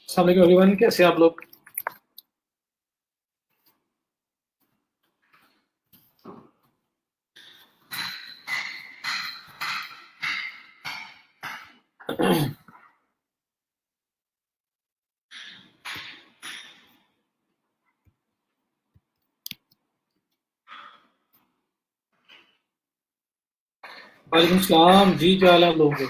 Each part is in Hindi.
अस्सलाम वालेकुम एवरीवन, कैसे हैं आप लोग। वालेकुम सलाम जी, क्या हाल है आप लोगों के।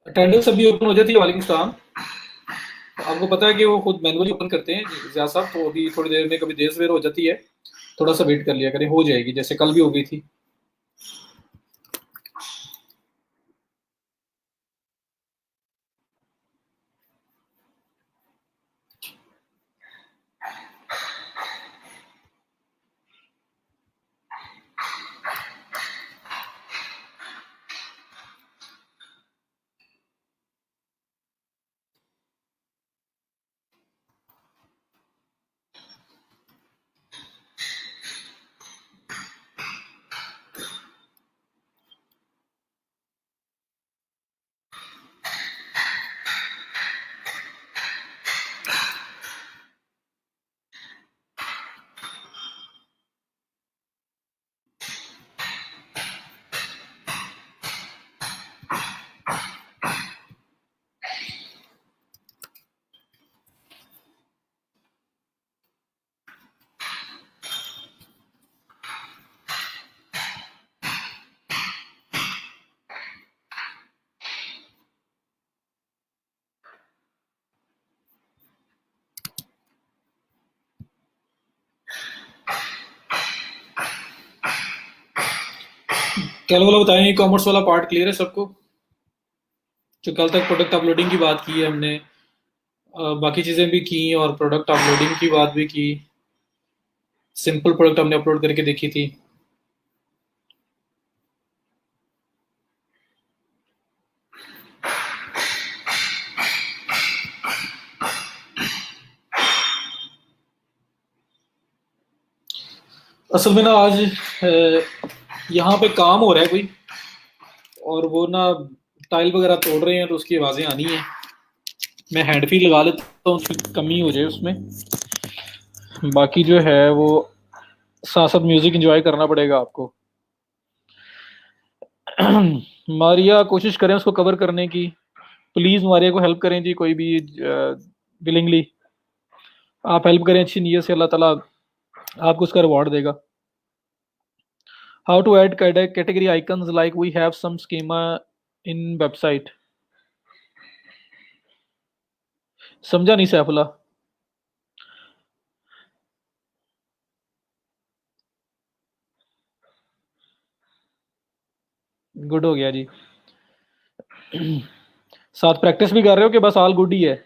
अटेंडेंस अभी ओपन हो जाती है। वालेकुम सलाम। आपको पता है कि वो खुद मैनुअली ओपन करते हैं जिया साहब, तो अभी थोड़ी देर में कभी देर सवेर हो जाती है। थोड़ा सा वेट कर लिया करें, हो जाएगी, जैसे कल भी हो गई थी। कल वाला बताएं, ई कॉमर्स वाला पार्ट क्लियर है सबको। जो कल तक प्रोडक्ट अपलोडिंग की बात की है हमने, बाकी चीज़ें भी की और प्रोडक्ट अपलोडिंग की बात भी की। सिंपल प्रोडक्ट हमने अपलोड करके देखी थी। असल में ना आज यहाँ पे काम हो रहा है कोई, और वो ना टाइल वगैरह तोड़ रहे हैं, तो उसकी आवाज़ें आनी है। मैं हैंड फ्री लगा लेता हूँ, उसकी कमी हो जाए उसमें। बाकी जो है वो साथ साथ म्यूजिक एंजॉय करना पड़ेगा आपको। मारिया, कोशिश करें उसको कवर करने की। प्लीज मारिया को हेल्प करें जी, कोई भी विलिंगली आप हेल्प करें अच्छी नीयत से, अल्लाह ताला आपको उसका रिवॉर्ड देगा। How to add category icons like we have some schema in website. समझा नहीं सैफुल्ला। गुड हो गया जी। साथ प्रैक्टिस भी कर रहे हो कि बस ऑल गुड ही है।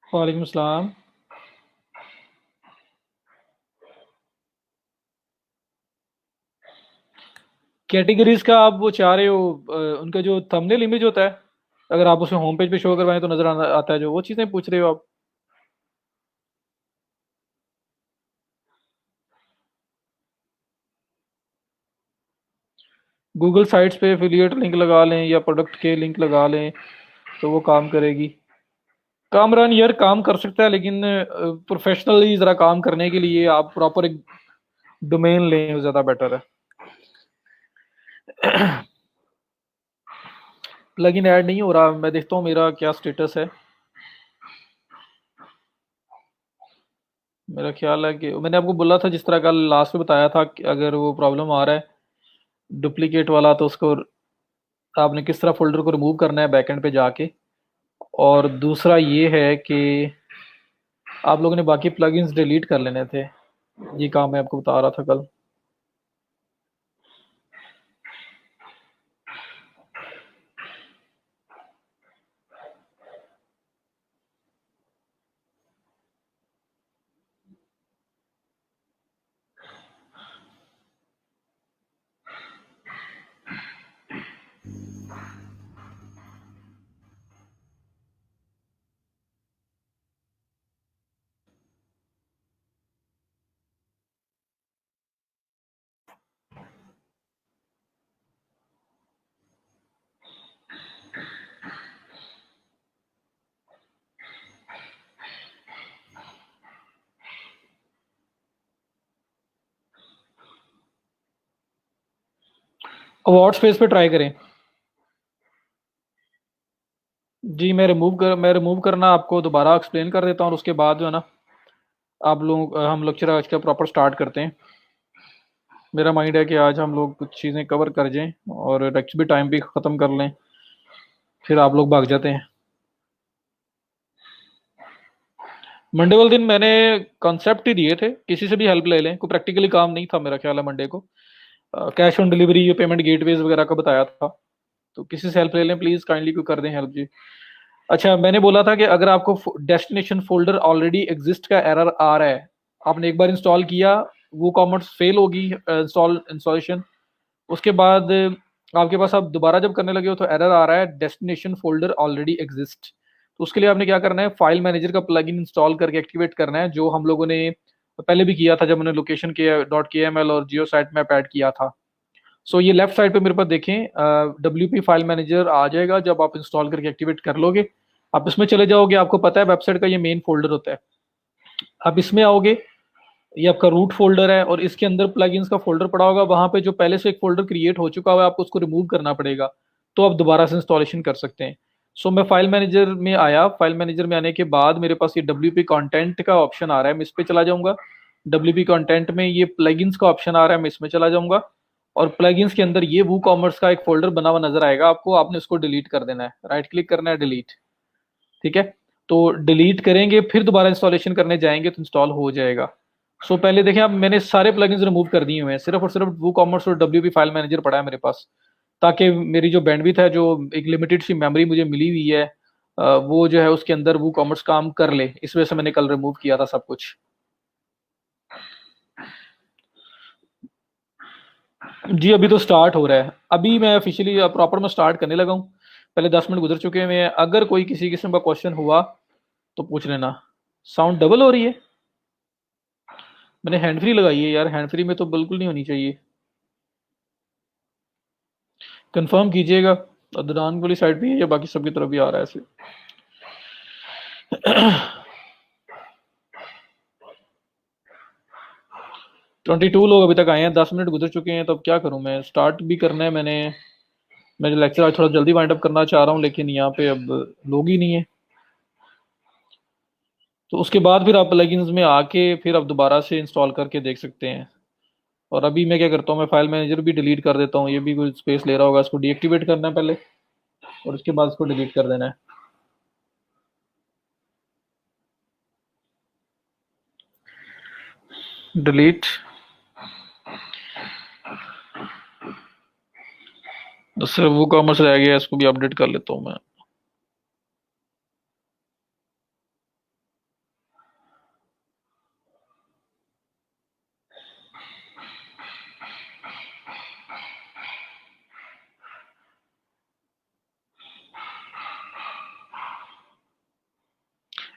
वालेकुम सलाम। कैटेगरीज का आप वो चाह रहे हो, उनका जो थंबनेल इमेज होता है, अगर आप उसे होम पेज पे शो करवाएं तो नजर आना आता है, जो वो चीज़ें पूछ रहे हो आप। गूगल साइट्स पे एफिलिएट लिंक लगा लें या प्रोडक्ट के लिंक लगा लें तो वो काम करेगी। कामरान यार काम कर सकता है, लेकिन प्रोफेशनली जरा काम करने के लिए आप प्रॉपर एक डोमेन लें, वो ज्यादा बेटर है। प्लगइन ऐड नहीं हो रहा, मैं देखता हूँ मेरा क्या स्टेटस है। मेरा ख्याल है कि मैंने आपको बोला था, जिस तरह कल लास्ट में बताया था, कि अगर वो प्रॉब्लम आ रहा है डुप्लीकेट वाला, तो उसको आपने किस तरह फोल्डर को रिमूव करना है बैकएंड पे जाके। और दूसरा ये है कि आप लोगों ने बाकी प्लगइन्स डिलीट कर लेने थे। ये काम मैं आपको बता रहा था कल। अवार्ड स्पेस पे ट्राई करें। जी मैं रिमूव करना आपको दोबारा एक्सप्लेन कर देता हूँ, और उसके बाद जो है ना, आप लोग हम लेक्चर आज का प्रॉपर स्टार्ट करते हैं। मेरा माइंड है कि आज हम लोग कुछ चीज़ें कवर कर जाएं और लेक्चर भी टाइम भी ख़त्म कर लें, फिर आप लोग भाग जाते हैं। मंडे वाले दिन मैंने कॉन्सेप्ट ही दिए थे, किसी से भी हेल्प ले लें, कोई प्रैक्टिकली काम नहीं था मेरा ख्याल है मंडे को। Cash on delivery, payment gateways वगैरह का बताया था, तो किसी से हेल्प ले लें प्लीज़, काइंडली कोई कर दें हेल्प जी। अच्छा, मैंने बोला था कि अगर आपको डेस्टिनेशन फोल्डर ऑलरेडी एग्जिस्ट का एरर आ रहा है, आपने एक बार इंस्टॉल किया, वो कॉमर्स फेल होगी इंस्टॉलेशन, उसके बाद आपके पास आप दोबारा जब करने लगे हो तो एरर आ रहा है डेस्टिनेशन फोल्डर ऑलरेडी एग्जिस्ट। तो उसके लिए आपने क्या करना है, फाइल मैनेजर का प्लगइन इंस्टॉल करके एक्टिवेट करना है, जो हम लोगों ने पहले भी किया था जब हमने लोकेशन के डॉट के एम एल और जियो साइट मैप ऐड किया था। सो ये लेफ्ट साइड पे मेरे पास देखें, डब्ल्यू फाइल मैनेजर आ जाएगा जब आप इंस्टॉल करके एक्टिवेट कर लोगे। आप इसमें चले जाओगे, आपको पता है वेबसाइट का ये मेन फोल्डर होता है। आप इसमें आओगे, ये आपका रूट फोल्डर है, और इसके अंदर प्लगइन्स का फोल्डर पड़ा होगा, वहां पे जो पहले से एक फोल्डर क्रिएट हो चुका हुआ है, आपको उसको रिमूव करना पड़ेगा, तो आप दोबारा से इंस्टॉलेशन कर सकते हैं। सो मैं फाइल मैनेजर में आया, फाइल मैनेजर में आने के बाद मेरे पास ये डब्ल्यू पी कॉन्टेंट का ऑप्शन आ रहा है, मैं इस पे चला जाऊंगा। डब्ल्यू पी कॉन्टेंट में ये प्लगइन्स का ऑप्शन आ रहा है, मैं इसमें चला जाऊंगा। और प्लगइन्स के अंदर ये वो कॉमर्स का एक फोल्डर बना हुआ नजर आएगा आपको, आपने उसको डिलीट कर देना है, राइट क्लिक करना है, डिलीट। ठीक है, तो डिलीट करेंगे, फिर दोबारा इंस्टॉलेशन करने जाएंगे तो इंस्टॉल हो जाएगा। सो पहले देखें, अब मैंने सारे प्लगइन्स रिमूव कर दिए हुए हैं, सिर्फ और सिर्फ वो कॉमर्स और डब्ल्यू पी फाइल मैनेजर पड़ा है मेरे पास, ताकि मेरी जो बैंडविड्थ है, जो एक लिमिटेड सी मेमोरी मुझे मिली हुई है, वो जो है उसके अंदर वो कॉमर्स काम कर ले, इस वजह से मैंने कल रिमूव किया था सब कुछ। जी अभी तो स्टार्ट हो रहा है, अभी मैं ऑफिशियली प्रॉपर में स्टार्ट करने लगा हूँ। पहले 10 मिनट गुजर चुके हैं, अगर कोई किसी किस्म का क्वेश्चन हुआ तो पूछ लेना। साउंड डबल हो रही है? मैंने हैंड फ्री लगाई है यार, हैंड फ्री में तो बिल्कुल नहीं होनी चाहिए। कंफर्म कीजिएगा, अदनान वाली साइड भी है या बाकी सबकी तरफ भी आ रहा है ऐसे? 22 लोग अभी तक आए हैं, 10 मिनट गुजर चुके हैं, तो अब क्या करूं, मैं स्टार्ट भी करना है मैंने। मेरे लेक्चर आज थोड़ा जल्दी वाइंड अप करना चाह रहा हूँ, लेकिन यहाँ पे अब लोग ही नहीं है। तो उसके बाद फिर आप प्लगइन्स में आके फिर आप दोबारा से इंस्टॉल करके देख सकते हैं। और अभी मैं क्या करता हूँ, मैं फाइल मैनेजर भी डिलीट कर देता हूँ, ये भी कोई स्पेस ले रहा होगा, इसको डीएक्टिवेट करना है पहले, और उसके बाद इसको डिलीट कर देना है। डिलीट। सिर्फ वो कॉमर्स रह गया, इसको भी अपडेट कर लेता हूँ मैं।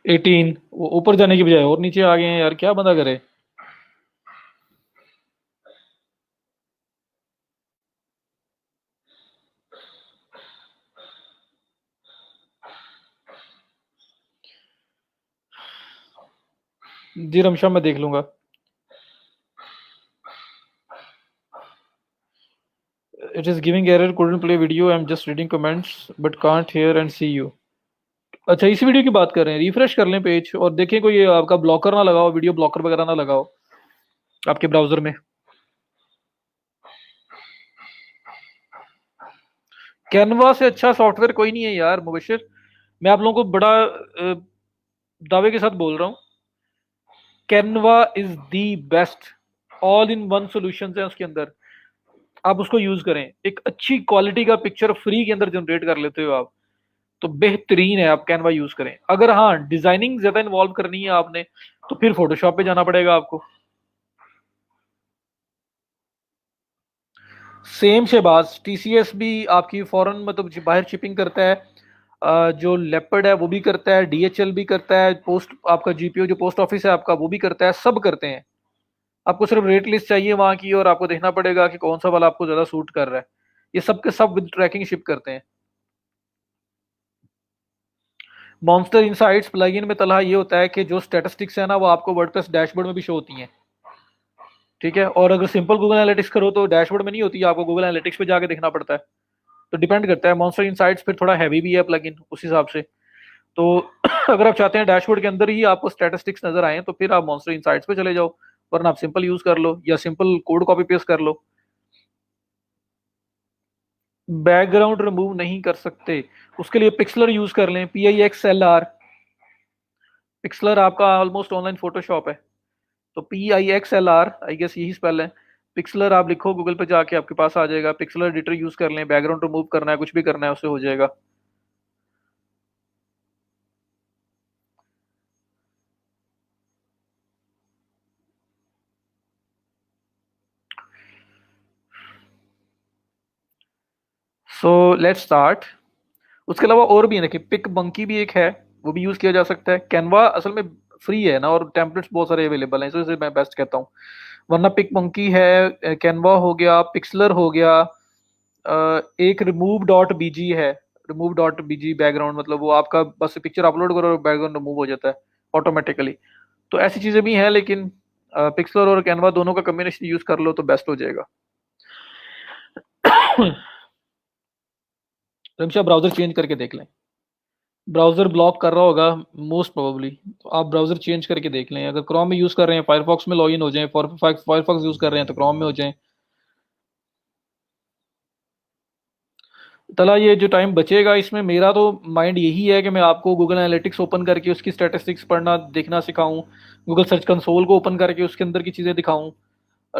एटीन, वो ऊपर जाने की बजाय और नीचे आ गए हैं यार, क्या बंदा करे। जी रमशा, मैं देख लूंगा। It is giving error, couldn't play video, I am just reading comments but can't hear and see you. अच्छा, इसी वीडियो की बात कर रहे हैं। रिफ्रेश कर लें पेज और देखें कोई आपका ब्लॉकर ना लगाओ, वीडियो ब्लॉकर वगैरह ना लगाओ आपके ब्राउजर में। कैनवा से अच्छा सॉफ्टवेयर कोई नहीं है यार मुबशिर। मैं आप लोगों को बड़ा दावे के साथ बोल रहा हूँ, Canva is the best. All in one solution है उसके अंदर। आप उसको यूज करें, एक अच्छी क्वालिटी का पिक्चर फ्री के अंदर जनरेट कर लेते हो आप, तो बेहतरीन है। आप कैनवा यूज करें। अगर हाँ डिजाइनिंग ज्यादा इन्वॉल्व करनी है आपने, तो फिर फोटोशॉप पे जाना पड़ेगा आपको। सेम शहबाज, टीसीएस भी आपकी फॉरेन मतलब बाहर शिपिंग करता है। जो लेपर्ड है वो भी करता है, डीएचएल भी करता है, पोस्ट आपका जीपीओ जो पोस्ट ऑफिस है आपका वो भी करता है, सब करते हैं। आपको सिर्फ रेट लिस्ट चाहिए वहां की, और आपको देखना पड़ेगा कि कौन सा वाला आपको ज्यादा सूट कर रहा है। ये सब के सब विद ट्रैकिंग शिप करते हैं। मॉन्स्टर इनसाइट्स प्लगइन में तलहा ये होता है कि जो स्टैटिस्टिक्स है ना वो आपको वर्डप्रेस डैशबोर्ड में भी शो होती हैं। ठीक है, और अगर सिंपल गूगल एनालिटिक्स करो तो डैशबोर्ड में नहीं होती, आपको गूगल एनालिटिक्स पे जाके देखना पड़ता है। तो डिपेंड करता है। मॉन्स्टर इनसाइट्स फिर थोड़ा हैवी भी है प्लगइन उस हिसाब से। तो अगर आप चाहते हैं डैशबोर्ड के अंदर ही आपको स्टैटिस्टिक्स नजर आए तो फिर आप मॉन्स्टर इनसाइट्स पे चले जाओ, वरना आप सिंपल यूज कर लो या सिंपल कोड कॉपी पेस्ट कर लो। बैकग्राउंड रिमूव नहीं कर सकते, उसके लिए पिक्सलर यूज कर लें, PIXLR। पिक्सलर आपका ऑलमोस्ट ऑनलाइन फोटोशॉप है। तो PIXLR, आई गेस यही स्पेल है। पिक्सलर आप लिखो गूगल पे जाके, आपके पास आ जाएगा। पिक्सलर एडिटर यूज कर लें, बैकग्राउंड रिमूव करना है, कुछ भी करना है उससे हो जाएगा। So let's start. उसके अलावा और भी है, देखिए पिक मंकी भी एक है, वो भी यूज किया जा सकता है। कैनवा असल में फ्री है ना, और टेम्पलेट्स बहुत सारे अवेलेबल हैं, इसलिए मैं बेस्ट कहता हूँ। वरना पिक मंकी है, कैनवा हो गया, पिक्सलर हो गया। एक remove.bg है। remove.bg बैकग्राउंड, मतलब वो आपका बस पिक्चर अपलोड करो और बैकग्राउंड रिमूव हो जाता है ऑटोमेटिकली। तो ऐसी चीजें भी हैं, लेकिन पिक्सलर और कैनवा दोनों का कम्बिनेशन यूज कर लो तो बेस्ट हो जाएगा। रमशा, ब्राउजर चेंज करके देख लें। ब्राउजर ब्लॉक कर रहा होगा मोस्ट प्रोबेबली। तो आप ब्राउजर चेंज करके देख लें। अगर क्रोम में यूज कर रहे हैं फायरफॉक्स में लॉगिन हो जाएं, फायरफॉक्स यूज कर रहे हैं तो क्रोम में हो जाएं। तला ये जो टाइम बचेगा इसमें मेरा तो माइंड यही है कि मैं आपको गूगल एनालिटिक्स ओपन करके उसकी स्टैटिस्टिक्स पढ़ना देखना सिखाऊं, गूगल सर्च कंसोल को ओपन करके उसके अंदर की चीज़ें दिखाऊं,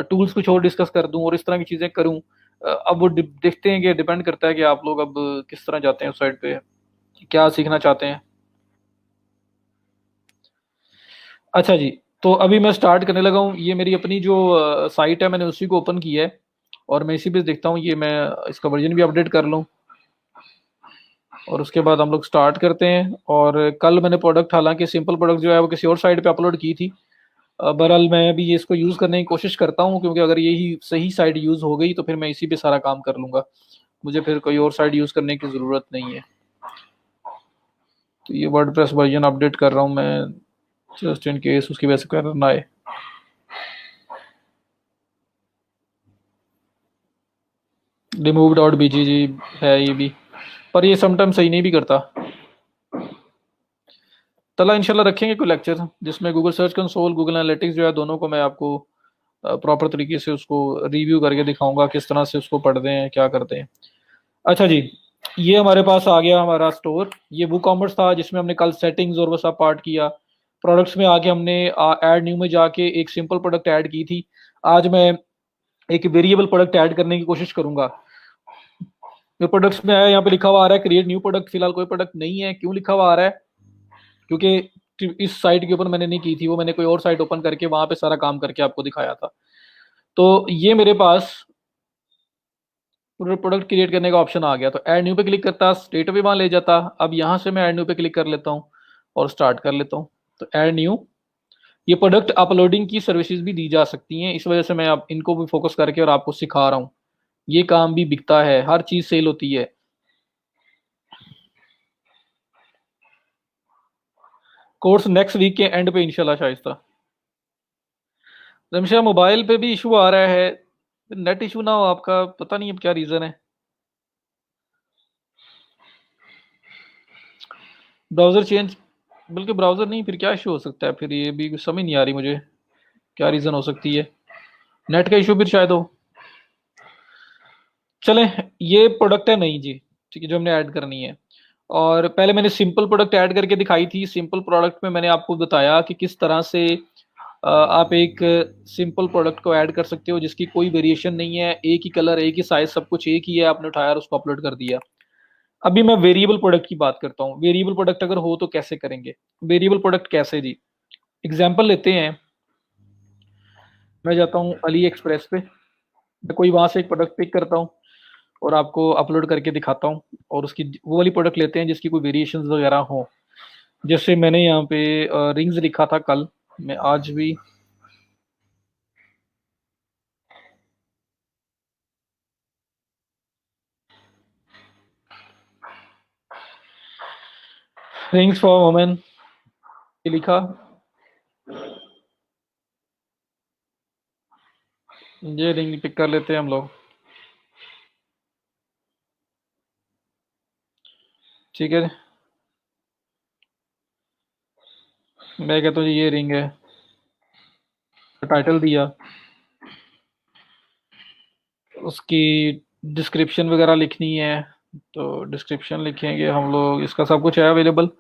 टूल्स कुछ और डिस्कस कर दूं और इस तरह की चीज़ें करूं। अब वो देखते हैं कि डिपेंड करता है कि आप लोग अब किस तरह जाते हैं उस साइड पे, क्या सीखना चाहते हैं। अच्छा जी, तो अभी मैं स्टार्ट करने लगा हूँ। ये मेरी अपनी जो साइट है मैंने उसी को ओपन किया है, और मैं इसी पे देखता हूँ। ये मैं इसका वर्जन भी अपडेट कर लूँ, और उसके बाद हम लोग स्टार्ट करते हैं। और कल मैंने प्रोडक्ट, हालांकि सिंपल प्रोडक्ट जो है वो किसी और साइट पे अपलोड की थी। बहरहाल मैं भी ये इसको यूज़ करने की कोशिश करता हूँ, क्योंकि अगर यही सही साइट यूज़ हो गई तो फिर मैं इसी पे सारा काम कर लूँगा। मुझे फिर कोई और साइट यूज़ करने की ज़रूरत नहीं है। तो ये वर्डप्रेस वर्जन अपडेट कर रहा हूँ मैं, जस्ट इन केस उसकी वजह से करना है। remove.bg जी है ये भी, पर ये समटाइम सही नहीं भी करता। तला इंशाल्लाह रखेंगे कोई लेक्चर जिसमें Google search console, Google analytics जो है दोनों को मैं आपको प्रॉपर तरीके से उसको रिव्यू करके दिखाऊंगा, किस तरह से उसको पढ़ते हैं, क्या करते हैं। अच्छा जी, ये हमारे पास आ गया हमारा स्टोर। ये वो कॉमर्स था जिसमें हमने कल सेटिंग्स और वो सब पार्ट किया। प्रोडक्ट्स में आके हमने ऐड न्यू में जाके एक सिंपल प्रोडक्ट ऐड की थी। आज मैं एक वेरिएबल प्रोडक्ट ऐड करने की कोशिश करूंगा। जो प्रोडक्ट्स में आया, यहाँ पे लिखा हुआ आ रहा है क्रिएट न्यू प्रोडक्ट। फिलहाल कोई प्रोडक्ट नहीं है। क्यों लिखा हुआ आ रहा है? क्योंकि इस साइट के ऊपर मैंने नहीं की थी, वो मैंने कोई और साइट ओपन करके वहां पे सारा काम करके आपको दिखाया था। तो ये मेरे पास प्रोडक्ट क्रिएट करने का ऑप्शन आ गया, तो ऐड न्यू पे क्लिक करता, स्टेट पे वहां ले जाता। अब यहाँ से मैं ऐड न्यू पे क्लिक कर लेता हूँ और स्टार्ट कर लेता हूँ। तो ऐड न्यू, ये प्रोडक्ट अपलोडिंग की सर्विसेज भी दी जा सकती हैं, इस वजह से मैं अब इनको भी फोकस करके और आपको सिखा रहा हूँ। ये काम भी बिकता है, हर चीज सेल होती है। कोर्स नेक्स्ट वीक के एंड पे इंशाल्लाह शाइस्ता। रमशा मोबाइल पे भी इशू आ रहा है, नेट इशू ना हो आपका, पता नहीं अब क्या रीजन है। ब्राउजर चेंज, बल्कि ब्राउजर नहीं, फिर क्या इशू हो सकता है, फिर ये भी कुछ समझ नहीं आ रही मुझे, क्या रीजन हो सकती है। नेट का इशू फिर शायद हो। चलें, ये प्रोडक्ट है नहीं जी, ठीक है, जो हमने ऐड करनी है। और पहले मैंने सिंपल प्रोडक्ट ऐड करके दिखाई थी। सिंपल प्रोडक्ट में मैंने आपको बताया कि किस तरह से आप एक सिंपल प्रोडक्ट को ऐड कर सकते हो जिसकी कोई वेरिएशन नहीं है, एक ही कलर, एक ही साइज, सब कुछ एक ही है, आपने उठाया और उसको अपलोड कर दिया। अभी मैं वेरिएबल प्रोडक्ट की बात करता हूँ। वेरिएबल प्रोडक्ट अगर हो तो कैसे करेंगे? वेरिएबल प्रोडक्ट कैसे जी? एग्जाम्पल लेते हैं, मैं जाता हूँ अली एक्सप्रेस पे, मैं कोई वहां से एक प्रोडक्ट पिक करता हूँ और आपको अपलोड करके दिखाता हूँ। और उसकी वो वाली प्रोडक्ट लेते हैं जिसकी कोई वेरिएशन वगैरह हो। जैसे मैंने यहाँ पे रिंग्स लिखा था कल, मैं आज भी रिंग्स फॉर वुमेन ये लिखा। ये रिंग पिक कर लेते हैं हम लोग, ठीक है। मैं कहता हूँ जी ये रिंग है, टाइटल दिया, उसकी डिस्क्रिप्शन वगैरह लिखनी है, तो डिस्क्रिप्शन लिखेंगे हम लोग, इसका सब कुछ है अवेलेबल।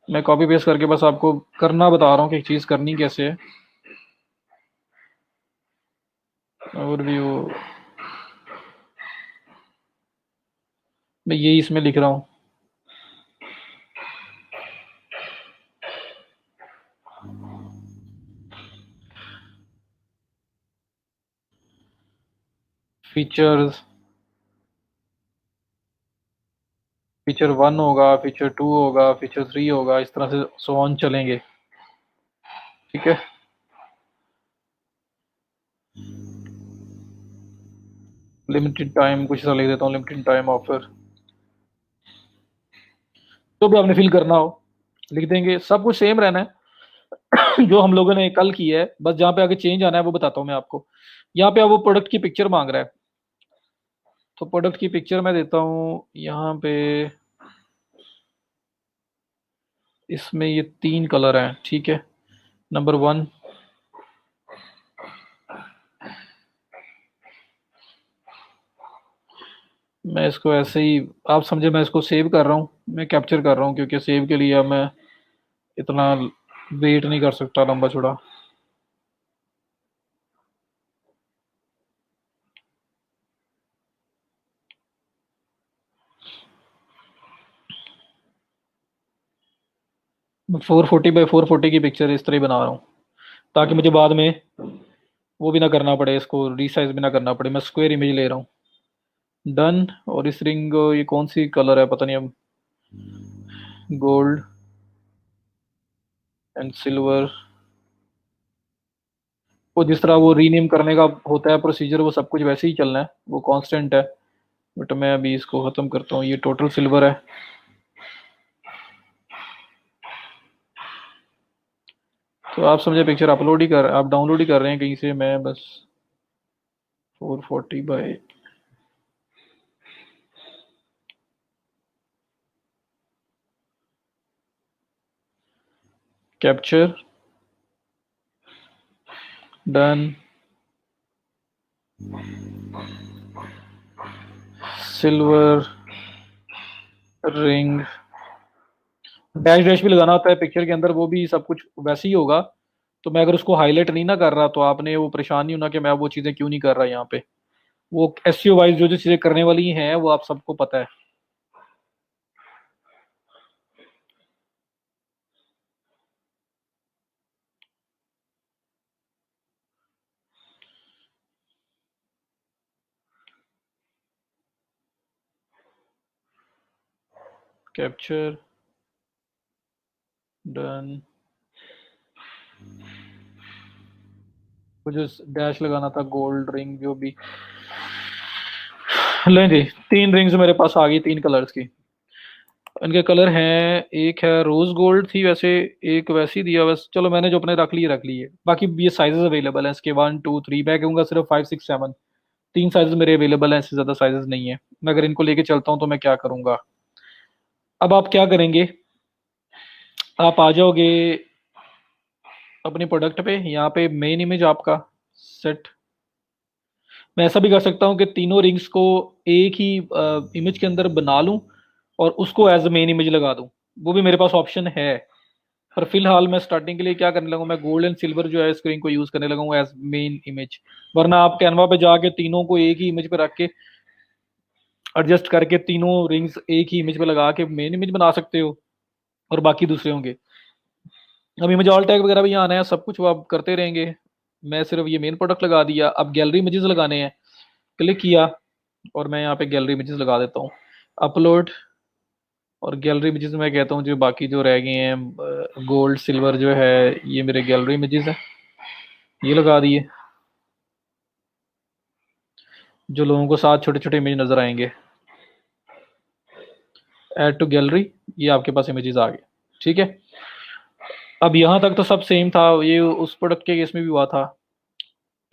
मैं कॉपी पेस्ट करके बस आपको करना बता रहा हूँ कि एक चीज़ करनी कैसे है। ओवरव्यू, मैं यही इसमें लिख रहा हूँ। फीचर्स, फीचर 1 होगा, फीचर 2 होगा, फीचर 3 होगा, इस तरह से सो ऑन चलेंगे, ठीक है। लिमिटेड टाइम कुछ सा लिख देता हूँ, लिमिटेड टाइम ऑफर, जो भी आपने फिल करना हो लिख देंगे, सब कुछ सेम रहना है जो हम लोगों ने कल किया है, बस जहाँ पे आगे चेंज आना है वो बताता हूँ मैं आपको। यहाँ पे अब वो प्रोडक्ट की पिक्चर मांग रहा है, तो प्रोडक्ट की पिक्चर मैं देता हूँ यहाँ पे। इसमें ये 3 कलर हैं, ठीक है। नंबर 1, मैं इसको ऐसे ही, आप समझे, मैं इसको सेव कर रहा हूँ, मैं कैप्चर कर रहा हूँ, क्योंकि सेव के लिए अब मैं इतना वेट नहीं कर सकता लंबा चौड़ा। 440 बाई 440 की पिक्चर इस तरह ही बना रहा हूँ, ताकि मुझे बाद में वो भी ना करना पड़े, इसको रीसाइज भी ना करना पड़े। मैं स्क्वायर इमेज ले रहा हूँ। डन। और इस रिंग, ये कौन सी कलर है पता नहीं अब, गोल्ड एंड सिल्वर, वो जिस तरह वो रीनेम करने का होता है प्रोसीजर, वो सब कुछ वैसे ही चलना है, वो कांस्टेंट है। बट मैं अभी इसको ख़त्म करता हूँ, ये टोटल सिल्वर है। तो आप समझे, पिक्चर अपलोड ही कर, आप डाउनलोड ही कर रहे हैं कहीं से, मैं बस 440 by, capture, done, silver ring, dash dash भी लगाना होता है पिक्चर के अंदर, वो भी सब कुछ वैसे ही होगा। तो मैं अगर उसको हाईलाइट नहीं ना कर रहा, तो आपने वो परेशान नहीं होना कि मैं वो चीज़ें क्यों नहीं कर रहा यहाँ पे। वो एसईओ वाइज जो जो चीज़ें करने वाली हैं वो आप सबको पता है। कैप्चर, डन, मुझे डैश लगाना था, गोल्ड रिंग जो भी। लें जी, 3 रिंग्स मेरे पास आ गई, 3 कलर्स की। इनके कलर हैं, एक है रोज गोल्ड थी वैसे, एक वैसी दिया बस। चलो मैंने जो अपने रख लिए, बाकी ये साइजेस अवेलेबल हैं इसके 1 2 3, मैं कहूँगा सिर्फ 5 6 7, 3 साइजेस मेरे अवेलेबल हैं, इससे ज्यादा साइजेस नहीं है। मैं अगर इनको लेके चलता हूँ तो मैं क्या करूंगा। अब आप क्या करेंगे, आप आ जाओगे अपने प्रोडक्ट पे, यहाँ पे मेन इमेज आपका सेट। मैं ऐसा भी कर सकता हूँ कि तीनों रिंग्स को एक ही इमेज के अंदर बना लूं और उसको एज मेन इमेज लगा दूं, वो भी मेरे पास ऑप्शन है। पर फिलहाल मैं स्टार्टिंग के लिए क्या करने लगा, मैं गोल्ड एंड सिल्वर जो है स्क्रीन को यूज करने लगा हूँ एज मेन इमेज। वरना आप कैनवा पे जाके तीनों को एक ही इमेज पे रख के एडजस्ट करके तीनों रिंग्स एक ही इमेज पे लगा के मेन इमेज बना सकते हो, और बाकी दूसरे होंगे। अब इमेज ऑल टैग वगैरह भी यहाँ आना है, सब कुछ वो आप करते रहेंगे। मैं सिर्फ ये मेन प्रोडक्ट लगा दिया, अब गैलरी इमेजेस लगाने हैं। क्लिक किया और मैं यहाँ पे गैलरी इमेजेस लगा देता हूँ, अपलोड। और गैलरी इमेजेस मैं कहता हूँ जो बाकी जो रह गए हैं गोल्ड सिल्वर जो है, ये मेरे गैलरी इमेजेस है, ये लगा दिए। जो लोगों को साथ छोटे छोटे इमेज नजर आएंगे, ऐड टू गैलरी, ये आपके पास इमेजेस आ गए। ठीक है, अब यहाँ तक तो सब सेम था, ये उस प्रोडक्ट के केस में भी हुआ था।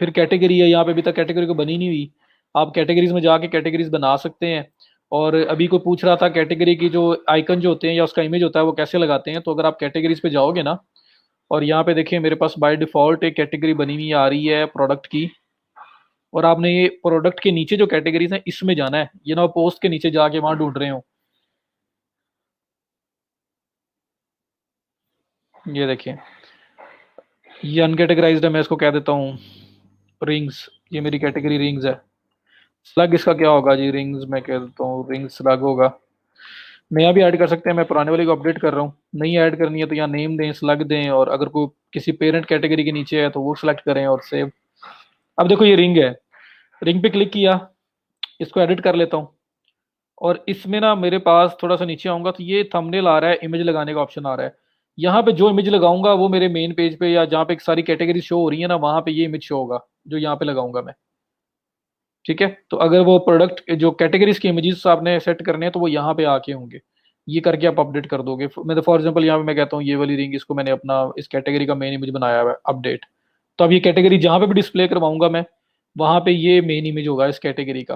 फिर कैटेगरी है, यहाँ पे अभी तक कैटेगरी को बनी नहीं हुई। आप कैटेगरीज में जाके कैटेगरीज बना सकते हैं। और अभी कोई पूछ रहा था कैटेगरी की जो आइकन जो होते हैं या उसका इमेज होता है वो कैसे लगाते हैं, तो अगर आप कैटेगरीज पे जाओगे ना, और यहाँ पे देखिए मेरे पास बाय डिफॉल्ट एक कैटेगरी बनी हुई आ रही है प्रोडक्ट की। और आपने ये प्रोडक्ट के नीचे जो कैटेगरीज हैं इसमें जाना है, ये ना पोस्ट के नीचे जाके वहां ढूंढ रहे हो। ये देखिए, ये अनकेटेगराइज्ड है, मैं इसको कह देता हूँ रिंग्स। ये मेरी कैटेगरी रिंग्स है। स्लग इसका क्या होगा जी, रिंग्स मैं कह देता हूँ रिंग्स स्लग होगा। नया भी ऐड कर सकते हैं, मैं पुराने वाले को अपडेट कर रहा हूँ। नई ऐड करनी है तो यहाँ नेम दें, स्लग दें, और अगर कोई किसी पेरेंट कैटेगरी के नीचे है तो वो सिलेक्ट करें और सेव। अब देखो ये रिंग है, रिंग पे क्लिक किया, इसको एडिट कर लेता हूँ। और इसमें ना मेरे पास थोड़ा सा नीचे आऊंगा तो ये थंबनेल आ रहा है, इमेज लगाने का ऑप्शन आ रहा है। यहाँ पे जो इमेज लगाऊंगा वो मेरे मेन पेज पे या जहाँ पे सारी कैटेगरी शो हो रही है ना, वहां पे ये इमेज शो होगा जो यहाँ पे लगाऊंगा मैं। ठीक है, तो अगर वो प्रोडक्ट जो कैटेगरीज के इमेजेस आपने सेट करने हैं तो वो यहाँ पे आके होंगे। ये करके आप अपडेट कर दोगे। मैं तो फॉर एग्जांपल यहाँ पे मैं कहता हूँ ये वाली रिंग, इसको मैंने अपना इस कैटेगरी का मेन इमेज बनाया हुआ है, अपडेट। तो अब ये कैटेगरी जहाँ पे भी डिस्प्ले करवाऊंगा मैं, वहां पे ये मेन इमेज होगा इस कैटेगरी का।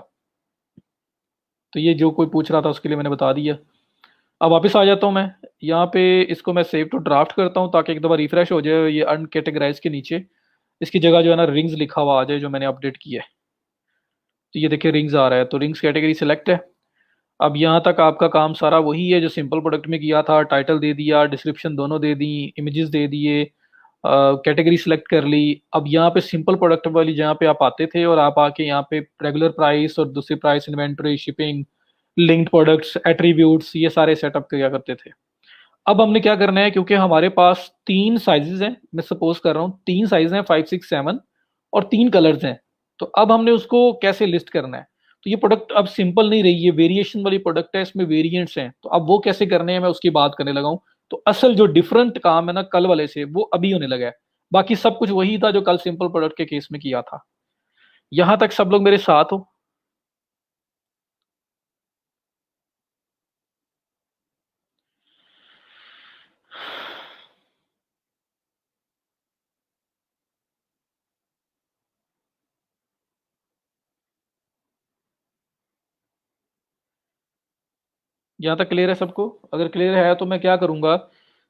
तो ये जो कोई पूछ रहा था उसके लिए मैंने बता दिया। अब वापस आ जाता हूँ मैं यहाँ पे, इसको मैं सेव टू ड्राफ्ट करता हूँ ताकि एक दफ़ा रिफ्रेश हो जाए ये अनकेटेगराइज के नीचे। इसकी जगह जो है ना रिंग्स लिखा हुआ आ जाए जो मैंने अपडेट किया है। तो ये देखिए रिंग्स आ रहा है, तो रिंग्स कैटेगरी सेलेक्ट है। अब यहाँ तक आपका काम सारा वही है जो सिंपल प्रोडक्ट में किया था, टाइटल दे दिया, डिस्क्रिप्शन दोनों दे दी, इमेजेस दे दिए, कैटेगरी सेलेक्ट कर ली। अब यहाँ पे सिंपल प्रोडक्ट वाली जहाँ पे आप आते थे और आप आके यहाँ पे रेगुलर प्राइस और दूसरी price, inventory, shipping, linked products, attributes, ये सारे सेटअप किया करते थे। अब हमने क्या करना है, क्योंकि हमारे पास 3 साइजेस हैं, मैं सपोज कर रहा हूँ 3 साइज हैं, 5 6 7, और 3 कलर्स हैं। तो अब हमने उसको कैसे लिस्ट करना है। तो ये प्रोडक्ट अब सिंपल नहीं रही, ये वेरिएशन वाली प्रोडक्ट है, इसमें वेरिएंट्स हैं, तो अब वो कैसे करने हैं मैं उसकी बात करने लगा हूँ। तो असल जो डिफरेंट काम है ना कल वाले से, वो अभी होने लगा है। बाकी सब कुछ वही था जो कल सिंपल प्रोडक्ट के केस में किया था। यहां तक सब लोग मेरे साथ हो। यहाँ तक क्लियर है सबको? अगर क्लियर है तो मैं क्या करूंगा,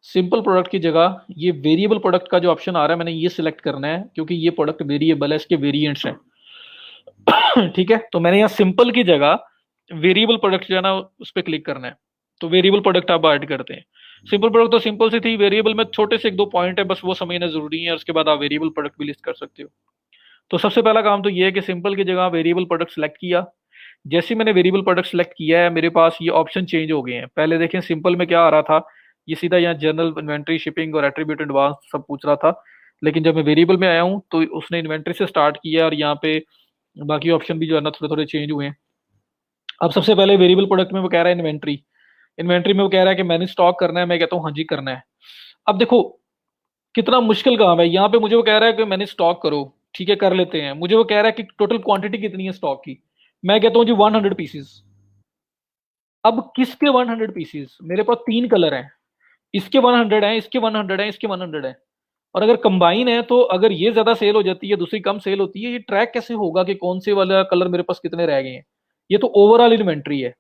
सिंपल प्रोडक्ट की जगह ये वेरिएबल प्रोडक्ट का जो ऑप्शन आ रहा है मैंने ये सिलेक्ट करना है, क्योंकि ये प्रोडक्ट वेरिएबल है, इसके वेरिएंट्स हैं। ठीक है, तो मैंने यहाँ सिंपल की जगह वेरिएबल प्रोडक्ट जो है ना उस पर क्लिक करना है। तो वेरिएबल प्रोडक्ट आप ऐड करते हैं। सिंपल प्रोडक्ट तो सिंपल सी थी, वेरिएबल में छोटे से 1 2 पॉइंट है बस, वो समझना जरूरी है, उसके बाद आप वेरिएबल प्रोडक्ट भी लिस्ट कर सकते हो। तो सबसे पहला काम तो ये है कि सिंपल की जगह वेरिएबल प्रोडक्ट सेलेक्ट किया। जैसे ही मैंने वेरिएबल प्रोडक्ट सेलेक्ट किया है मेरे पास ये ऑप्शन चेंज हो गए हैं। पहले देखें सिंपल में क्या आ रहा था, ये सीधा यहाँ जनरल, इन्वेंट्री, शिपिंग और एट्रीब्यूट एडवांस सब पूछ रहा था। लेकिन जब मैं वेरिएबल में आया हूँ तो उसने इन्वेंट्री से स्टार्ट किया, और यहाँ पे बाकी ऑप्शन भी जो है ना थोड़े थोड़े चेंज हुए हैं। अब सबसे पहले वेरिएबल प्रोडक्ट में वो कह रहा है इन्वेंट्री। इन्वेंट्री में वो कह रहा है कि मैंने स्टॉक करना है, मैं कहता हूँ हाँ जी करना है। अब देखो कितना मुश्किल काम है, यहाँ पे मुझे वो कह रहा है कि मैंने स्टॉक करो। ठीक है कर लेते हैं। मुझे वो कह रहा है कि टोटल क्वांटिटी कितनी है स्टॉक की, मैं कहता हूँ जी 100 पीसीज। अब किसके 100 पीसीज, मेरे पास 3 कलर हैं, इसके 100 हैं, इसके 100 हैं, इसके 100 हैं, और अगर कंबाइन है तो अगर ये ज्यादा सेल हो जाती है दूसरी कम सेल होती है, ये ट्रैक कैसे होगा कि कौन से वाला कलर मेरे पास कितने रह गए हैं? ये तो ओवरऑल इन्वेंट्री है।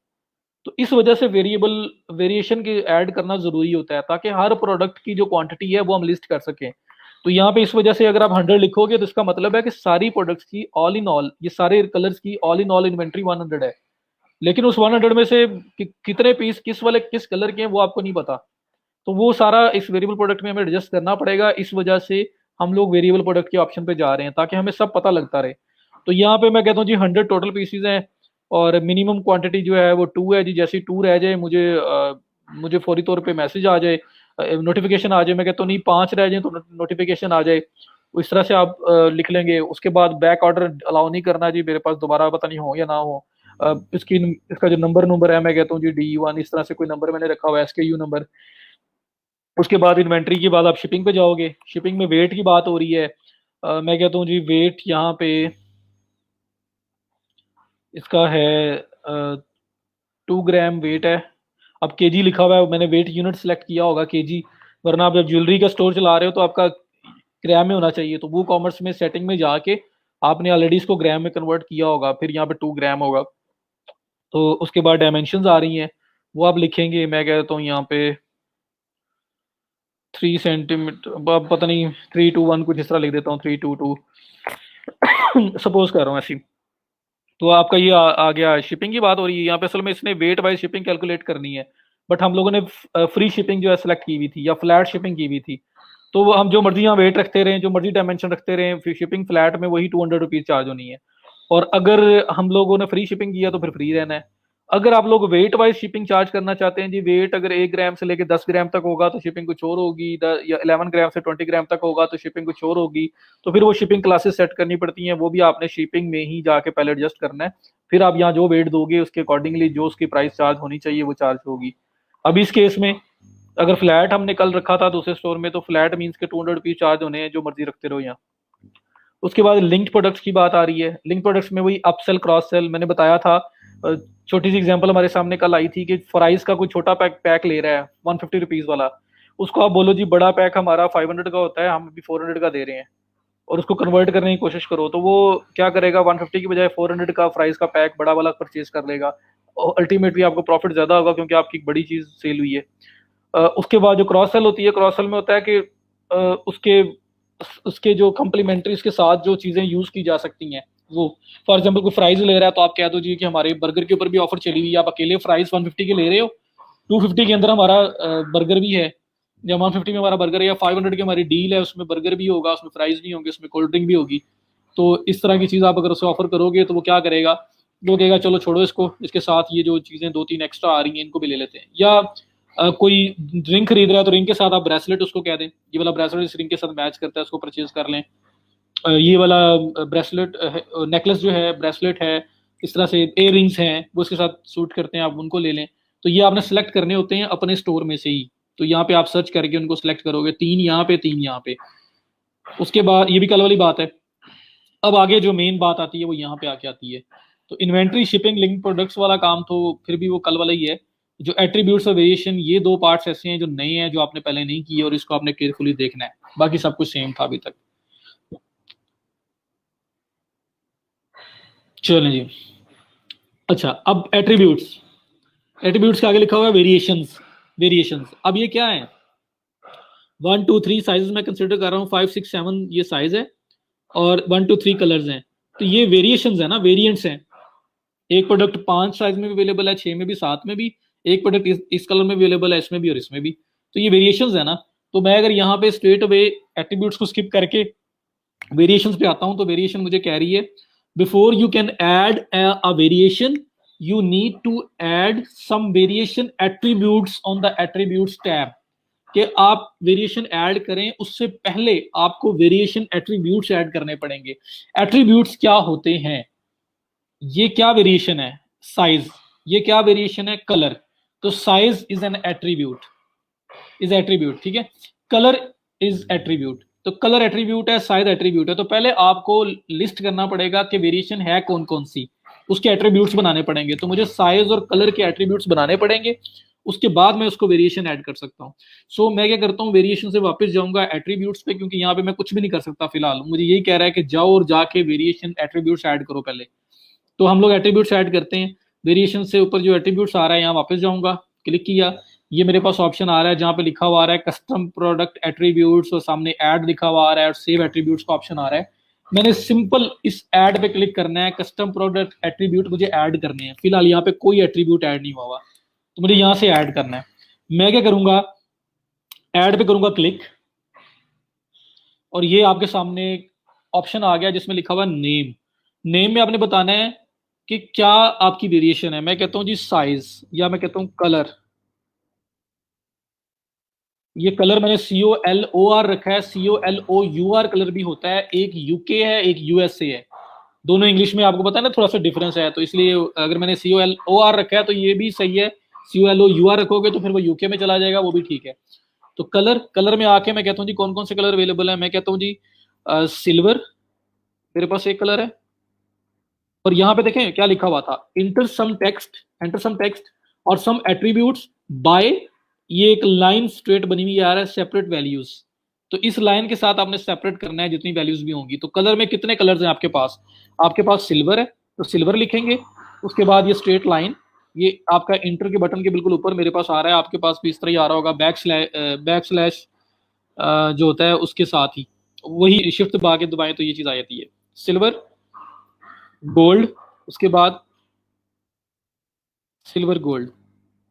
तो इस वजह से वेरिएशन की ऐड करना जरूरी होता है ताकि हर प्रोडक्ट की जो क्वांटिटी है वो हम लिस्ट कर सकें। तो यहाँ पे इस वजह से अगर आप 100 लिखोगे तो इसका मतलब है कि सारी प्रोडक्ट्स की ऑल इन ऑल, ये सारे कलर्स की ऑल इन ऑल इन्वेंट्री 100 है। लेकिन उस 100 में से कितने पीस किस वाले किस कलर के हैं वो आपको नहीं पता। तो वो सारा इस वेरिएबल प्रोडक्ट में हमें एडजस्ट करना पड़ेगा। इस वजह से हम लोग वेरिएबल प्रोडक्ट के ऑप्शन पे जा रहे हैं ताकि हमें सब पता लगता रहे। तो यहाँ पे मैं कहता हूँ जी 100 टोटल पीसीज हैं और मिनिमम क्वांटिटी जो है वो 2 है जी। जैसे 2 रह जाए मुझे फौरी तौर पे मैसेज आ जाए, नोटिफिकेशन आ जाए, मैं कहता हूँ नहीं 5 रह जाए तो नोटिफिकेशन आ जाए। इस तरह से आप लिख लेंगे। उसके बाद बैक ऑर्डर अलाउ नहीं करना जी, मेरे पास दोबारा पता नहीं हो या ना हो। इसका जो नंबर है मैं कहता हूँ जी D1, इस तरह से कोई नंबर मैंने रखा हुआ है, SKU नंबर। उसके बाद इन्वेंट्री के बाद आप शिपिंग पे जाओगे। शिपिंग में वेट की बात हो रही है। मैं कहता हूँ जी वेट यहाँ पे इसका है 2 ग्राम वेट है। अब केजी लिखा हुआ है, मैंने वेट यूनिट सेलेक्ट किया होगा केजी, वरना आप जब ज्वेलरी का स्टोर चला रहे हो तो आपका ग्राम में होना चाहिए। तो वो कॉमर्स में सेटिंग में जाके आपने ऑलरेडी इसको ग्राम में कन्वर्ट किया होगा, फिर यहाँ पे 2 ग्राम होगा। तो उसके बाद डायमेंशन आ रही हैं, वो आप लिखेंगे। मैं कहता हूँ यहाँ पे 3 सेंटीमीटर, पता नहीं 3 to 1 कुछ इस तरह लिख देता हूँ, 3 to 2 सपोज कर रहा हूँ ऐसी। तो आपका ये आ गया। शिपिंग की बात हो रही है यहाँ पे, असल में इसने वेट वाइज शिपिंग कैलकुलेट करनी है, बट हम लोगों ने फ्री शिपिंग जो है सेलेक्ट की हुई थी या फ्लैट शिपिंग की हुई थी। तो वो हम जो मर्जी यहाँ वेट रखते रहे, जो मर्जी डायमेंशन रखते रहे, फिर शिपिंग फ्लैट में वही 200 रुपीज चार्ज होनी है। और अगर हम लोगों ने फ्री शिपिंग किया तो फिर फ्री रहना है। अगर आप लोग वेट वाइज शिपिंग चार्ज करना चाहते हैं जी, वेट अगर 1 ग्राम से लेकर 10 ग्राम तक होगा तो शिपिंग कुछ और होगी, या 11 ग्राम से 20 ग्राम तक होगा तो शिपिंग कुछ और होगी। तो फिर वो शिपिंग क्लासेस सेट करनी पड़ती हैं, वो भी आपने शिपिंग में ही जाके पहले एडजस्ट करना है। फिर आप यहाँ जो वेट दोगे उसके अकॉर्डिंगली जो उसकी प्राइस चार्ज होनी चाहिए वो चार्ज होगी। अब इस केस में अगर फ्लैट हमने कल रखा था दूसरे स्टोर में, तो फ्लैट मीन्स के 200 रुपीज चार्ज होने हैं, जो मर्जी रखते रहो यहाँ। उसके बाद लिंक्ड प्रोडक्ट्स की बात आ रही है। लिंक प्रोडक्ट्स में वही अपसेल क्रॉस सेल मैंने बताया था। छोटी सी एग्जांपल हमारे सामने कल आई थी कि फ्राइज का कोई छोटा पैक ले रहा है 150 रुपीज वाला, उसको आप बोलो जी बड़ा पैक हमारा 500 का होता है, हम अभी 400 का दे रहे हैं, और उसको कन्वर्ट करने की कोशिश करो तो वो क्या करेगा, 150 की बजाय 400 का फ्राइज का पैक बड़ा वाला परचेज कर लेगा। और अल्टीमेटली आपको प्रॉफिट ज्यादा होगा क्योंकि आपकी एक बड़ी चीज सेल हुई है। उसके बाद जो क्रॉस सेल होती है, क्रॉस सेल में होता है कि उसके उसके जो कम्प्लीमेंट्री उसके साथ जो चीजें यूज की जा सकती हैं वो, फॉर एग्जांपल कोई फ्राइज ले रहा है तो आप कह दो जी कि हमारे बर्गर के ऊपर भी ऑफर चली हुई है, आप अकेले फ्राइज 150 के ले रहे हो, 250 के अंदर हमारा बर्गर भी है, या 150 में हमारा बर्गर है, या 500 की हमारी डील है, उसमें बर्गर भी होगा, उसमें फ्राइज भी होंगे, उसमें कोल्ड ड्रिंक भी होगी। तो इस तरह की चीज आप अगर उसे ऑफर करोगे तो वो क्या करेगा, वो कहेगा चलो छोड़ो इसको, इसके साथ ये जो चीजें 2-3 एक्स्ट्रा आ रही हैं इनको भी ले लेते हैं। या कोई रिंग खरीद रहा है तो रिंग के साथ आप ब्रेसलेट उसको कह दें ये वाला ब्रेसलेट इस रिंग के साथ मैच करता है, उसको परचेज कर लें। ये वाला ब्रेसलेट नेकलेस जो है, ब्रेसलेट है, इस तरह से इयर रिंग्स हैं वो इसके साथ सूट करते हैं, आप उनको ले लें। तो ये आपने सेलेक्ट करने होते हैं अपने स्टोर में से ही। तो यहाँ पे आप सर्च करके उनको सेलेक्ट करोगे, 3 यहाँ पे 3 यहाँ पे। उसके बाद ये भी कल वाली बात है। अब आगे जो मेन बात आती है वो यहाँ पे आके आती है। तो इन्वेंट्री शिपिंग लिंक प्रोडक्ट्स वाला काम तो फिर भी वो कल वाला ही है। जो एट्रीब्यूट्स और वेरिएशन, ये 2 पार्ट्स ऐसे हैं जो नए हैं, जो आपने पहले नहीं किए और इसको आपने केयरफुली देखना है, बाकी सब कुछ सेम था अभी तक। चलें जी। अच्छा, अब एट्रीब्यूट्स के आगे लिखा हुआ है वेरिएशंस। अब ये क्या है, 1 2 3 साइज मैं कंसिडर कर रहा हूँ, 5 6 7 ये साइज है, और 1 2 3 कलर्स हैं। तो ये वेरिएशंस है ना, वेरिएंट्स हैं। एक प्रोडक्ट 5 साइज में भी अवेलेबल है, 6 में भी, 7 में भी। एक प्रोडक्ट इस कलर में अवेलेबल है, इसमें भी और इसमें भी। तो ये वेरिएशंस है ना। तो मैं अगर यहाँ पे स्ट्रेट अवे एट्रीब्यूट्स को स्किप करके वेरिएशंस पे आता हूँ, तो वेरिएशन मुझे कह रही है before you can add a variation you need to add some variation attributes on the attributes tab. कि आप वेरिएशन ऐड करें उससे पहले आपको वेरिएशन एट्रीब्यूट्स ऐड करने पड़ेंगे। एट्रीब्यूट्स क्या होते हैं, ये क्या वेरिएशन है, साइज। ये क्या वेरिएशन है, कलर। तो साइज इज एन एट्रीब्यूट, ठीक है। कलर इज एट्रीब्यूट, तो कलर एट्रीब्यूट है, साइज एट्रीब्यूट है। तो पहले आपको लिस्ट करना पड़ेगा कि वेरिएशन है कौन कौन सी। उसके एट्रीब्यूट्स बनाने पड़ेंगे। तो मुझे साइज और कलर के एट्रीब्यूट्स बनाने पड़ेंगे, उसके बाद मैं उसको वेरिएशन ऐड कर सकता हूँ। सो मैं क्या करता हूँ, वेरिएशन से वापस जाऊंगा एट्रीब्यूट्स पे, क्योंकि यहाँ पे मैं कुछ भी नहीं कर सकता फिलहाल। मुझे यही कह रहा है कि जाओ और जाके वेरिएशन एट्रीब्यूट्स ऐड करो पहले। तो हम लोग एट्रीब्यूट्स ऐड करते हैं। वेरिएशन से ऊपर जो एट्रीब्यूट्स आ रहा है यहाँ वापस जाऊंगा, क्लिक किया, ये मेरे पास ऑप्शन आ रहा है जहाँ पे लिखा हुआ आ रहा है कस्टम प्रोडक्ट एट्रीब्यूट्स, और सामने ऐड लिखा हुआ आ रहा है और सेव एट्रीब्यूट्स का ऑप्शन आ रहा है। मैंने सिंपल इस ऐड पे क्लिक करना है, कस्टम प्रोडक्ट एट्रीब्यूट मुझे ऐड करने हैं। फिलहाल यहाँ पे कोई एट्रीब्यूट ऐड नहीं हुआ हुआ, तो मुझे यहाँ से ऐड करना है। मैं क्या करूंगा, ऐड पे करूंगा क्लिक, और ये आपके सामने ऑप्शन आ गया जिसमें लिखा हुआ नेम। नेम में आपने बताना है कि क्या आपकी वेरिएशन है। मैं कहता हूं जी साइज, या मैं कहता हूं कलर। ये कलर मैंने COLOR रखा है, COLOUR कलर भी होता है, एक यूके है एक USA है, दोनों इंग्लिश में आपको पता है ना थोड़ा सा डिफरेंस है। तो इसलिए अगर मैंने COLOR रखा है तो ये भी सही है, COLOUR रखोगे तो फिर वो यूके में चला जाएगा, वो भी ठीक है। तो कलर, कलर में आके मैं कहता हूँ जी कौन कौन से कलर अवेलेबल है। मैं कहता हूँ जी सिल्वर, मेरे पास एक कलर है। और यहाँ पे देखें क्या लिखा हुआ था, इंटर सम टेक्स्ट और सम एट्रीब्यूट्स बाय, ये एक लाइन स्ट्रेट बनी हुई आ रहा है, सेपरेट वैल्यूज। तो इस लाइन के साथ आपने सेपरेट करना है जितनी वैल्यूज भी होंगी। तो कलर में कितने कलर्स हैं आपके पास, आपके पास सिल्वर है तो सिल्वर लिखेंगे। उसके बाद ये स्ट्रेट लाइन, ये आपका इंटर के बटन के बिल्कुल ऊपर मेरे पास आ रहा है, आपके पास भी इस तरह ही आ रहा होगा, बैक स्लैश जो होता है उसके साथ ही, वही शिफ्ट दबाएं तो ये चीज आ जाती है, सिल्वर गोल्ड, उसके बाद सिल्वर गोल्ड।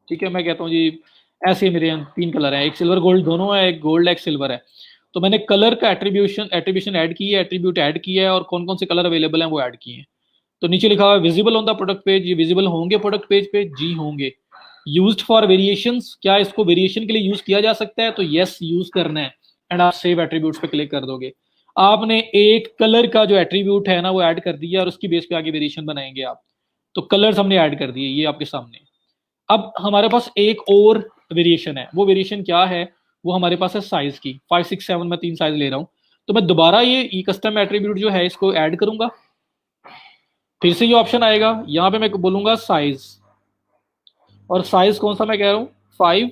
ठीक है, मैं कहता हूँ जी ऐसे मेरे यहाँ 3 कलर हैं, एक सिल्वर गोल्ड दोनों है, एक गोल्ड एक सिल्वर है। तो मैंने कलर का एट्रीब्यूशन ऐड की है, एट्रीब्यूट ऐड किया है, और कौन कौन से कलर अवेलेबल हैं वो ऐड किए हैं। तो नीचे लिखा हुआ है visible on the product page, ये विजिबल होंगे प्रोडक्ट पेज पे, जी होंगे। यूज्ड फॉर वेरिएशंस, क्या इसको वेरिएशन के लिए यूज किया जा सकता है, तो यस यूज करना है, एंड आप सेव एट्रीब्यूट्स पे क्लिक कर दोगे। आपने एक कलर का जो एट्रीब्यूट है ना वो ऐड कर दिया, और उसकी बेस पे आगे वेरिएशन बनाएंगे आप। तो कलर्स हमने ऐड कर दिए, ये आपके सामने। अब हमारे पास एक और वेरिएशन है, वो वेरिएशन क्या है, वो हमारे पास है साइज की। 5 6 7 मैं 3 साइज ले रहा हूं। तो मैं दोबारा ये कस्टम एट्रीब्यूट जो है इसको ऐड करूंगा, फिर से ये ऑप्शन आएगा, यहां पे मैं बोलूंगा साइज, और साइज कौन सा मैं कह रहा हूं, 5,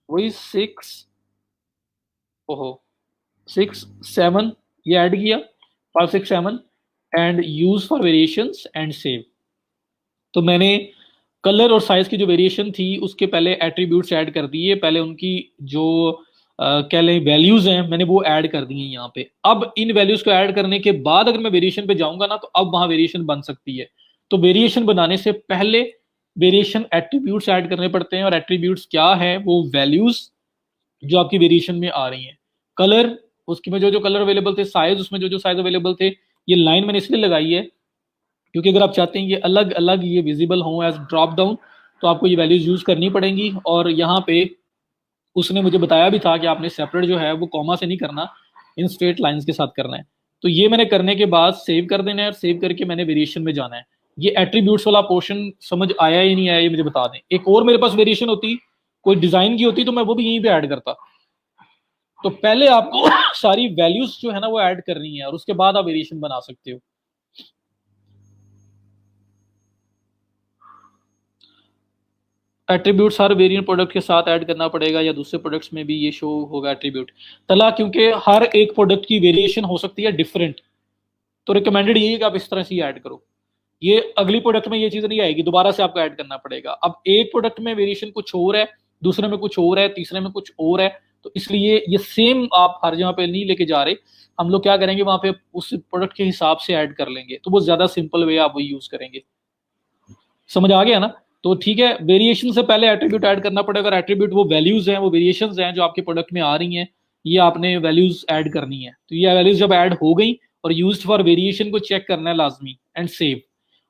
वही 6, ओहो 6 7, ये ऐड किया 5 6 7, and use for variations and save. तो मैंने कलर और साइज की जो वेरिएशन थी उसके पहले एट्रीब्यूट्स ऐड कर दिए, पहले उनकी जो कह लें वैल्यूज हैं मैंने वो ऐड कर दी हैं यहाँ पे। अब इन वैल्यूज को ऐड करने के बाद अगर मैं वेरिएशन पे जाऊंगा ना, तो अब वहां वेरिएशन बन सकती है। तो वेरिएशन बनाने से पहले वेरिएशन एट्रीब्यूट्स ऐड करने पड़ते हैं, और एट्रीब्यूट्स क्या है, वो वैल्यूज जो आपकी वेरिएशन में आ रही हैं। कलर, उसकी में जो जो कलर अवेलेबल थे, साइज उसमें जो जो साइज अवेलेबल थे। ये लाइन मैंने इसलिए लगाई है क्योंकि अगर आप चाहते हैं ये अलग अलग ये विजिबल हो एज ड्रॉप डाउन, तो आपको ये वैल्यूज यूज करनी पड़ेंगी। और यहाँ पे उसने मुझे बताया भी था कि आपने सेपरेट जो है वो कॉमा से नहीं करना, इन स्ट्रेट लाइंस के साथ करना है। तो ये मैंने करने के बाद सेव कर देना है, और सेव करके मैंने वेरिएशन में जाना है। ये एट्रीब्यूट्स वाला पोर्शन समझ आया या नहीं आया ये मुझे बता दें। एक और मेरे पास वेरिएशन होती, कोई डिजाइन की होती, तो मैं वो भी यहीं पे ऐड करता। तो पहले आपको सारी वैल्यूज जो है ना वो ऐड करनी है, और उसके बाद आप वेरिएशन बना सकते हो। एट्रीब्यूट्स हर वेरिएंट प्रोडक्ट के साथ ऐड करना पड़ेगा, या दूसरे प्रोडक्ट्स में भी ये शो होगा एट्रीब्यूट तला, क्योंकि हर एक प्रोडक्ट की वेरिएशन हो सकती है डिफरेंट। तो रिकमेंडेड यही है कि आप इस तरह से ही ऐड करो। ये अगली प्रोडक्ट में ये चीज नहीं आएगी, दोबारा से आपको ऐड करना पड़ेगा। अब एक प्रोडक्ट में वेरिएशन कुछ और है, दूसरे में कुछ और है, तीसरे में कुछ और है, तो इसलिए ये सेम आप हर जगह पे नहीं लेके जा रहे। हम लोग क्या करेंगे, वहां पे उस प्रोडक्ट के हिसाब से ऐड कर लेंगे, तो वो ज्यादा सिंपल वे आप वही यूज करेंगे। समझ आ गया ना? तो ठीक है, वेरिएशन से पहले एट्रीब्यूट ऐड करना पड़ेगा, और एट्रीब्यूट वो वैल्यूज हैं, वो वेरिएशंस हैं जो आपके प्रोडक्ट में आ रही हैं, ये आपने वैल्यूज ऐड करनी है। तो ये वैल्यूज जब ऐड हो गई, और यूज्ड फॉर वेरिएशन को चेक करना है लाजमी, एंड सेव।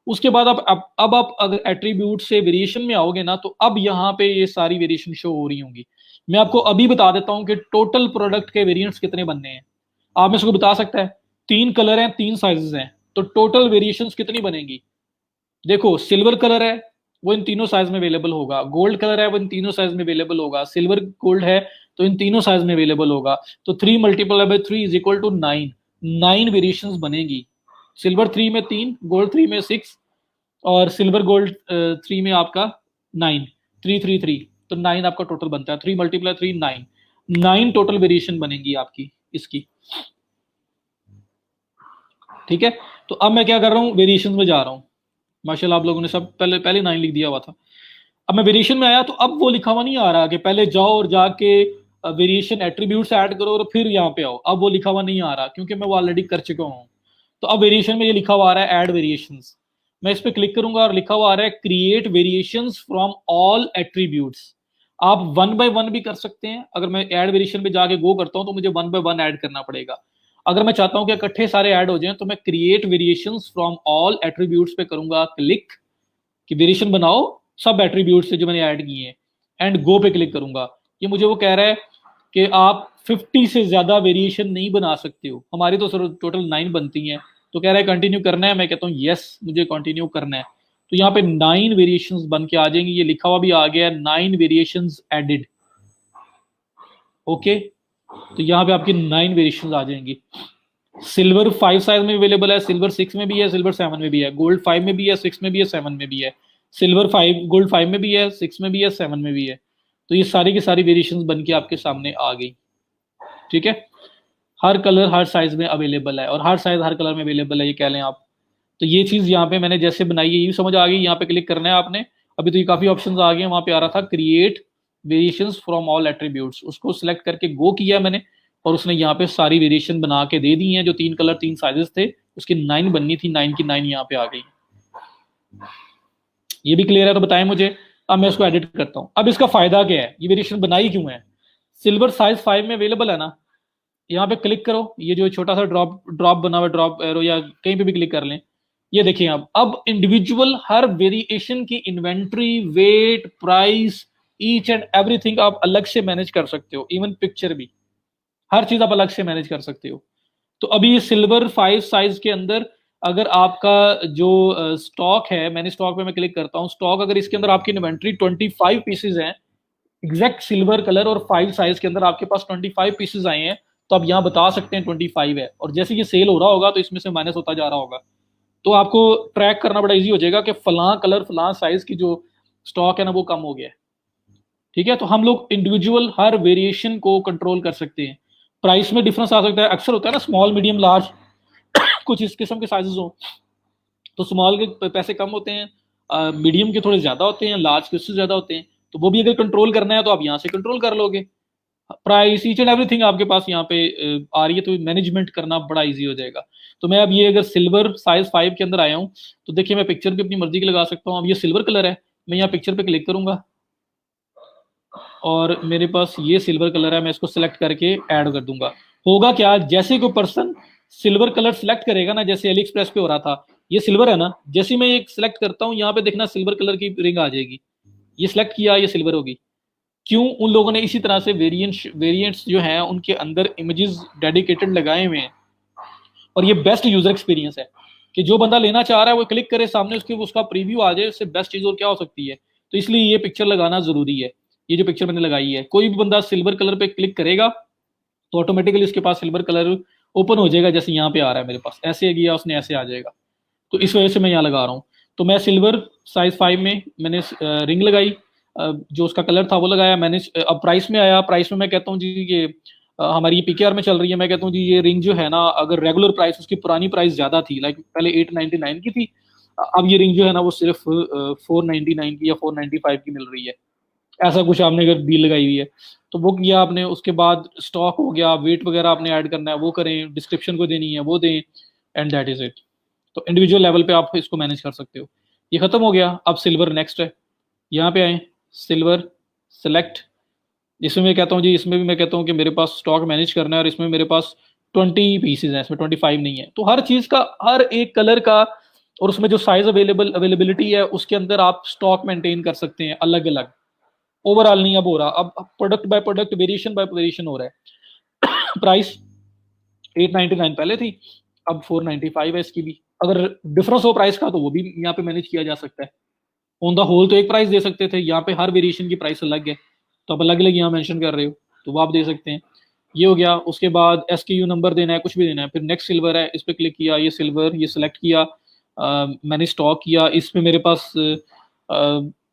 उसके बाद अब आप अगर एट्रीब्यूट से वेरिएशन में आओगे ना, तो अब यहाँ पे ये सारी वेरिएशन शो हो रही होंगी। मैं आपको अभी बता देता हूँ कि टोटल प्रोडक्ट के वेरिएंट्स कितने बनने हैं। आप में से कोई बता सकता है? 3 कलर हैं, 3 साइजेस हैं, तो टोटल वेरिएशंस कितनी बनेंगी? देखो, सिल्वर कलर है वो इन तीनों साइज में अवेलेबल होगा, गोल्ड कलर है वो इन तीनों साइज में अवेलेबल होगा, सिल्वर गोल्ड है तो इन तीनों साइज में अवेलेबल होगा। तो 3 multiply by 3 is equal to 9 variations बनेगी। सिल्वर 3 में 3, गोल्ड 3 में 6, और सिल्वर गोल्ड 3 में आपका 9, 333, तो 9 आपका टोटल बनता है। 3 × 3 9, 9 टोटल वेरिएशन बनेगी आपकी इसकी। ठीक है, तो अब मैं क्या कर रहा हूँ, वेरिएशन में जा रहा हूँ। माशाल्लाह आप लोगों ने सब पहले पहले 9 लिख दिया हुआ था। अब मैं वेरिएशन में आया तो अब वो लिखा हुआ नहीं आ रहा कि पहले जाओ और जाके वेरिएशन एट्रीब्यूट्स ऐड करो और फिर यहाँ पे आओ। अब वो लिखा हुआ नहीं आ रहा क्योंकि मैं वो ऑलरेडी कर चुका हूँ। तो अब वेरिएशन में ये लिखा हुआ आ रहा है ऐड वेरिएशंस। मैं इस पर क्लिक करूंगा और लिखा हुआ आ रहा है create variations from all attributes. आप 1 बाय 1 भी कर सकते हैं। अगर मैं ऐड वेरिएशन पे जाके गो करता हूं तो मुझे 1 बाय 1 ऐड करना पड़ेगा। अगर मैं चाहता हूं कि इकट्ठे सारे ऐड हो जाएं तो मैं create variations from all attributes पे करूंगा क्लिक, कि वेरिएशन बनाओ सब एट्रीब्यूट से जो मैंने ऐड किए हैं, एंड गो पे क्लिक करूंगा। ये मुझे वो कह रहा है कि आप 50 से ज्यादा वेरिएशन नहीं बना सकते हो। हमारी तो सर टोटल 9 बनती हैं। तो कह रहा है कंटिन्यू करना है। मैं कहता हूँ यस, मुझे कंटिन्यू करना है। तो यहाँ पे 9 वेरिएशंस बन के आ जाएंगी। ये लिखा हुआ भी आ गया है 9 वेरिएशंस एडेड। ओके, तो यहाँ पे आपकी 9 वेरिएशंस आ जाएंगी। सिल्वर 5 साइज में अवेलेबल है, सिल्वर 6 में भी है, सिल्वर 7 में भी है, गोल्ड 5 में भी है, 6 में भी है, 7 में भी है। सिल्वर 5 गोल्ड 5 में भी है, 6 में भी है, 7 में भी है। तो ये सारी की सारी वेरिएशंस बन के आपके सामने आ गई। ठीक है, हर कलर हर साइज में अवेलेबल है और हर साइज हर कलर में अवेलेबल है, ये कह लें आप। तो ये चीज यहाँ पे मैंने जैसे बनाई है ये समझ आ गई। यहाँ पे क्लिक करना है आपने। अभी तो ये काफी ऑप्शंस आ गए हैं। वहां पे आ रहा था create variations from all attributes, उसको सिलेक्ट करके गो किया मैंने और उसने यहाँ पे सारी वेरिएशन बना के दे दी हैं। जो 3 कलर 3 साइजेस थे उसकी 9 बननी थी, 9 की 9 यहाँ पे आ गई। ये भी क्लियर है तो बताएं मुझे। अब मैं इसको एडिट करता हूँ। अब इसका फायदा क्या है, ये वेरिएशन बनाई क्यों है। सिल्वर साइज 5 में अवेलेबल है ना, यहाँ पे क्लिक करो। ये जो छोटा सा ड्रॉप ड्रॉप बना हुआ ड्रॉप एरो या कहीं पे भी क्लिक कर लें, ये देखिए आप। अब इंडिविजुअल हर वेरिएशन की inventory, weight, price, each and everything आप अलग से मैनेज कर सकते हो। इवन पिक्चर भी, हर चीज आप अलग से मैनेज कर सकते हो। तो अभी ये सिल्वर 5 साइज के अंदर अगर आपका जो स्टॉक है, मैंने स्टॉक पे मैं क्लिक करता हूँ, स्टॉक अगर इसके अंदर आपकी इन्वेंट्री 25 पीसेज हैं एग्जैक्ट सिल्वर कलर और 5 साइज के अंदर आपके पास 25 पीसेज आए हैं, तो आप यहाँ बता सकते हैं 25 है। और जैसे ये सेल हो रहा होगा तो इसमें से माइनस होता जा रहा होगा। तो आपको ट्रैक करना बड़ा इजी हो जाएगा कि फलां कलर फलां साइज की जो स्टॉक है ना वो कम हो गया है। ठीक है, तो हम लोग इंडिविजुअल हर वेरिएशन को कंट्रोल कर सकते हैं। प्राइस में डिफरेंस आ सकता है, अक्सर होता है ना स्मॉल मीडियम लार्ज कुछ इस किस्म के साइजेस हो, तो स्मॉल के पैसे कम होते हैं, मीडियम के थोड़े ज्यादा होते हैं, लार्ज के उससे ज्यादा होते हैं। तो वो भी अगर कंट्रोल करना है तो आप यहाँ से कंट्रोल कर लोगे। प्राइस ईच एंड एवरीथिंग आपके पास यहाँ पे आ रही है, तो मैनेजमेंट करना बड़ा इजी हो जाएगा। तो मैं अब ये अगर सिल्वर साइज 5 के अंदर आया हूँ तो देखिए मैं पिक्चर भी अपनी मर्जी की लगा सकता हूँ। अब ये सिल्वर कलर है, मैं यहाँ पिक्चर पे क्लिक करूंगा और मेरे पास ये सिल्वर कलर है, मैं इसको सिलेक्ट करके ऐड कर दूंगा। होगा क्या, जैसे कोई पर्सन सिल्वर कलर सिलेक्ट करेगा ना, जैसे एली एक्सप्रेस पे हो रहा था, ये सिल्वर है ना, जैसे मैं ये सिलेक्ट करता हूँ यहाँ पे देखना सिल्वर कलर की रिंग आ जाएगी। ये सिलेक्ट किया, ये सिल्वर होगी। क्यों, उन लोगों ने इसी तरह से वेरिएंट्स जो हैं उनके अंदर इमेजेस डेडिकेटेड लगाए हुए हैं। और ये बेस्ट यूजर एक्सपीरियंस है कि जो बंदा लेना चाह रहा है वो क्लिक करे, सामने उसके उसका प्रीव्यू आ जाए। इससे बेस्ट चीज और क्या हो सकती है। तो इसलिए ये पिक्चर लगाना जरूरी है। ये जो पिक्चर मैंने लगाई है, कोई भी बंदा सिल्वर कलर पे क्लिक करेगा तो ऑटोमेटिकली उसके पास सिल्वर कलर ओपन हो जाएगा। जैसे यहाँ पे आ रहा है मेरे पास, ऐसे गया उसने ऐसे आ जाएगा। तो इस वजह से मैं यहाँ लगा रहा हूँ। तो मैं सिल्वर साइज 5 में मैंने रिंग लगाई, जो उसका कलर था वो लगाया मैंने। अब प्राइस में आया, प्राइस में मैं कहता हूँ जी ये हमारी ये पीकेआर में चल रही है, मैं कहता हूँ जी ये रिंग जो है ना, अगर रेगुलर प्राइस उसकी पुरानी प्राइस ज्यादा थी, लाइक पहले 899 की थी, अब ये रिंग जो है ना वो सिर्फ 499 की या 495 की मिल रही है। ऐसा कुछ आपने अगर डील लगाई हुई है तो वो किया आपने। उसके बाद स्टॉक हो गया, वेट वगैरह आपने ऐड करना है वो करें, डिस्क्रिप्शन को देनी है वो दें, एंड दैट इज इट। तो इंडिविजुअल लेवल पे आप इसको मैनेज कर सकते हो। ये खत्म हो गया। अब सिल्वर नेक्स्ट है, यहाँ पे आए, सिल्वर सेलेक्ट। इसमें मैं कहता हूँ जी, इसमें भी मैं कहता हूँ कि मेरे पास स्टॉक मैनेज करना है और इसमें मेरे पास 20 पीसेज हैं, इसमें 25 नहीं है। तो हर चीज का, हर एक कलर का और उसमें जो साइज अवेलेबिलिटी है उसके अंदर आप स्टॉक मेंटेन कर सकते हैं अलग अलग। ओवरऑल नहीं अब हो रहा, अब product by product, variation bye variation हो रहा है। प्राइस 899 पहले थी, अब 495 है इसकी भी। अगर डिफरेंस हो प्राइस का तो वो भी यहाँ पे मैनेज किया जा सकता है। ऑन द होल तो एक प्राइस दे सकते थे, यहाँ पे हर वेरिएशन की प्राइस अलग है, तो आप अलग अलग यहाँ मेंशन कर रहे हो तो वो आप दे सकते हैं। ये हो गया। उसके बाद SKU नंबर देना है, कुछ भी देना है। फिर नेक्स्ट सिल्वर है, इस पर क्लिक किया, ये सिल्वर, ये सिलेक्ट किया, मैंने स्टॉक किया, इसमें मेरे पास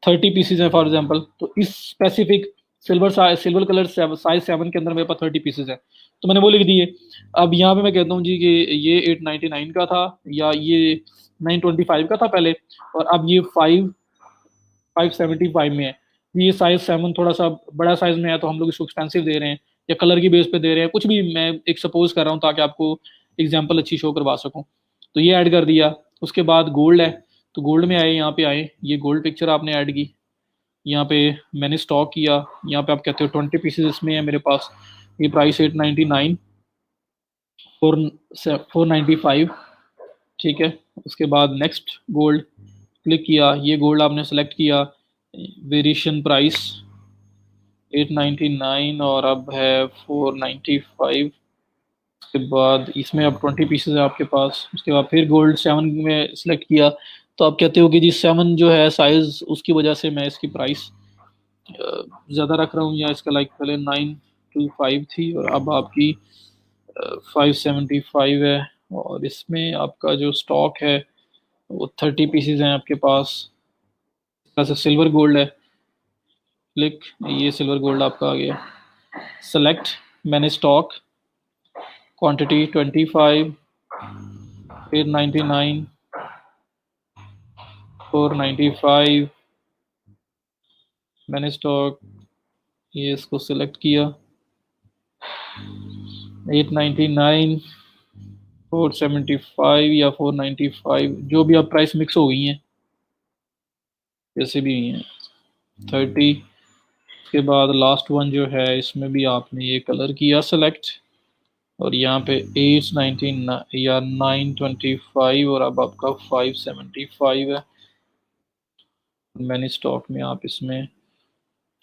30 पीसेज हैं फॉर एग्जांपल, तो इस स्पेसिफिक सिल्वर कलर साइज 7 के अंदर मेरे पास 30 पीसेज है, तो मैंने वो लिख दिए। अब यहाँ पे मैं कहता हूँ जी कि ये 899 का था, या ये 925 का था पहले, और अब ये 575 में है। ये साइज 7 थोड़ा सा बड़ा साइज में है, तो हम लोग इसको एक्सपेंसिव दे रहे हैं, या कलर की बेस पे दे रहे हैं, कुछ भी मैं एक सपोज कर रहा हूँ ताकि आपको एग्जाम्पल अच्छी शो करवा सकूँ। तो ये ऐड कर दिया। उसके बाद गोल्ड है, तो गोल्ड में आए, यहाँ पे आए, ये गोल्ड पिक्चर आपने ऐड की, यहाँ पे मैंने स्टॉक किया, यहाँ पे आप कहते हो 20 पीसेज इसमें है मेरे पास, ये प्राइस 899, 495, ठीक है। उसके बाद नेक्स्ट गोल्ड क्लिक किया, ये गोल्ड आपने सेलेक्ट किया, वेरिएशन प्राइस 899 और अब है 495। उसके बाद इसमें अब 20 पीसेज है आपके पास। उसके बाद फिर गोल्ड 7 में सेलेक्ट किया, तो आप कहते हो कि जी 7 जो है साइज, उसकी वजह से मैं इसकी प्राइस ज़्यादा रख रहा हूँ, या इसका लाइक पहले 925 थी और अब आपकी 575 है, और इसमें आपका जो स्टॉक है वो 30 पीसेज हैं आपके पास। जैसे सिल्वर गोल्ड है, क्लिक, ये सिल्वर गोल्ड आपका आ गया, सेलेक्ट, मैंने स्टॉक, क्वांटिटी 25, 899, 495, मैंने स्टॉक, ये इसको सिलेक्ट किया, 899, 475 या 495, जो भी आप प्राइस मिक्स हो गई हैं, जैसे भी हुई हैं, 30। उसके बाद लास्ट वन जो है, इसमें भी आपने ये कलर किया सेलेक्ट, और यहाँ पे 819 या 925, और अब आपका 575 है। मैंने स्टॉक में आप इसमें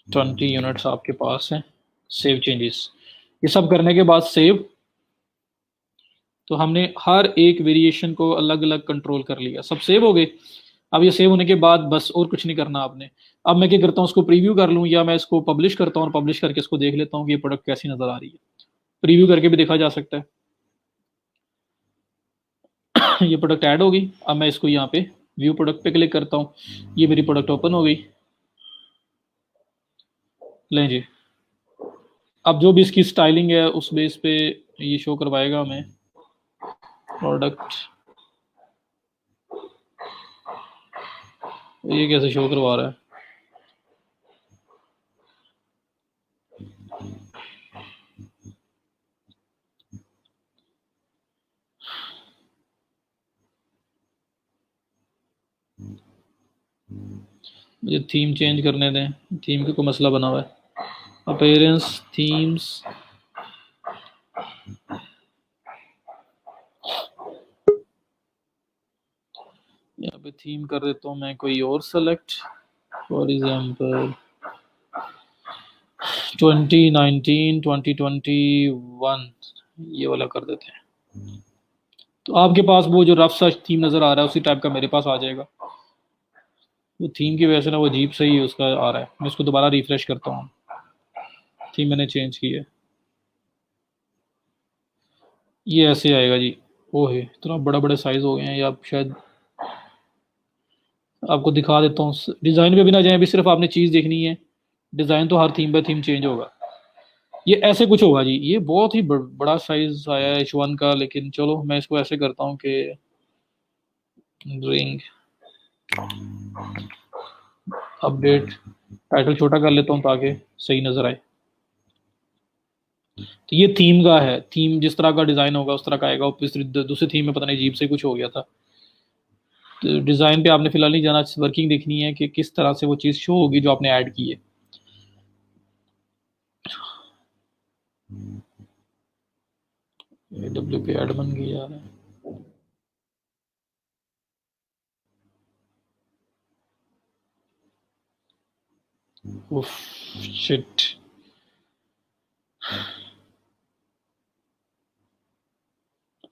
20 यूनिट्स आपके पास हैं। सेव चेंजेस, ये सब करने के बाद सेव, तो हमने हर एक वेरिएशन को अलग अलग कंट्रोल कर लिया, सब सेव हो गए। अब ये सेव होने के बाद बस और कुछ नहीं करना आपने। अब मैं क्या करता हूँ, उसको प्रीव्यू कर लूँ, या मैं इसको पब्लिश करता हूँ और पब्लिश करके इसको देख लेता हूँ कि ये प्रोडक्ट कैसी नज़र आ रही है। प्रीव्यू करके भी देखा जा सकता है। ये प्रोडक्ट ऐड होगी। अब मैं इसको यहाँ पे व्यू प्रोडक्ट पे क्लिक करता हूँ, ये मेरी प्रोडक्ट ओपन हो गई। लें जी, अब जो भी इसकी स्टाइलिंग है उस बेस पे ये शो करवाएगा हमें प्रोडक्ट। ये कैसे शो करवा रहा है, मुझे थीम चेंज करने दें। थीम का कोई मसला बना हुआ है, अपीयरेंस थीम्स, यहाँ पे थीम कर देता हूँ मैं कोई और सेलेक्ट, फॉर एग्जांपल 2019 2021, ये वाला कर देते हैं। तो आपके पास वो जो रफ सा थीम नज़र आ रहा है उसी टाइप का मेरे पास आ जाएगा। वो थीम की वजह से ना वो अजीब सही उसका आ रहा है। मैं इसको दोबारा रिफ्रेश करता हूँ, थीम मैंने चेंज की है, ये ऐसे आएगा जी। वो है इतना बड़ा बड़ा साइज हो गए हैं, या आप शायद आपको दिखा देता हूँ। डिज़ाइन पे भी ना जाए, अभी सिर्फ आपने चीज़ देखनी है। डिज़ाइन तो हर थीम पे थीम चेंज होगा। ये ऐसे कुछ होगा जी। ये बहुत ही बड़ा साइज आया है H1 का, लेकिन चलो मैं इसको ऐसे करता हूँ कि रिंग अपडेट टाइटल छोटा कर लेता हूँ ताकि सही नज़र आए। तो ये थीम का है, थीम जिस तरह का डिज़ाइन होगा उस तरह का आएगा। दूसरी थीम में पता नहीं अजीब से कुछ हो गया था। तो डिज़ाइन पे आपने फिलहाल नहीं जाना, वर्किंग देखनी है कि किस तरह से वो चीज़ शो होगी जो आपने ऐड की है। AWP ऐड बन गई यार। उफ, शिट।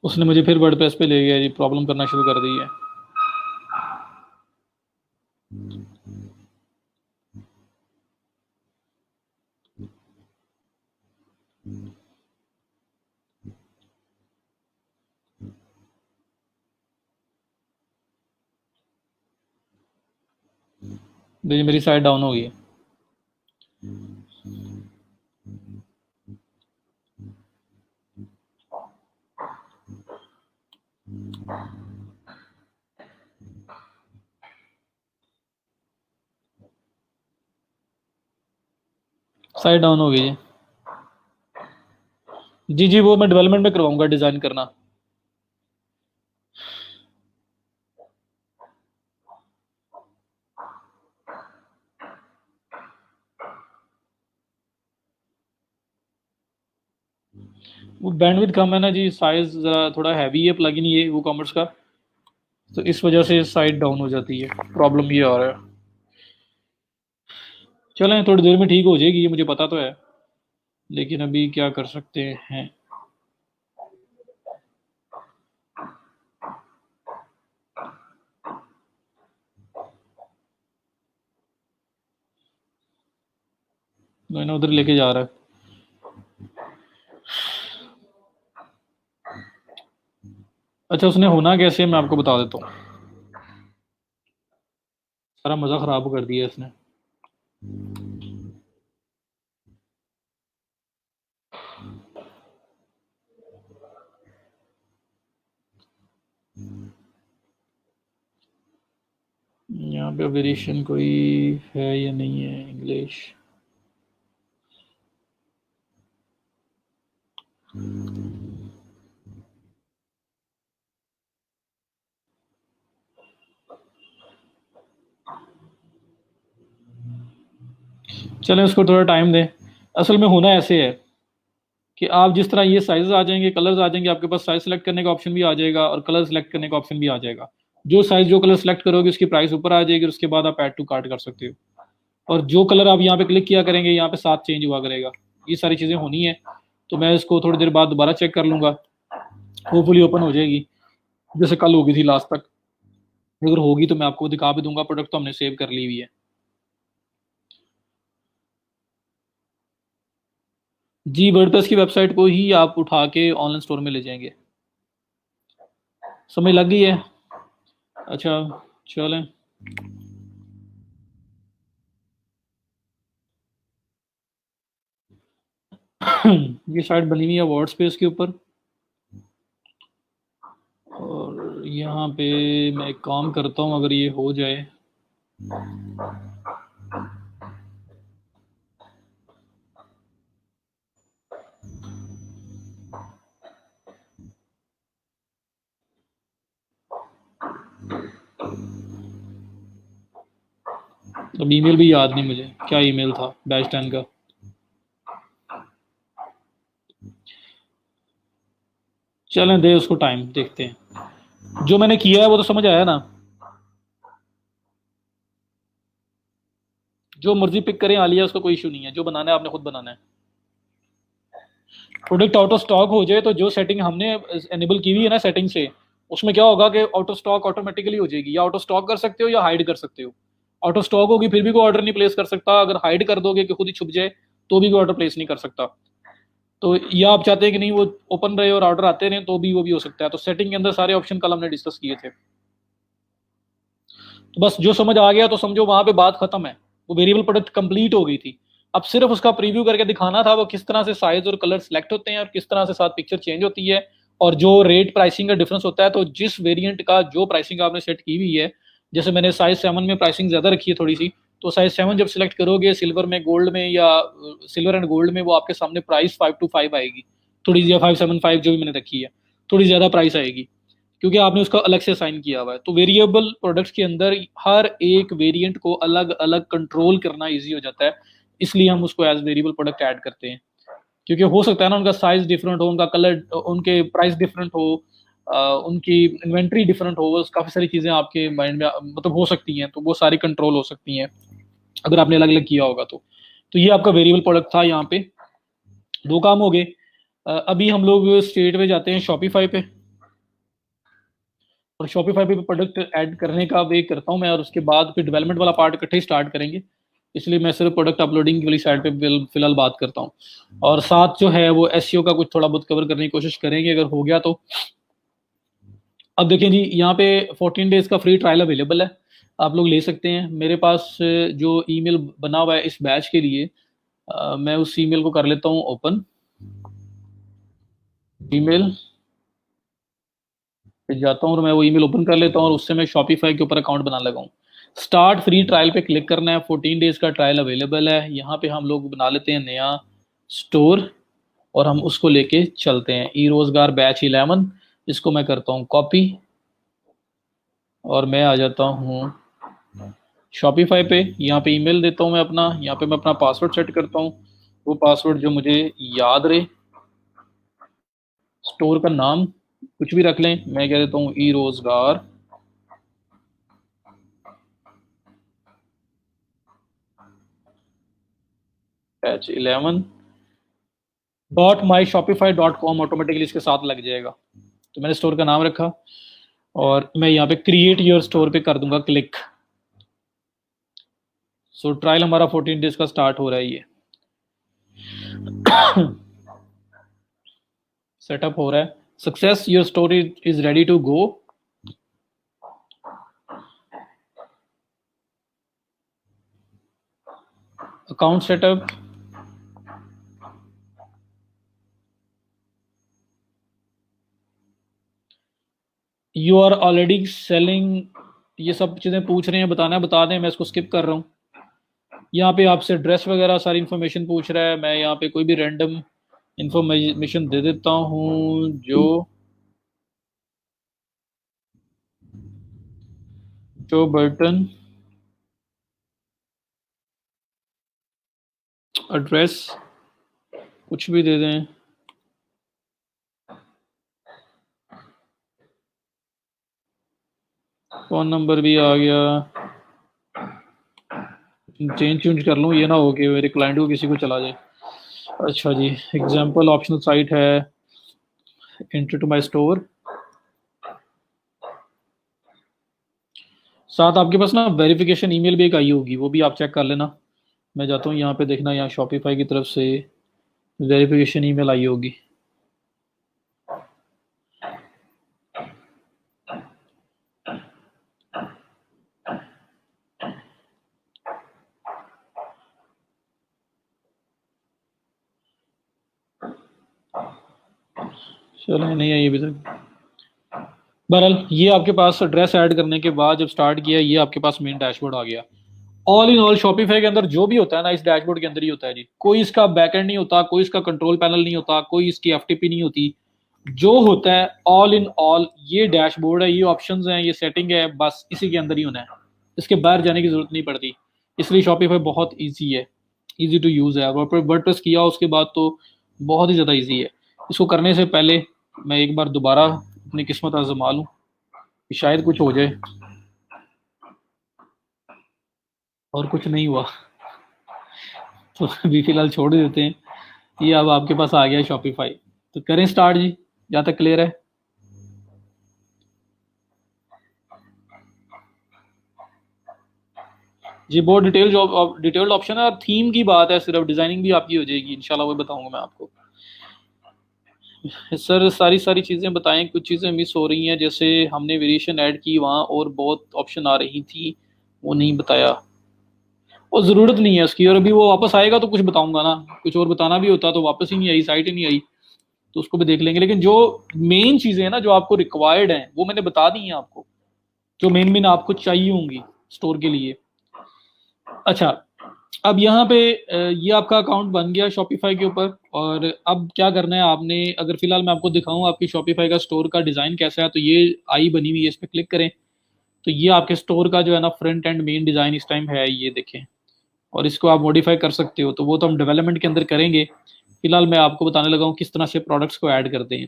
उसने मुझे फिर वर्डप्रेस पे ले गया जी, प्रॉब्लम करना शुरू कर दी है। देखिए मेरी साइड डाउन हो गई है। साइड डाउन हो गई है। जी जी, वो मैं डेवलपमेंट में करवाऊंगा डिज़ाइन करना। वो बैंडविड्थ कम है ना जी, साइज ज़रा थोड़ा हैवी है प्लगइन ये वो कॉमर्स का, तो इस वजह से साइड डाउन हो जाती है, प्रॉब्लम ये आ रहा है। चलें थोड़ी देर में ठीक हो जाएगी, ये मुझे पता तो है, लेकिन अभी क्या कर सकते हैं। मैंने उधर लेके जा रहा है। अच्छा, उसने होना कैसे मैं आपको बता देता हूँ। सारा मज़ा ख़राब कर दिया इसने। यहाँ पे वेरिएशन कोई है या नहीं है इंग्लिश। चलें उसको थोड़ा टाइम दें। असल में होना ऐसे है कि आप जिस तरह ये साइज आ जाएंगे, कलर्स आ जाएंगे, आपके पास साइज सेलेक्ट करने का ऑप्शन भी आ जाएगा और कलर सेलेक्ट करने का ऑप्शन भी आ जाएगा। जो साइज जो कलर सेलेक्ट करोगे उसकी प्राइस ऊपर आ जाएगी और उसके बाद आप ऐड टू कार्ट कर सकते हो। और जो कलर आप यहाँ पे क्लिक किया करेंगे यहाँ पे साथ चेंज हुआ करेगा। ये सारी चीज़ें होनी है, तो मैं इसको थोड़ी देर बाद दोबारा चेक कर लूँगा, होपफुली ओपन हो जाएगी जैसे कल होगी थी लास्ट तक। अगर होगी तो मैं आपको दिखा भी दूंगा, प्रोडक्ट तो हमने सेव कर ली हुई है। जी, वर्डप्रेस की वेबसाइट को ही आप उठा के ऑनलाइन स्टोर में ले जाएंगे। समझ लग गई है? अच्छा चलें। ये साइट बनी हुई है वर्ड स्पेस के ऊपर, और यहाँ पे मैं एक काम करता हूँ, अगर ये हो जाए अब। ईमेल भी याद नहीं मुझे क्या ईमेल था बैच 10 का। चलें दे उसको टाइम, देखते हैं। जो मैंने किया है वो तो समझ आया ना। जो मर्जी पिक करें आलिया, उसका कोई इशू नहीं है, जो बनाना है आपने खुद बनाना है। प्रोडक्ट आउट ऑफ स्टॉक हो जाए तो जो सेटिंग हमने एनेबल की हुई है ना सेटिंग से, उसमें क्या होगा कि आउट ऑफ स्टॉक ऑटोमेटिकली हो जाएगी। या आउट ऑफ स्टॉक कर सकते हो या हाइड कर सकते हो। आउट ऑफ स्टॉक होगी फिर भी कोई ऑर्डर नहीं प्लेस कर सकता, अगर हाइड कर दोगे कि खुद ही छुप जाए तो भी कोई ऑर्डर प्लेस नहीं कर सकता। तो या आप चाहते हैं कि नहीं वो ओपन रहे और ऑर्डर आते रहे, तो भी वो भी हो सकता है। तो सेटिंग के अंदर सारे ऑप्शन कल हमने डिस्कस किए थे। तो बस जो समझ आ गया तो समझो वहां पे बात खत्म है, वो वेरिएबल प्रोडक्ट कंप्लीट हो गई थी। अब सिर्फ उसका प्रीव्यू करके दिखाना था वो किस तरह से साइज और कलर सेलेक्ट होते हैं और किस तरह से साथ पिक्चर चेंज होती है, और जो रेट प्राइसिंग का डिफरेंस होता है। तो जिस वेरिएंट का जो प्राइसिंग आपने सेट की हुई है, जैसे मैंने साइज 7 में प्राइसिंग ज्यादा रखी है थोड़ी सी, तो साइज 7 जब सिलेक्ट करोगे सिल्वर में, गोल्ड में, या सिल्वर एंड गोल्ड में, वो आपके सामने प्राइस 525 आएगी थोड़ी, या 575 जो भी मैंने रखी है, थोड़ी ज्यादा प्राइस आएगी क्योंकि आपने उसका अलग से साइन किया हुआ है। तो वेरिएबल प्रोडक्ट्स के अंदर हर एक वेरिएंट को अलग अलग कंट्रोल करना इजी हो जाता है, इसलिए हम उसको एज वेरिएबल प्रोडक्ट ऐड करते हैं। क्योंकि हो सकता है ना उनका साइज डिफरेंट हो, उनका कलर, उनके प्राइस डिफरेंट हो, उनकी इन्वेंट्री डिफरेंट हो, काफ़ी सारी चीज़ें आपके माइंड में मतलब हो सकती हैं, तो वो सारी कंट्रोल हो सकती हैं अगर आपने अलग अलग किया होगा तो ये आपका वेरिएबल प्रोडक्ट था। यहाँ पे दो काम हो गए। अभी हम लोग स्टेट पे जाते हैं शॉपिफाई पे, और शॉपिफाई पे प्रोडक्ट ऐड करने का वे करता हूँ मैं, और उसके बाद फिर डेवलपमेंट वाला पार्ट इकट्ठे ही स्टार्ट करेंगे। इसलिए मैं सिर्फ प्रोडक्ट अपलोडिंग वाली साइड पे फिलहाल बात करता हूँ, और साथ जो है वो एसईओ का कुछ थोड़ा बहुत कवर करने की कोशिश करेंगे अगर हो गया तो। अब देखें जी, यहाँ पे 14 डेज का फ्री ट्रायल अवेलेबल है। आप लोग ले सकते हैं। मेरे पास जो ईमेल बना हुआ है इस बैच के लिए, मैं उस ईमेल को कर लेता हूँ ओपन। ईमेल पे जाता हूँ और मैं वो ईमेल ओपन कर लेता हूँ और उससे मैं शॉपिफाई के ऊपर अकाउंट बना लगा हूँ। स्टार्ट फ्री ट्रायल पे क्लिक करना है। 14 डेज का ट्रायल अवेलेबल है। यहाँ पे हम लोग बना लेते हैं नया स्टोर और हम उसको लेके चलते हैं। ई रोजगार बैच 11, इसको मैं करता हूँ कॉपी और मैं आ जाता हूँ शॉपिफाई पे। यहाँ पे ईमेल देता हूँ मैं अपना, यहाँ पे मैं अपना पासवर्ड सेट करता हूँ, वो पासवर्ड जो मुझे याद रहे। स्टोर का नाम कुछ भी रख लें, मैं कह देता हूँ ई रोजगार बैच 11 .myshopify.com ऑटोमेटिकली इसके साथ लग जाएगा। तो मैंने स्टोर का नाम रखा और मैं यहाँ पे क्रिएट योर स्टोर पे कर दूंगा क्लिक। सो ट्रायल हमारा 14 डेज का स्टार्ट हो रहा है। ये सेटअप हो रहा है। Success, your store is ready to go. Account setup, you are already selling, ये सब चीज़ें पूछ रहे हैं, बताना है बता दें, मैं इसको स्किप कर रहा हूँ। यहाँ पे आपसे ड्रेस वगैरह सारी इन्फॉर्मेशन पूछ रहा है, मैं यहाँ पे कोई भी रैंडम इंफॉर्मेशन दे देता हूँ। जो बर्टन एड्रेस कुछ भी दे दें। फ़ोन नंबर भी आ गया, चेंज कर लूँ, ये ना हो कि मेरे क्लाइंट को किसी को चला जाए। अच्छा जी, एग्जांपल ऑप्शनल साइट है, एंटर टू माय स्टोर। साथ आपके पास ना वेरिफिकेशन ईमेल भी एक आई होगी, वो भी आप चेक कर लेना। मैं जाता हूँ यहाँ पे, देखना यहाँ शॉपिफाई की तरफ से वेरिफिकेशन ईमेल आई होगी। चलो नहीं आई अभी तक। बहरहाल ये आपके पास एड्रेस ऐड करने के बाद जब स्टार्ट किया, ये आपके पास मेन डैशबोर्ड आ गया। ऑल इन ऑल शॉपिफाई के अंदर जो भी होता है ना, इस डैशबोर्ड के अंदर ही होता है जी। कोई इसका बैकएंड नहीं होता, कोई इसका कंट्रोल पैनल नहीं होता, कोई इसकी एफटीपी नहीं होती। जो होता है ऑल इन ऑल ये डैशबोर्ड है, ये ऑप्शंस हैं, ये सेटिंग है, बस इसी के अंदर ही होना है। इसके बाहर जाने की जरूरत नहीं पड़ती। इसलिए शॉपिफाई बहुत ईजी है, ईजी टू यूज है। वर्डप्रेस किया उसके बाद तो बहुत ही ज़्यादा ईजी है। इसको करने से पहले मैं एक बार दोबारा अपनी किस्मत आजमा लूँ, शायद कुछ हो जाए, और कुछ नहीं हुआ तो अभी फिलहाल छोड़ देते हैं। ये अब आपके पास आ गया है शॉपिफाई, तो करें स्टार्ट जी, जहाँ तक क्लियर है। जी बहुत डिटेल्ड ऑप्शन है, और थीम की बात है, सिर्फ डिजाइनिंग भी आपकी हो जाएगी इंशाल्लाह, वो बताऊंगा मैं आपको। सर सारी चीज़ें बताएं, कुछ चीज़ें मिस हो रही हैं, जैसे हमने वेरिएशन ऐड की वहाँ और बहुत ऑप्शन आ रही थी, वो नहीं बताया। वो ज़रूरत नहीं है उसकी, और अभी वो वापस आएगा तो कुछ बताऊंगा ना। कुछ और बताना भी होता तो वापस ही नहीं आई, साइट ही नहीं आई, तो उसको भी देख लेंगे। लेकिन जो मेन चीज़ें हैं ना, जो आपको रिक्वायर्ड हैं, वो मैंने बता दी हैं आपको, जो मेन आपको चाहिए होंगी स्टोर के लिए। अच्छा, अब यहाँ पे ये आपका अकाउंट बन गया शॉपिफाई के ऊपर, और अब क्या करना है आपने, अगर फिलहाल मैं आपको दिखाऊं आपकी शॉपिफाई का स्टोर का डिज़ाइन कैसा है, तो ये आई बनी हुई है, इस पर क्लिक करें तो ये आपके स्टोर का जो है ना फ्रंट एंड मेन डिज़ाइन इस टाइम है, ये देखें। और इसको आप मॉडिफाई कर सकते हो, तो वो तो हम डेवलपमेंट के अंदर करेंगे। फिलहाल मैं आपको बताने लगा हूँ किस तरह से प्रोडक्ट्स को ऐड करते हैं।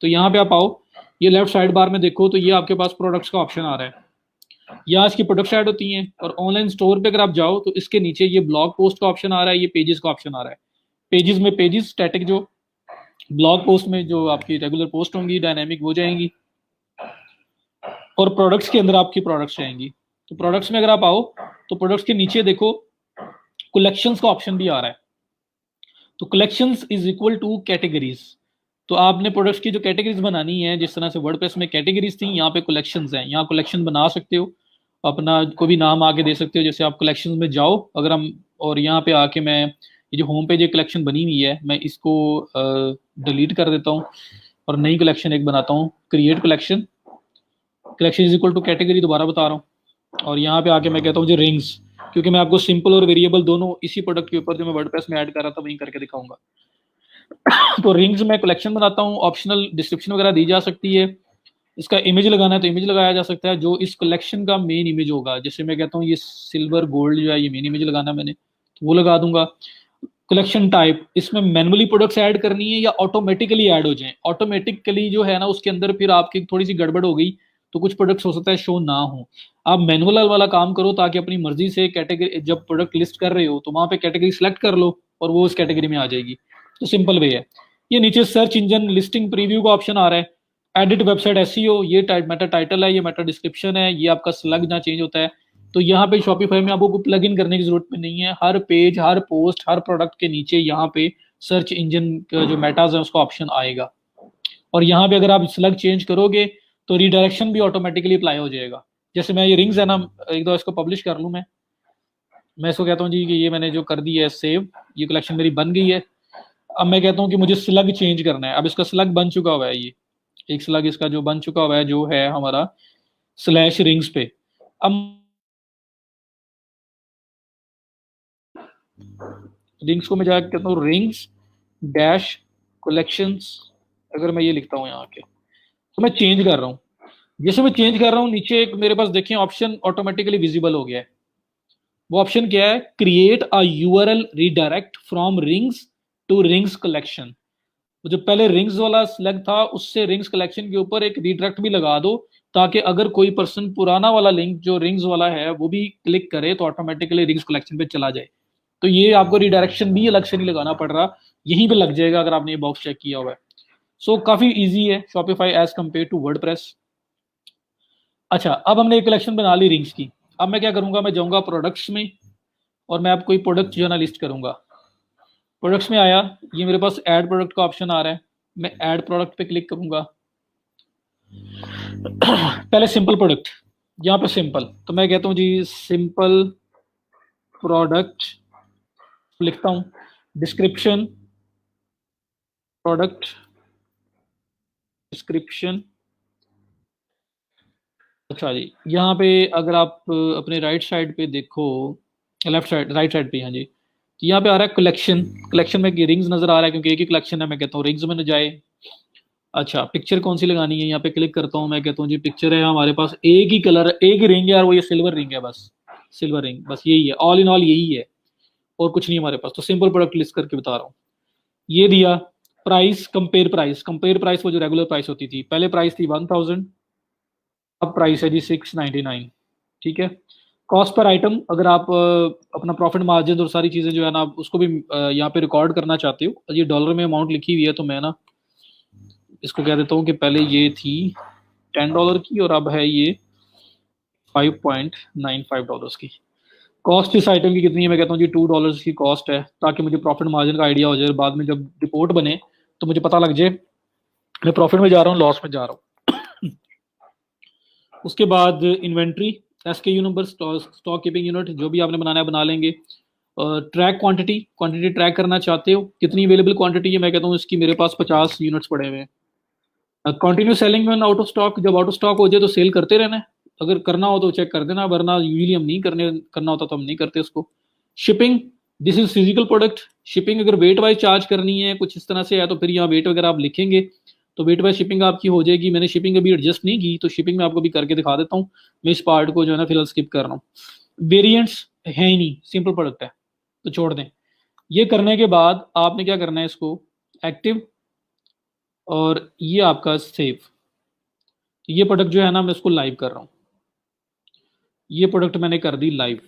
तो यहाँ पे आप आओ, ये लेफ्ट साइड बार में देखो, तो ये आपके पास प्रोडक्ट्स का ऑप्शन आ रहा है। यहाँ इसकी प्रोडक्ट्स ऐड होती हैं, और ऑनलाइन स्टोर पे अगर आप जाओ तो इसके नीचे ये ब्लॉग पोस्ट का ऑप्शन आ रहा है, ये पेजेस का ऑप्शन आ रहा है। पेजेस में पेजेस स्टैटिक, जो ब्लॉग पोस्ट में जो आपकी रेगुलर पोस्ट होंगी डायनेमिक वो जाएंगी, और प्रोडक्ट्स के अंदर आपकी प्रोडक्ट्स जाएंगी। तो प्रोडक्ट्स में अगर आप आओ तो प्रोडक्ट्स के नीचे देखो कलेक्शंस का ऑप्शन भी आ रहा है। तो collections is equal two categories. तो आपने प्रोडक्ट्स की जो कैटेगरीज बनानी है, जिस तरह से वर्डप्रेस में कैटेगरीज थी, यहाँ पे कलेक्शंस हैं, यहाँ कलेक्शन बना सकते हो। अपना कोई भी नाम आके दे सकते हो। जैसे आप कलेक्शन में जाओ अगर हम, और यहाँ पे आके मैं ये जो होम पेज एक कलेक्शन बनी हुई है मैं इसको डिलीट कर देता हूँ और नई कलेक्शन एक बनाता हूँ, create collection. Collection is equal to category, दोबारा बता रहा हूँ। और यहाँ पे आके मैं कहता हूँ जी रिंग्स, क्योंकि मैं आपको सिंपल और वेरिएबल दोनों इसी प्रोडक्ट के ऊपर जो मैं वर्डप्रेस में ऐड कर रहा था वहीं करके दिखाऊंगा। तो रिंग्स में कलेक्शन बनाता हूँ, ऑप्शनल डिस्क्रिप्शन वगैरह दी जा सकती है। इसका इमेज लगाना है तो इमेज लगाया जा सकता है, जो इस कलेक्शन का मेन इमेज होगा। जैसे मैं कहता हूँ ये सिल्वर गोल्ड जो है ये मेन इमेज लगाना है मैंने, तो वो लगा दूंगा। कलेक्शन टाइप, इसमें मैनुअली प्रोडक्ट्स ऐड करनी है या ऑटोमेटिकली ऐड हो जाए। ऑटोमेटिकली जो है ना उसके अंदर फिर आपकी थोड़ी सी गड़बड़ हो गई तो कुछ प्रोडक्ट्स हो सकता है शो ना हो। आप मैनुअल वाला काम करो ताकि अपनी मर्जी से कैटेगरी, जब प्रोडक्ट लिस्ट कर रहे हो तो वहां पे कैटेगरी सेलेक्ट कर लो और वो उस कैटेगरी में आ जाएगी। तो सिंपल वे है। ये नीचे सर्च इंजन लिस्टिंग प्रीव्यू का ऑप्शन आ रहा है। एडिट वेबसाइट एसईओ, ये मेटा टाइटल है, ये मेटा डिस्क्रिप्शन है, ये आपका स्लग जहाँ चेंज होता है। तो यहाँ पे शॉपिफाई में आपको प्लग इन करने की जरूरत भी नहीं है। हर पेज, हर पोस्ट, हर प्रोडक्ट के नीचे यहाँ पे सर्च इंजन का जो मेटाज है उसका ऑप्शन आएगा। और यहाँ पे अगर आप स्लग चेंज करोगे तो रिडायरेक्शन भी ऑटोमेटिकली अप्लाई हो जाएगा। जैसे मैं ये रिंग्स है ना, एक दो इसको पब्लिश कर लूँ मैं इसको कहता हूँ जी कि ये मैंने जो कर दी है सेव, ये कलेक्शन मेरी बन गई है। अब मैं कहता हूँ कि मुझे स्लग चेंज करना है। अब इसका स्लग बन चुका हुआ है, ये एक स्लग इसका जो बन चुका हुआ है जो है हमारा स्लैश रिंग्स पे। अब रिंग्स को मैं जाकर कहता हूँ रिंग्स डैश कलेक्शंस। अगर मैं ये लिखता हूँ यहाँ के, तो मैं चेंज कर रहा हूँ। जैसे मैं चेंज कर रहा हूँ नीचे एक मेरे पास देखिए ऑप्शन ऑटोमेटिकली विजिबल हो गया है। वो ऑप्शन क्या है? Create a URL redirect from rings to rings collection. जो पहले रिंग्स वाला स्लग था उससे रिंग्स कलेक्शन के ऊपर एक रीडायरेक्ट भी लगा दो, ताकि अगर कोई पर्सन पुराना वाला लिंक जो रिंग्स वाला है वो भी क्लिक करे तो ऑटोमेटिकली रिंग्स कलेक्शन पे चला जाए। तो ये आपको रिडायरेक्शन भी अलग से नहीं लगाना पड़ रहा, यहीं पे लग जाएगा अगर आपने ये बॉक्स चेक किया हुआ है। सो काफी इजी है Shopify as compare to WordPress. अच्छा, अब हमने एक कलेक्शन बना ली रिंग्स की। अब मैं क्या करूंगा, मैं जाऊंगा प्रोडक्ट्स में और मैं आपको कोई प्रोडक्ट जो है ना लिस्ट करूंगा। प्रोडक्ट्स में आया, ये मेरे पास ऐड प्रोडक्ट का ऑप्शन आ रहा है। मैं ऐड प्रोडक्ट पे क्लिक करूंगा। पहले सिंपल प्रोडक्ट, यहाँ पे सिंपल, तो मैं कहता हूँ जी सिंपल प्रोडक्ट लिखता हूँ। Description, product description. अच्छा जी, यहाँ पे अगर आप अपने राइट साइड पे देखो, लेफ्ट साइड राइट साइड पे, हाँ जी, तो यहाँ पे आ रहा है कलेक्शन। कलेक्शन में रिंग्स नजर आ रहा है क्योंकि एक ही कलेक्शन है। मैं कहता हूँ रिंग्स में न जाए। अच्छा, पिक्चर कौन सी लगानी है, यहाँ पे क्लिक करता हूँ। मैं कहता हूँ जी पिक्चर है हमारे पास एक ही कलर, एक ही रिंग है और वो ये सिल्वर रिंग है। बस सिल्वर रिंग, बस यही है, ऑल इन ऑल यही है और कुछ नहीं हमारे पास। तो सिंपल प्रोडक्ट लिस्ट करके बता रहा हूँ। ये दिया price, compare price. Compare price वो जो रेगुलर प्राइस होती थी, पहले प्राइस थी 1000, अब प्राइस है जी 699। ठीक है। कॉस्ट पर आइटम, अगर आप अपना प्रॉफिट मार्जिन और सारी चीजें जो है ना आप उसको भी यहाँ पे रिकॉर्ड करना चाहते हो, ये डॉलर में अमाउंट लिखी हुई है तो मैं ना इसको कह देता हूँ कि पहले ये थी $10 की और अब है ये $5.95 की। कॉस्ट इस आइटम की कितनी है, मैं कहता हूँ जी $2 की कॉस्ट है, ताकि मुझे प्रॉफिट मार्जिन का आइडिया हो जाए। बाद में जब रिपोर्ट बने तो मुझे पता लग जाए मैं प्रॉफिट में जा रहा हूँ लॉस में जा रहा हूँ। उसके बाद inventory, SKU number, stock keeping unit, जो भी आपने बनाना है बना लेंगे। ट्रैक क्वांटिटी, क्वांटिटी ट्रैक करना चाहते हो कितनी अवेलेबल क्वांटिटी है, मैं कहता हूँ इसकी मेरे पास 50 यूनिट्स पड़े हुए हैं। कंटिन्यू सेलिंग में आउट ऑफ स्टॉक, जब आउट ऑफ स्टॉक हो जाए तो सेल करते रहना है। अगर करना हो तो चेक कर देना, वरना यूजली हम नहीं करना होता तो हम नहीं करते उसको। Shipping, this is physical product. Shipping अगर वेट वाइज चार्ज करनी है कुछ इस तरह से है तो फिर यहाँ वेट वगैरह आप लिखेंगे तो वेट वाइज शिपिंग आपकी हो जाएगी। मैंने शिपिंग अभी एडजस्ट नहीं की तो शिपिंग में आपको भी करके दिखा देता हूँ। मैं इस पार्ट को जो है ना फिलहाल स्किप कर रहा हूँ। वेरिएंट्स है ही नहीं, सिंपल प्रोडक्ट है तो छोड़ दें। ये करने के बाद आपने क्या करना है, इसको एक्टिव और ये आपका सेव। तो ये प्रोडक्ट जो है ना मैं इसको लाइव कर रहा हूँ। ये प्रोडक्ट मैंने कर दी लाइव।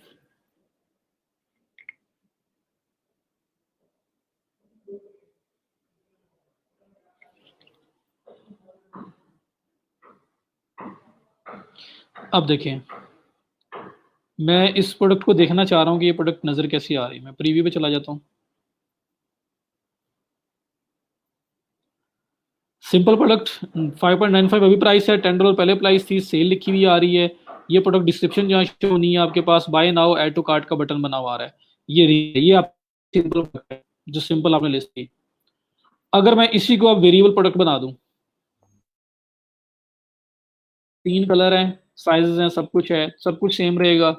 अब देखें, मैं इस प्रोडक्ट को देखना चाह रहा हूँ कि ये प्रोडक्ट नज़र कैसी आ रही है। मैं प्रीव्यू पे चला जाता हूँ। सिंपल प्रोडक्ट 5.95 अभी प्राइस है, $10 पहले प्राइस थी, सेल लिखी हुई आ रही है। ये प्रोडक्ट डिस्क्रिप्शन जहाँ शो नहीं है आपके पास, buy now add to cart का बटन बना हुआ आ रहा है, ये आप सिंपल है जो सिंपल आपने लिस्ट की। अगर मैं इसी को अब वेरिएबल प्रोडक्ट बना दूं, 3 कलर हैं, साइजेस हैं, सब कुछ है, सब कुछ सेम रहेगा,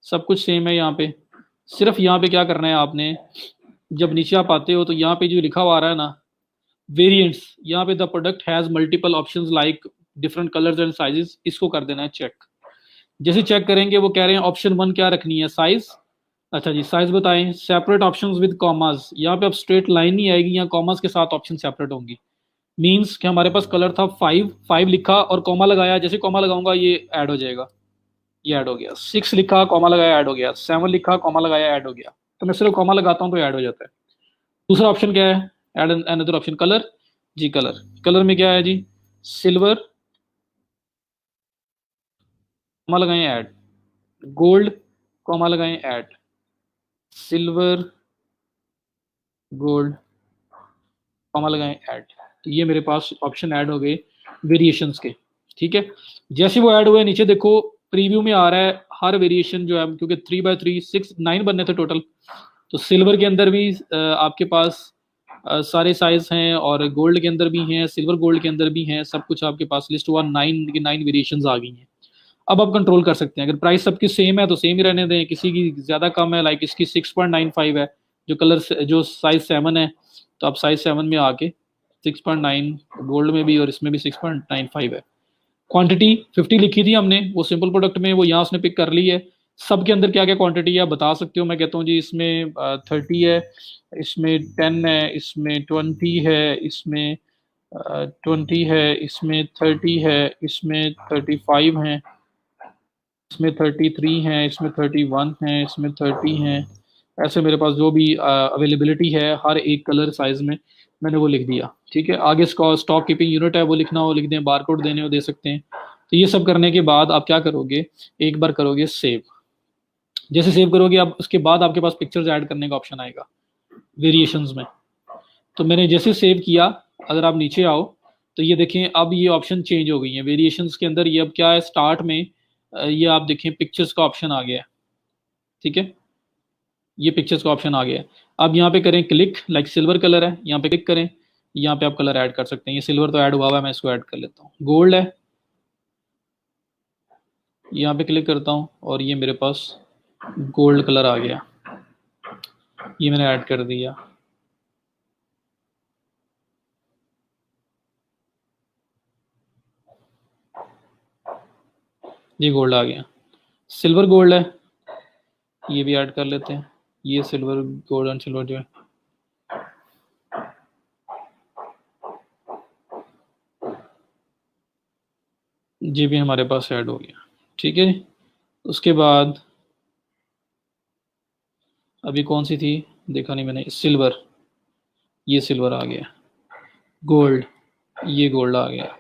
सब कुछ सेम है। यहाँ पे सिर्फ यहाँ पे क्या करना है आपने, जब नीचे आप आते हो तो यहाँ पे जो लिखा हुआ आ रहा है ना वेरिएंट्स, यहाँ पे the product has multiple options like different colours and sizes, इसको कर देना है चेक। जैसे चेक करेंगे वो कह रहे हैं ऑप्शन 1 क्या रखनी है, साइज। अच्छा जी, साइज बताएं, सेपरेट ऑप्शंस विद कॉमास, यहाँ पे अब स्ट्रेट लाइन नहीं आएगी, यहाँ कॉमास के साथ ऑप्शन सेपरेट होंगी। मींस कि हमारे पास कलर था 5 लिखा और कॉमा लगाया, जैसे कॉमा लगाऊंगा ये ऐड हो जाएगा, ये ऐड हो गया। 6 लिखा कॉमा लगाया ऐड हो गया, 7 लिखा कॉमा लगाया ऐड हो गया। तो मैं सिर्फ कॉमा लगाता हूँ तो ऐड हो जाता है। दूसरा ऑप्शन क्या है, ऐड अनदर ऑप्शन, कलर जी। कलर, कलर में क्या है जी, सिल्वर कॉमा लगाएं ऐड, गोल्ड कॉमा लगाएं ऐड, सिल्वर गोल्ड कॉमा लगाएं ऐड। तो ये मेरे पास ऑप्शन ऐड हो गए वेरिएशंस के, ठीक है। जैसे वो ऐड हुए नीचे देखो प्रीव्यू में आ रहा है हर वेरिएशन जो है, क्योंकि 3x3 6 9 बनने थे टोटल, तो सिल्वर के अंदर भी आपके पास सारे साइज हैं, और गोल्ड के अंदर भी हैं, सिल्वर गोल्ड के अंदर भी हैं, सब कुछ आपके पास लिस्ट हुआ, 9 की 9 वेरिएशंस आ गई हैं। अब आप कंट्रोल कर सकते हैं, अगर प्राइस सबकी सेम है तो सेम ही रहने दें, किसी की ज़्यादा कम है, लाइक इसकी 6.95 है, जो कलर जो साइज 7 है, तो आप साइज 7 में आके 6.9 गोल्ड में भी और इसमें भी 6.95 है। क्वांटिटी 50 लिखी थी हमने, वो सिंपल प्रोडक्ट में वो यहाँ उसने पिक कर ली है। सब के अंदर क्या क्या क्वांटिटी है आप बता सकते हो, मैं कहता हूँ जी इसमें 30 है, इसमें 10 है, इसमें 20 है, इसमें 20 है, इसमें 30 है, इसमें 35 है, इसमें 33 हैं, इसमें 31 हैं, इसमें 30 हैं। ऐसे मेरे पास जो भी अवेलेबिलिटी है हर एक कलर साइज में मैंने वो लिख दिया, ठीक है। आगे स्टॉक कीपिंग यूनिट है वो लिखना हो लिख दें, बार कोड देने हो दे सकते हैं। तो ये सब करने के बाद आप क्या करोगे, एक बार करोगे सेव। जैसे सेव करोगे आप, उसके बाद आपके पास पिक्चर्स ऐड करने का ऑप्शन आएगा वेरिएशंस में। तो मैंने जैसे सेव किया, अगर आप नीचे आओ तो ये देखें अब ये ऑप्शन चेंज हो गई है वेरिएशंस के अंदर। ये अब क्या है, स्टार्ट में ये आप देखें पिक्चर्स का ऑप्शन आ गया है, ठीक है। ये पिक्चर्स का ऑप्शन आ गया है। अब यहाँ पे करें क्लिक, लाइक सिल्वर कलर है, यहाँ पे क्लिक करें, यहाँ पे आप कलर ऐड कर सकते हैं। ये सिल्वर तो ऐड हुआ हुआ है, मैं इसको ऐड कर लेता हूँ। गोल्ड है, यहाँ पे क्लिक करता हूँ और ये मेरे पास गोल्ड कलर आ गया, ये मैंने ऐड कर दिया। ये गोल्ड आ गया। सिल्वर गोल्ड है, ये भी ऐड कर लेते हैं। ये सिल्वर गोल्ड एंड सिल्वर जो है, ये भी हमारे पास ऐड हो गया, ठीक है। उसके बाद अभी कौन सी थी देखा नहीं मैंने, सिल्वर, ये सिल्वर आ गया। गोल्ड, ये गोल्ड आ गया।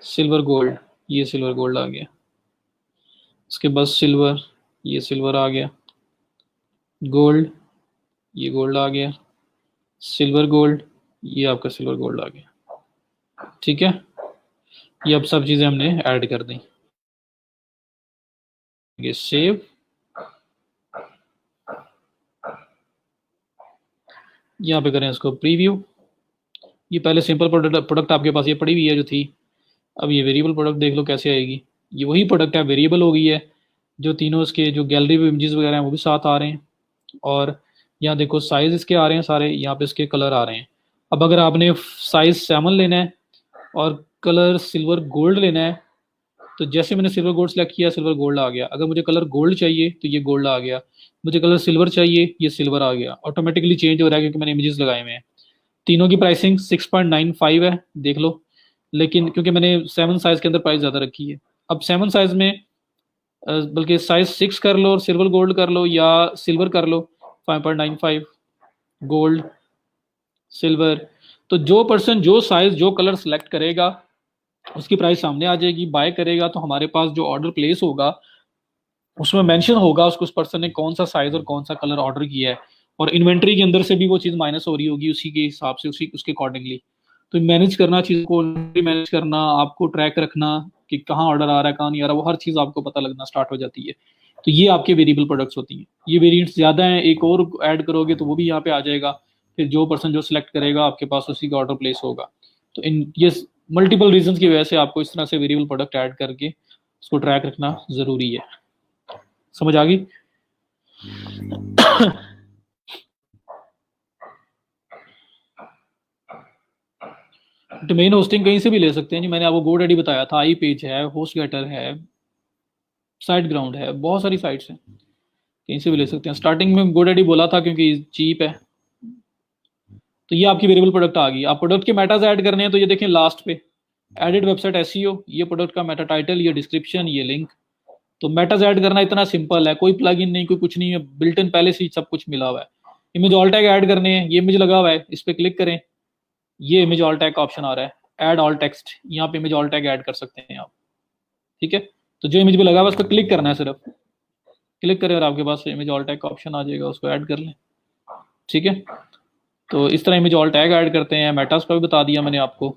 सिल्वर गोल्ड, ये सिल्वर गोल्ड आ गया। उसके बाद सिल्वर, ये सिल्वर आ गया। गोल्ड, ये गोल्ड आ गया। सिल्वर गोल्ड, ये आपका सिल्वर गोल्ड आ गया, ठीक है। ये अब सब चीज़ें हमने ऐड कर दी। ये सेव, यहाँ पे करें इसको प्रीव्यू। ये पहले सिंपल प्रोडक्ट आपके पास ये पड़ी हुई है जो थी, अब ये वेरिएबल प्रोडक्ट देख लो कैसे आएगी। ये वही प्रोडक्ट है, वेरिएबल हो गई है, जो तीनों इसके जो गैलरी में इमेजेस वगैरह हैं वो भी साथ आ रहे हैं, और यहाँ देखो साइज इसके आ रहे हैं सारे, यहाँ पे इसके कलर आ रहे हैं। अब अगर आपने साइज 7 लेना है और कलर सिल्वर गोल्ड लेना है, तो जैसे मैंने सिल्वर गोल्ड सेलेक्ट किया सिल्वर गोल्ड आ गया। अगर मुझे कलर गोल्ड चाहिए तो ये गोल्ड आ गया, मुझे कलर सिल्वर चाहिए ये सिल्वर आ गया। ऑटोमेटिकली चेंज हो रहा है क्योंकि मैंने इमेजेस लगाए हुए हैं। तीनों की प्राइसिंग 6.95 है, देख लो। लेकिन क्योंकि मैंने 7 साइज के अंदर प्राइस ज़्यादा रखी है, अब 7 साइज में बल्कि साइज 6 कर लो और सिल्वर गोल्ड कर लो, या सिल्वर कर लो 5.95 गोल्ड सिल्वर। तो जो पर्सन जो साइज जो कलर सेलेक्ट करेगा उसकी प्राइस सामने आ जाएगी। बाय करेगा तो हमारे पास जो ऑर्डर प्लेस होगा उसमें मेंशन होगा उसको उस पर्सन ने कौन सा साइज और कौन सा कलर ऑर्डर किया है, और इन्वेंट्री के अंदर से भी वो चीज़ माइनस हो रही होगी उसी के हिसाब से, उसी उसके अकॉर्डिंगली। तो मैनेज करना चीज़ को, मैनेज करना, आपको ट्रैक रखना, कि कहाँ ऑर्डर आ रहा है कहाँ नहीं आ रहा, वो हर चीज़ आपको पता लगना स्टार्ट हो जाती है। तो ये आपके वेरिएबल प्रोडक्ट्स होती हैं। ये वेरिएंट्स ज़्यादा हैं, एक और ऐड करोगे तो वो भी यहाँ पे आ जाएगा, फिर जो पर्सन जो सिलेक्ट करेगा आपके पास उसी का ऑर्डर प्लेस होगा। तो इन ये मल्टीपल रीजन की वजह से आपको इस तरह से वेरिएबल प्रोडक्ट ऐड करके उसको ट्रैक रखना ज़रूरी है। समझ आ गई? डोमेन होस्टिंग कहीं से भी ले सकते हैं जी, मैंने आपको GoDaddy बताया था, आई पेज है, होस्टगेटर है, साइट ग्राउंड है, बहुत सारी साइट्स हैं, कहीं से भी ले सकते हैं। स्टार्टिंग में GoDaddy बोला था क्योंकि चीप है। तो ये आपकी वेरिएबल प्रोडक्ट आ गई। आप प्रोडक्ट के मेटाज ऐड करने हैं तो ये देखें लास्ट पे एडिट वेबसाइट एसईओ, ये प्रोडक्ट का मेटा टाइटल, ये डिस्क्रिप्शन, ये लिंक। तो मेटाज ऐड करना इतना सिंपल है, कोई प्लगइन नहीं, कोई कुछ नहीं है, बिल्ट इन पहले से ही सब कुछ मिला हुआ है। इमेज ऑल टैग ऐड करने हैं, ये इमेज लगा हुआ है, इस पर क्लिक करें, ये इमेज ऑल टैग का ऑप्शन आ रहा है, ऐड ऑल टेक्स्ट, यहाँ पे इमेज ऑल टैग ऐड कर सकते हैं आप। ठीक है, तो जो इमेज पे लगा हुआ है उस पर क्लिक करना है, सिर्फ क्लिक करें और आपके पास इमेज ऑल टैग का ऑप्शन आ जाएगा, उसको ऐड कर लें। ठीक है, तो इस तरह इमेज ऑल टैग ऐड करते हैं। मेटास का भी बता दिया मैंने आपको।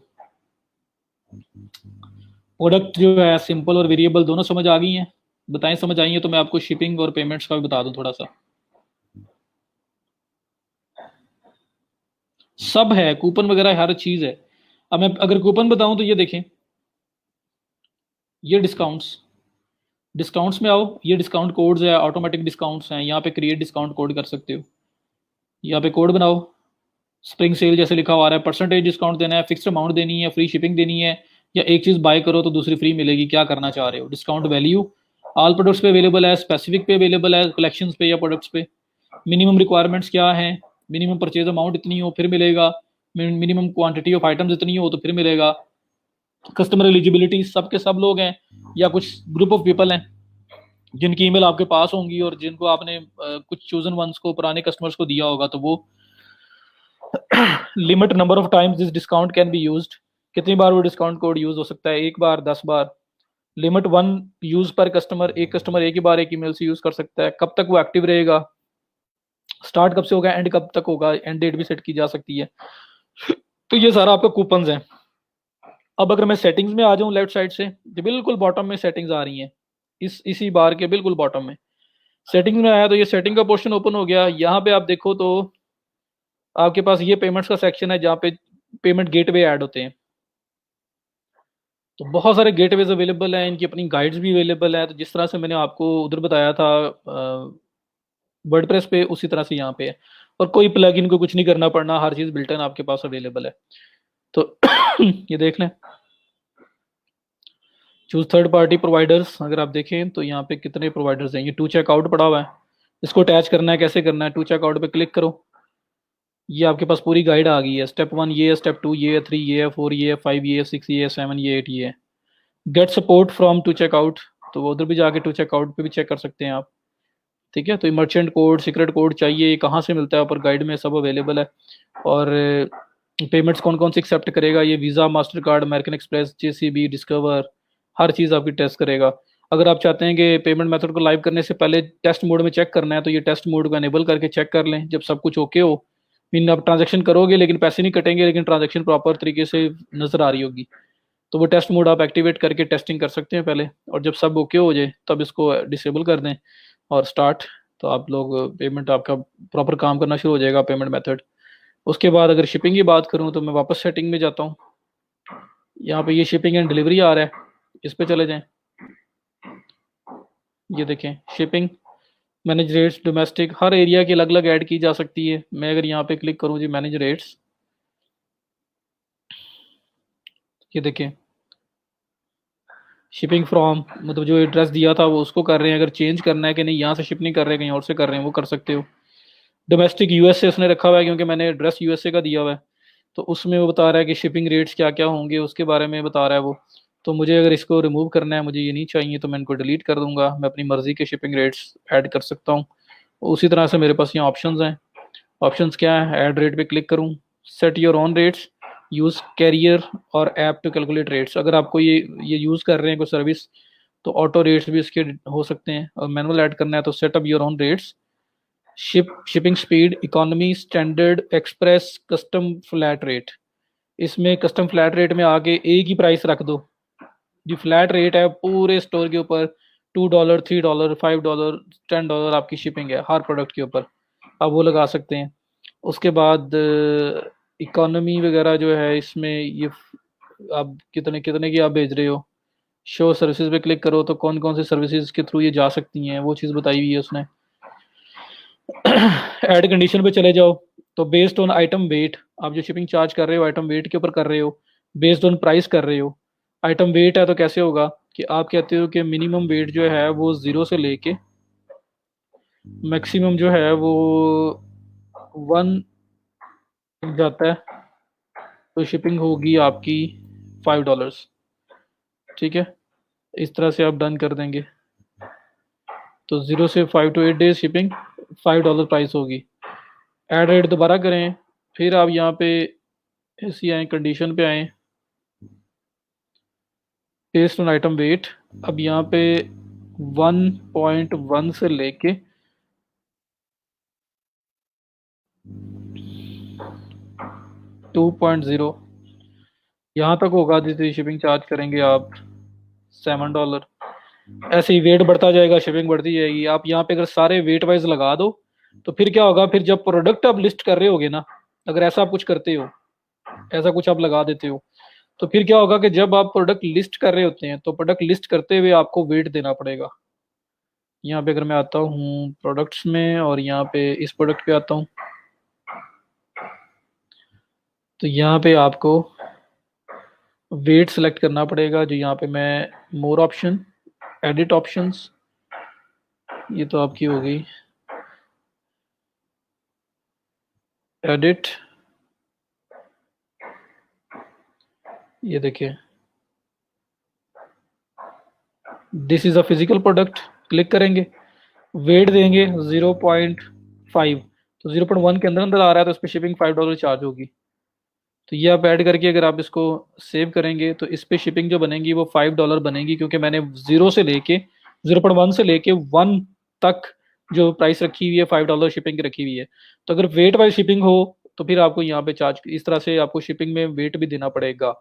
प्रोडक्ट जो है सिंपल और वेरिएबल दोनों समझ आ गई हैं? बताएं समझ आई है तो मैं आपको शिपिंग और पेमेंट्स का भी बता दूं थोड़ा सा। सब है, कूपन वगैरह हर चीज है। अब मैं अगर कूपन बताऊं तो ये देखें, ये डिस्काउंट्स में आओ, ये डिस्काउंट कोड्स है, ऑटोमेटिक डिस्काउंट्स हैं, यहाँ पे क्रिएट डिस्काउंट कोड कर सकते हो, यहाँ पे कोड बनाओ, स्प्रिंग सेल जैसे लिखा हुआ है, परसेंटेज डिस्काउंट देना है, फिक्स्ड अमाउंट देनी है, फ्री शिपिंग देनी है, या एक चीज़ बाय करो तो दूसरी फ्री मिलेगी, क्या करना चाह रहे हो। डिस्काउंट वैल्यू ऑल प्रोडक्ट्स पे अवेलेबल है, स्पेसिफिक पे अवेलेबल है, कलेक्शंस पे या प्रोडक्ट्स पे। मिनिमम रिक्वायरमेंट्स क्या है, मिनिमम परचेज अमाउंट इतनी हो फिर मिलेगा, मिनिमम क्वांटिटी ऑफ आइटम्स इतनी हो तो फिर मिलेगा। कस्टमर एलिजिबिलिटी सब के सब लोग हैं या कुछ ग्रुप ऑफ पीपल हैं जिनकी ईमेल आपके पास होंगी और जिनको आपने कुछ चूजन वंस को, पुराने कस्टमर्स को दिया होगा, तो वो limit number of times this discount can be used, कितनी बार वो डिस्काउंट कोड यूज हो सकता है, 1 बार, 10 बार। लिमिट 1 यूज पर कस्टमर, एक कस्टमर एक ही बार एक ईमेल से यूज कर सकता है। कब तक वो एक्टिव रहेगा, स्टार्ट कब से होगा, एंड कब तक होगा, एंड डेट भी सेट की जा सकती है। तो ये सारा आपका कूपन्स है। अब अगर मैं सेटिंग्स में आ जाऊं लेफ्ट साइड से, तो बिल्कुल बॉटम में सेटिंग्स आ रही हैं, इसी बार के बिल्कुल बॉटम में सेटिंग में आया, तो ये सेटिंग का पोर्शन ओपन हो गया। यहाँ पे आप देखो तो आपके पास ये पेमेंट्स का सेक्शन है जहाँ पे पेमेंट गेटवे ऐड होते हैं। तो बहुत सारे गेटवेज अवेलेबल हैं, इनकी अपनी गाइड्स भी अवेलेबल है। तो जिस तरह से मैंने आपको उधर बताया था वर्डप्रेस पे, उसी तरह से यहाँ पे है, और कोई प्लगइन को कुछ नहीं करना पड़ना, हर चीज़ बिल्ट इन आपके पास अवेलेबल है। तो ये देख लें, चूज थर्ड पार्टी प्रोवाइडर्स, अगर आप देखें तो यहाँ पे कितने प्रोवाइडर्स हैं। ये टू चेकआउट पड़ा हुआ है, इसको अटैच करना है, कैसे करना है, टू चेकआउट पे क्लिक करो, ये आपके पास पूरी गाइड आ गई है। स्टेप 1 ये है, स्टेप 2 ये है, 3 ये है, 4 ये है, 5 ये है, 6 ये है, 7 ये 8 ये है। Get support from to checkout, तो उधर भी जाके टू चेकआउट पे भी चेक कर सकते हैं आप। ठीक है, तो मर्चेंट कोड, सीक्रेट कोड चाहिए, ये कहाँ से मिलता है, ऊपर गाइड में सब अवेलेबल है। और पेमेंट्स कौन कौन सी एक्सेप्ट करेगा, ये Visa, Master card, American Express, JCB, Discover, हर चीज़ आपकी टेस्ट करेगा। अगर आप चाहते हैं कि पेमेंट मेथड को लाइव करने से पहले टेस्ट मोड में चेक करना है, तो ये टेस्ट मोड को एनेबल करके चेक कर लें। जब सब कुछ ओके हो, मीन आप ट्रांजेक्शन करोगे लेकिन पैसे नहीं कटेंगे, लेकिन ट्रांजेक्शन प्रॉपर तरीके से नज़र आ रही होगी, तो वो टेस्ट मोड आप एक्टिवेट करके टेस्टिंग कर सकते हैं पहले। और जब सब ओके हो जाए तब इसको डिसेबल कर दें और स्टार्ट, तो आप लोग पेमेंट आपका प्रॉपर काम करना शुरू हो जाएगा, पेमेंट मेथड। उसके बाद अगर शिपिंग की बात करूं तो मैं वापस सेटिंग में जाता हूं, यहाँ पे ये शिपिंग एंड डिलीवरी आ रहा है, इस पे चले जाएं। ये देखें शिपिंग, मैनेज रेट्स, डोमेस्टिक, हर एरिया की अलग अलग ऐड की जा सकती है। मैं अगर यहाँ पे क्लिक करूँ जी मैनेज रेट्स, ये देखें शिपिंग फ्रॉम, मतलब जो एड्रेस दिया था वो उसको कर रहे हैं, अगर चेंज करना है कि नहीं यहाँ से शिप नहीं कर रहे कहीं और से कर रहे हैं वो कर सकते हो। डोमेस्टिक USA उसने रखा हुआ है क्योंकि मैंने एड्रेस USA का दिया हुआ है, तो उसमें वो बता रहा है कि शिपिंग रेट्स क्या क्या होंगे, उसके बारे में बता रहा है वो। तो मुझे अगर इसको रिमूव करना है, मुझे ये नहीं चाहिए, तो मैं इनको डिलीट कर दूंगा। मैं अपनी मर्जी के शिपिंग रेट्स ऐड कर सकता हूँ। उसी तरह से मेरे पास यहाँ ऑप्शंस हैं। ऑप्शंस क्या है, ऐड रेट पे क्लिक करूँ, set your own rates, use carrier और ऐप टू कैलकुलेट रेट्स। अगर आपको ये यूज़ कर रहे हैं कोई सर्विस, तो ऑटो रेट्स भी इसके हो सकते हैं। और मैनुअल ऐड करना है तो setup your own rates, shipping speed, economy, standard, express, custom, flat rate. इसमें कस्टम फ्लैट रेट में आके एक ही प्राइस रख दो, जो फ्लैट रेट है पूरे स्टोर के ऊपर, $2, $3, $5, $10 आपकी शिपिंग है हर प्रोडक्ट के ऊपर, आप वो लगा सकते हैं। उसके बाद इकोनॉमी वगैरह जो है इसमें ये आप कितने कितने की आप भेज रहे हो, शो सर्विसेज पे क्लिक करो तो कौन कौन सी सर्विसेज के थ्रू ये जा सकती हैं वो चीज़ बताई हुई है उसने। ऐड कंडीशन पे चले जाओ तो बेस्ड ऑन आइटम वेट, आप जो शिपिंग चार्ज कर रहे हो आइटम वेट के ऊपर कर रहे हो, बेस्ड ऑन प्राइस कर रहे हो। आइटम वेट है तो कैसे होगा कि आप कहते हो कि मिनिमम वेट जो है वो 0 से लेके मैक्सिमम जो है वो 1 जाता है, तो शिपिंग होगी आपकी $5। ठीक है, इस तरह से आप डन कर देंगे तो 0 से 5 to 8 days शिपिंग, $5 प्राइस होगी। ऐड रेट दोबारा करें, फिर आप यहाँ पे ऐसी आए कंडीशन पे आए, बेस्ड ऑन आइटम वेट, अब यहाँ पे 1.1 से लेके 2.0 यहाँ तक होगा जितनी शिपिंग चार्ज करेंगे आप $7। ऐसे ही वेट बढ़ता जाएगा, शिपिंग बढ़ती जाएगी। आप यहाँ पे अगर सारे वेट वाइज लगा दो तो फिर क्या होगा, फिर जब प्रोडक्ट आप लिस्ट कर रहे होगे ना, अगर ऐसा आप कुछ करते हो, ऐसा कुछ आप लगा देते हो, तो फिर क्या होगा कि जब आप प्रोडक्ट लिस्ट कर रहे होते हैं तो प्रोडक्ट लिस्ट करते हुए आपको वेट देना पड़ेगा। यहाँ पे अगर मैं आता हूँ प्रोडक्ट्स में और यहाँ पे इस प्रोडक्ट पे आता हूँ तो यहाँ पे आपको वेट सेलेक्ट करना पड़ेगा, जो यहाँ पे मैं मोर ऑप्शन, एडिट ऑप्शंस, ये तो आपकी हो गई एडिट, ये देखिए this is a physical product, click करेंगे, वेट देंगे 0.5, तो 0.1 के अंदर अंदर आ रहा है तो इस पर शिपिंग $5 चार्ज होगी। तो ये आप ऐड करके अगर आप इसको सेव करेंगे तो इस पे शिपिंग जो बनेगी वो $5 बनेगी, क्योंकि मैंने 0 से लेके 0.1 से लेके 1 तक जो प्राइस रखी हुई है $5 शिपिंग की रखी हुई है। तो अगर वेट वाइज शिपिंग हो तो फिर आपको यहाँ पे चार्ज इस तरह से आपको शिपिंग में वेट भी देना पड़ेगा।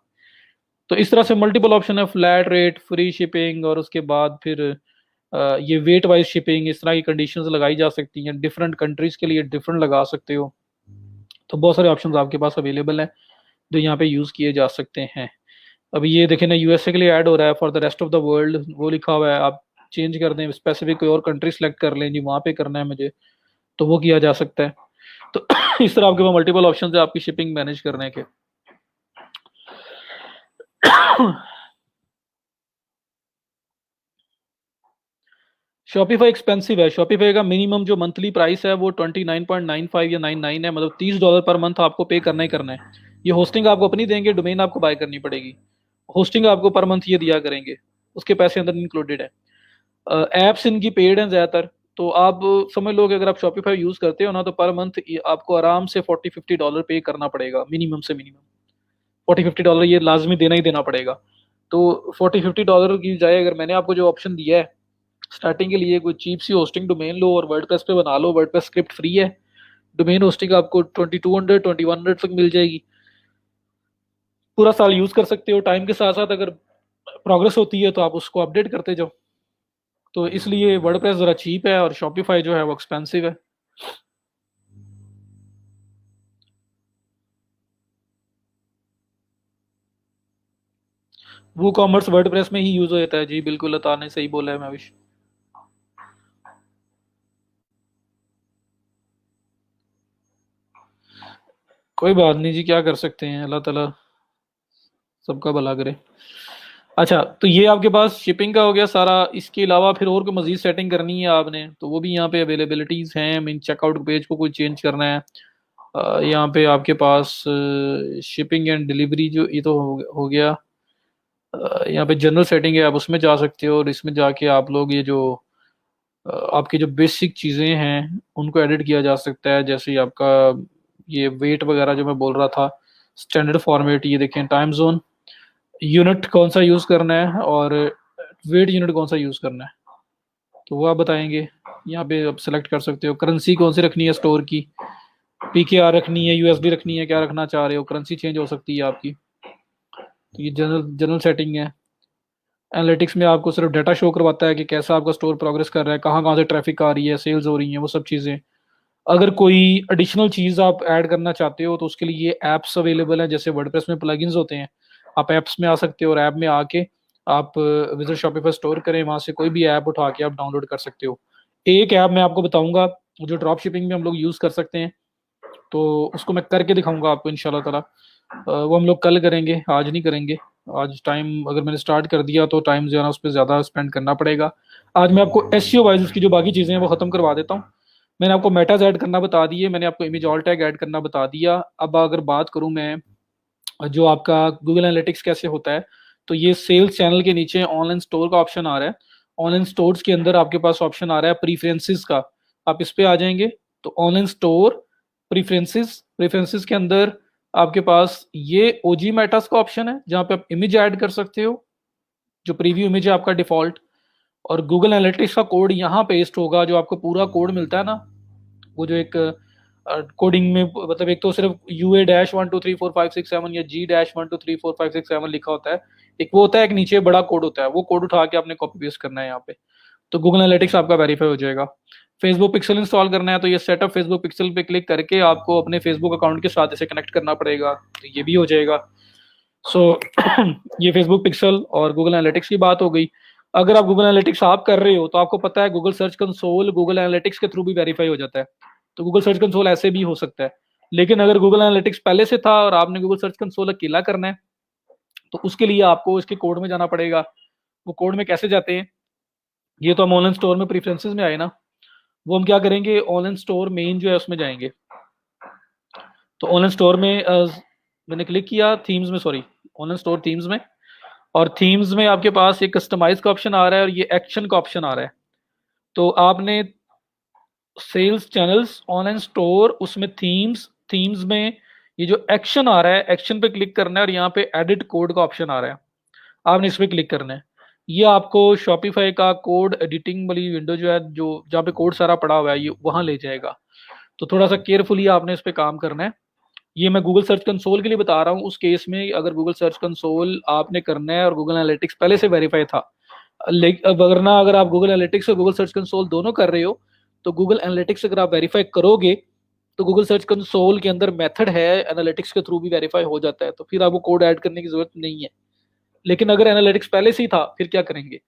तो इस तरह से मल्टीपल ऑप्शन है, फ्लैट रेट, फ्री शिपिंग, और उसके बाद फिर ये वेट वाइज शिपिंग, इस तरह की कंडीशंस लगाई जा सकती हैं। डिफरेंट कंट्रीज के लिए डिफरेंट लगा सकते हो। तो बहुत सारे ऑप्शंस आपके पास अवेलेबल हैं जो यहाँ पे यूज़ किए जा सकते हैं। अभी ये देखें ना, यूएसए के लिए ऐड हो रहा है, for the rest of the world वो लिखा हुआ है, आप चेंज कर दें, स्पेसिफिक कोई और कंट्री सेलेक्ट कर लें जी वहाँ पे करना है मुझे, तो वो किया जा सकता है। तो इस तरह आपके पास मल्टीपल ऑप्शन है आपकी शिपिंग मैनेज करने के। शॉपिफाई एक्सपेंसिव है, शॉपिफाई का मिनिमम जो मंथली प्राइस है वो 29.95 या 99 है, मतलब $30 पर मंथ आपको पे करना ही करना है। ये होस्टिंग आपको अपनी देंगे, डोमेन आपको बाय करनी पड़ेगी, होस्टिंग आपको पर मंथ ये दिया करेंगे, उसके पैसे अंदर इंक्लूडेड है। एप्स इनकी पेड हैं ज़्यादातर, तो आप समझ लो कि अगर आप शॉपिफाई यूज़ करते हो ना तो पर मंथ आपको आराम से $40-50 पे करना पड़ेगा, मिनिमम से मिनिमम $40-50 ये लाजमी देना ही देना पड़ेगा। तो $40-50 की बजाय अगर मैंने आपको जो ऑप्शन दिया है स्टार्टिंग के लिए, कोई चीप सी होस्टिंग डोमेन लो और वर्डप्रेस पे बना लो, वर्डप्रेस स्क्रिप्ट फ्री है, डोमेन होस्टिंग आपको 2200-2100 तक मिल जाएगी, पूरा साल यूज़ कर सकते हो। टाइम के साथ साथ अगर प्रोग्रेस होती है तो आप उसको अपडेट करते जाओ। तो इसलिए वर्डप्रेस ज़रा चीप है और शॉपिफाई जो है वो एक्सपेंसिव है। वो कॉमर्स वर्डप्रेस में ही यूज़ होता है जी, बिल्कुल अता ने सही बोला है महविश। कोई बात नहीं जी, क्या कर सकते हैं, अल्लाह ताला सबका भला करे। अच्छा, तो ये आपके पास शिपिंग का हो गया सारा। इसके अलावा फिर और कोई मजीद सेटिंग करनी है आपने तो वो भी यहाँ पे अवेलेबिलिटीज़ हैं। मीन चेकआउट पेज को कोई चेंज करना है, यहाँ पे आपके पास शिपिंग एंड डिलीवरी जो ये तो हो गया। यहाँ पे जनरल सेटिंग है, आप उसमें जा सकते हो और इसमें जाके आप लोग ये जो आपकी जो बेसिक चीज़ें हैं उनको एडिट किया जा सकता है, जैसे आपका ये वेट वगैरह जो मैं बोल रहा था, स्टैंडर्ड फॉर्मेट, ये देखें टाइम जोन, यूनिट कौन सा यूज़ करना है और वेट यूनिट कौन सा यूज़ करना है, तो वो आप बताएंगे। यहाँ पे आप सेलेक्ट कर सकते हो करेंसी कौन सी रखनी है स्टोर की, पीकेआर रखनी है, यूएसडी रखनी है, क्या रखना चाह रहे हो, करेंसी चेंज हो सकती है आपकी। तो ये जनरल जनरल सेटिंग है। एनालिटिक्स में आपको सिर्फ डाटा शो करवाता है कि कैसा आपका स्टोर प्रोग्रेस कर रहा है, कहाँ कहाँ से ट्रैफिक आ रही है, सेल्स हो रही हैं, वो सब चीज़ें। अगर कोई एडिशनल चीज़ आप ऐड करना चाहते हो तो उसके लिए ये ऐप्स अवेलेबल हैं, जैसे वर्डप्रेस में प्लगइन्स होते हैं। आप ऐप्स में आ सकते हो और ऐप में आके आप विजिट शॉपिफाई स्टोर करें, वहाँ से कोई भी ऐप उठा के आप डाउनलोड कर सकते हो। एक ऐप मैं आपको बताऊंगा जो ड्रॉप शिपिंग में हम लोग यूज़ कर सकते हैं, तो उसको मैं करके दिखाऊंगा आपको इंशाल्लाह ताला। वो हम लोग कल करेंगे, आज नहीं करेंगे। आज टाइम अगर मैंने स्टार्ट कर दिया तो टाइम जो है ना उस पर ज़्यादा स्पेंड करना पड़ेगा। आज मैं आपको एसईओ वाइज उसकी जो बाकी चीज़ें हैं वो ख़त्म करवा देता हूँ। मैंने आपको मेटाज ऐड करना बता दिए, मैंने आपको इमेज ऑल टैग ऐड करना बता दिया। अब अगर बात करूँ मैं जो आपका गूगल एनालिटिक्स कैसे होता है, तो ये सेल्स चैनल के नीचे ऑनलाइन स्टोर का ऑप्शन आ रहा है। ऑनलाइन स्टोर्स के अंदर आपके पास ऑप्शन आ रहा है प्रीफरेंसेस का। आप इस पे आ जाएंगे तो ऑनलाइन स्टोर प्रीफरेंसेस, प्रीफरेंसेस के अंदर आपके पास ये ओजी मेटास का ऑप्शन है जहाँ पे आप इमेज ऐड कर सकते हो, जो प्रीव्यू इमेज है आपका डिफॉल्ट। और गूगल एनालिटिक्स का कोड यहाँ पेस्ट होगा, जो आपको पूरा कोड मिलता है ना, वो जो एक कोडिंग में मतलब एक तो सिर्फ UA-1 2 3 4 5 6 7 या G-1 2 3 4 5 6 7 लिखा होता है, एक वो होता है, एक नीचे बड़ा कोड होता है, वो कोड उठा के आपने कॉपी पेस्ट करना है यहाँ पे, तो गूगल एनालिटिक्स आपका वेरीफाई हो जाएगा। फेसबुक पिक्सल इंस्टॉल करना है तो ये सेटअप फेसबुक पिक्सल पे क्लिक करके आपको अपने फेसबुक अकाउंट के साथ इसे कनेक्ट करना पड़ेगा, तो ये भी हो जाएगा। सो ये फेसबुक पिक्सल और गूगल एनालिटिक्स की बात हो गई। अगर आप गूगल एनालिटिक्स आप कर रहे हो तो आपको पता है Google search console Google analytics के थ्रू भी वेरीफाई हो जाता है, तो गूगल सर्च कंसोल ऐसे भी हो सकता है। लेकिन अगर गूगल एनालिटिक्स पहले से था और आपने गूगल सर्च कंसोल अकेला करना है तो उसके लिए आपको इसके कोड में जाना पड़ेगा। वो कोड में कैसे जाते हैं, ये तो हम ऑनलाइन स्टोर में प्रीफरेंसेस में आए ना, वो हम क्या करेंगे, ऑनलाइन स्टोर मेन जो है उसमें जाएंगे। तो ऑनलाइन स्टोर में मैंने क्लिक किया थीम्स में, सॉरी ऑनलाइन स्टोर थीम्स में, और थीम्स में आपके पास एक कस्टमाइज का ऑप्शन आ रहा है और ये एक्शन का ऑप्शन आ रहा है। तो आपने सेल्स चैनल्स ऑनलाइन स्टोर उसमें थीम्स, थीम्स में ये जो एक्शन आ रहा है, एक्शन पे क्लिक करना है और यहाँ पे एडिट कोड का ऑप्शन आ रहा है, आपने इस पे क्लिक करना है। ये आपको शॉपिफाई का कोड एडिटिंग वाली विंडो जो है, जो जहाँ पे कोड सारा पड़ा हुआ है, ये वहां ले जाएगा। तो थोड़ा सा केयरफुली आपने इस पे काम करना है। ये मैं गूगल सर्च कंसोल के लिए बता रहा हूँ, उस केस में अगर गूगल सर्च कंसोल आपने करना है और गूगल एनालिटिक्स पहले से वेरीफाई था। लेकिन वरना अगर आप गूगल एनालिटिक्स और गूगल सर्च कंसोल दोनों कर रहे हो तो गूगल एनालिटिक्स अगर आप वेरीफाई करोगे तो गूगल सर्च कंसोल के अंदर मेथड है, एनालिटिक्स के थ्रू भी वेरीफाई हो जाता है, तो फिर आपको कोड ऐड करने की जरूरत नहीं है। लेकिन अगर एनालिटिक्स पहले से ही था फिर क्या करेंगे,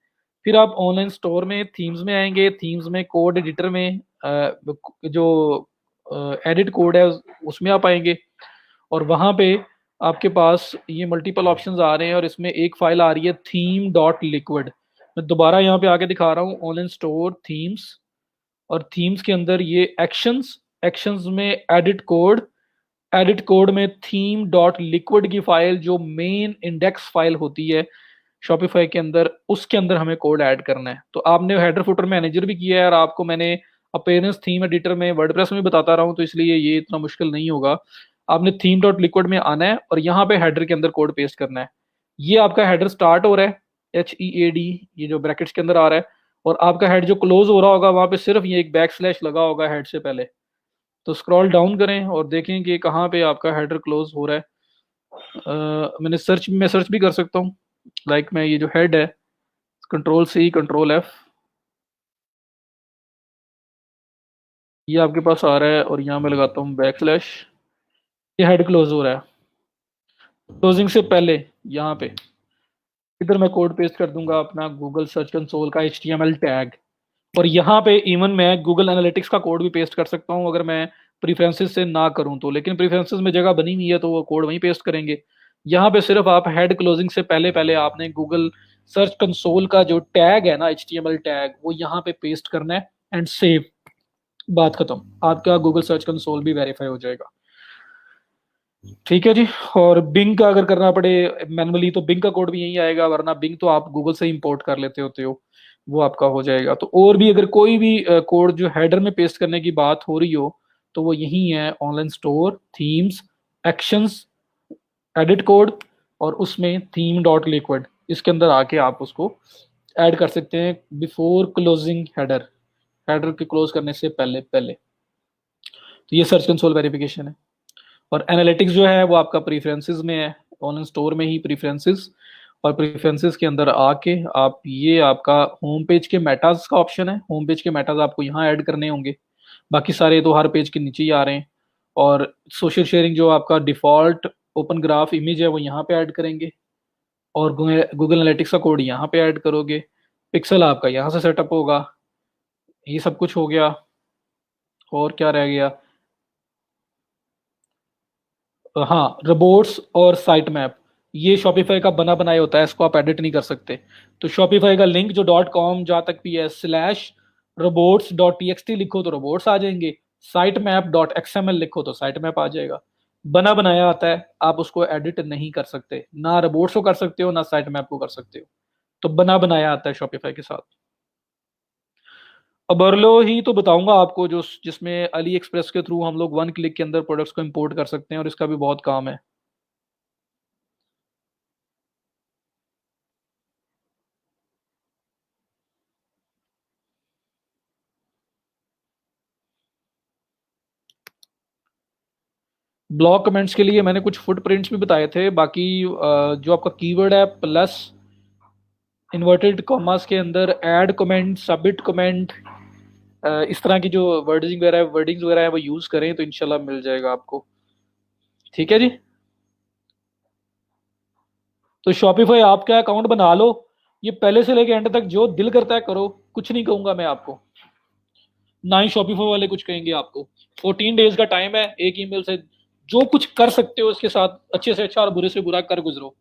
फिर आप ऑनलाइन स्टोर में थीम्स में आएंगे, थीम्स में कोड एडिटर में जो एडिट कोड है उसमें आप आएंगे और वहां पे आपके पास ये मल्टीपल ऑप्शंस आ रहे हैं और इसमें एक फाइल आ रही है थीम डॉट लिक्विड। मैं दोबारा यहाँ पे आके दिखा रहा हूँ, ऑनलाइन स्टोर थीम्स, और थीम्स के अंदर ये एक्शंस, एक्शंस में एडिट कोड, एडिट कोड में थीम डॉट लिक्विड की फाइल जो मेन इंडेक्स फाइल होती है शॉपिफाई के अंदर, उसके अंदर हमें कोड ऐड करना है। तो आपने हेडर फुटर मैनेजर भी किया है और आपको मैंने अपीयरेंस थीम एडिटर में वर्डप्रेस में बताता रहा हूँ, तो इसलिए ये इतना मुश्किल नहीं होगा। आपने थीम डॉट लिक्विड में आना है और यहाँ पे हेडर के अंदर कोड पेस्ट करना है। ये आपका हेडर स्टार्ट हो रहा है HEAD, ये जो ब्रैकेट्स के अंदर आ रहा है, और आपका हेड जो क्लोज हो रहा होगा वहां पे सिर्फ ये एक बैक स्लैश लगा होगा हेड से पहले। तो स्क्रॉल डाउन करें और देखें कि कहाँ पे आपका हेडर क्लोज हो रहा है। मैं सर्च भी कर सकता हूँ, लाइक मैं ये जो हेड है Ctrl+C Ctrl+F, ये आपके पास आ रहा है और यहाँ मैं लगाता हूँ बैक स्लैश, ये हेड क्लोज हो रहा है। क्लोजिंग से पहले यहाँ पे इधर मैं कोड पेस्ट कर दूंगा अपना गूगल सर्च कंसोल का HTML टैग, और यहाँ पे इवन मैं गूगल एनालिटिक्स का कोड भी पेस्ट कर सकता हूँ अगर मैं प्रीफरेंसेस से ना करूँ तो, लेकिन प्रीफरेंसेस में जगह बनी हुई है तो वो कोड वहीं पेस्ट करेंगे। यहाँ पे सिर्फ आप हेड क्लोजिंग से पहले पहले आपने गूगल सर्च कंसोल का जो टैग है ना HTML टैग, वो यहाँ पे पेस्ट करना है एंड सेव, बात खत्म, आपका गूगल सर्च कंसोल भी वेरीफाई हो जाएगा। ठीक है जी। और बिंग का अगर करना पड़े मैनुअली तो बिंग का कोड भी यही आएगा, वरना बिंग तो आप गूगल से इंपोर्ट कर लेते होते हो, वो आपका हो जाएगा। तो और भी अगर कोई भी कोड जो हेडर में पेस्ट करने की बात हो रही हो तो वो यही है, online store themes actions edit code, और उसमें थीम डॉट लिक्विड, इसके अंदर आके आप उसको ऐड कर सकते हैं बिफोर क्लोजिंग हेडर, हेडर के क्लोज करने से पहले पहले। तो ये सर्च कंसोल वेरिफिकेशन है। और एनालिटिक्स जो है वो आपका प्रीफरेंसेस में है, ऑनलाइन स्टोर में ही प्रीफरेंसेस, और प्रेफरेंसेस के अंदर आके आप ये आपका होम पेज के मेटाज का ऑप्शन है, होम पेज के मेटाज आपको यहाँ ऐड करने होंगे, बाकी सारे तो हर पेज के नीचे ही आ रहे हैं। और सोशल शेयरिंग जो आपका डिफॉल्ट ओपन ग्राफ इमेज है वो यहाँ पे ऐड करेंगे, और गूगल एनालिटिक्स का कोड यहाँ पे ऐड करोगे, पिक्सल आपका यहाँ से सेटअप होगा। ये सब कुछ हो गया। और क्या रह गया, हाँ रोबोट्स और साइट मैप, ये शॉपिफाई का बना बनाया होता है, इसको आप एडिट नहीं कर सकते। तो शॉपिफाई का लिंक जो .com जहाँ तक भी है /robots.txt लिखो तो रोबोट्स आ जाएंगे, साइट मैप .xml लिखो तो साइट मैप आ जाएगा। बना बनाया आता है, आप उसको एडिट नहीं कर सकते, ना रोबोट्स को कर सकते हो ना साइट मैप को कर सकते हो। तो बना बनाया आता है शॉपिफाई के साथ। अब बर्लो ही तो बताऊंगा आपको, जो जिसमें अली एक्सप्रेस के थ्रू हम लोग 1 क्लिक के अंदर प्रोडक्ट्स को इंपोर्ट कर सकते हैं, और इसका भी बहुत काम है। ब्लॉग कमेंट्स के लिए मैंने कुछ फुटप्रिंट्स भी बताए थे, बाकी जो आपका कीवर्ड है प्लस इन्वर्टेड कॉमास के अंदर ऐड कमेंट, सबमिट कमेंट, इस तरह की जो वर्डिंग्स वगैरह है वो यूज करें तो इंशाल्लाह मिल जाएगा आपको। ठीक है जी। तो शॉपिफाई आपका अकाउंट बना लो, ये पहले से लेके एंड तक जो दिल करता है करो, कुछ नहीं कहूंगा मैं आपको, ना ही शॉपिफाई वाले कुछ कहेंगे आपको। 14 डेज का टाइम है, एक ईमेल से जो कुछ कर सकते हो इसके साथ अच्छे से अच्छा और बुरे से बुरा कर गुजरो।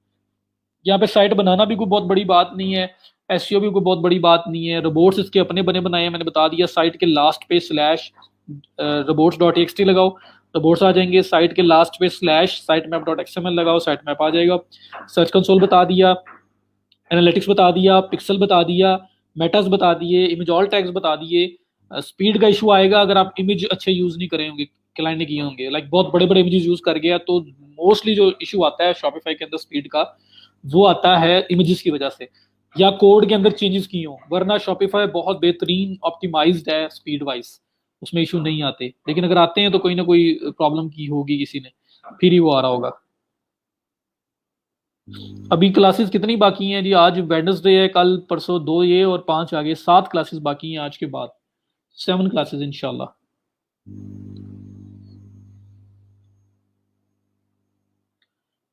यहाँ पे साइट बनाना भी कोई बहुत बड़ी बात नहीं है, एसईओ भी कोई बहुत बड़ी बात नहीं है। रोबोट्स इसके अपने बने बनाए हैं, मैंने बता दिया। साइट के लास्ट पे /robots.txt लगाओ, रोबोट्स आ जाएंगे। साइट के लास्ट पे /sitemap.xml लगाओ, साइट मैप आ जाएगा। सर्च कंसोल बता दिया, एनालिटिक्स बता दिया, पिक्सल बता दिया, मेटास बता दिए, इमेज ऑल टैग्स बता दिए। स्पीड का इशू आएगा अगर आप इमेज अच्छे यूज नहीं करे होंगे, क्लाइंट ने किए होंगे, लाइक बहुत बड़े बड़े इमेजेस यूज कर गया, तो मोस्टली जो इशू आता है शॉपिफाई के अंदर स्पीड का, वो आता है इमेजेस की वजह से, या कोड के अंदर चेंजेस की हो। वरना शॉपिफाई बहुत बेहतरीन ऑप्टिमाइज्ड है स्पीड वाइज, उसमें इशू नहीं आते। लेकिन अगर आते हैं तो कोई ना कोई प्रॉब्लम की होगी किसी ने, फिर ही वो आ रहा होगा। अभी क्लासेस कितनी बाकी हैं जी? आज वेडनेसडे है, कल परसों 2 ये और 5 आगे, 7 क्लासेस बाकी हैं आज के बाद, 7 क्लासेस इंशाल्लाह।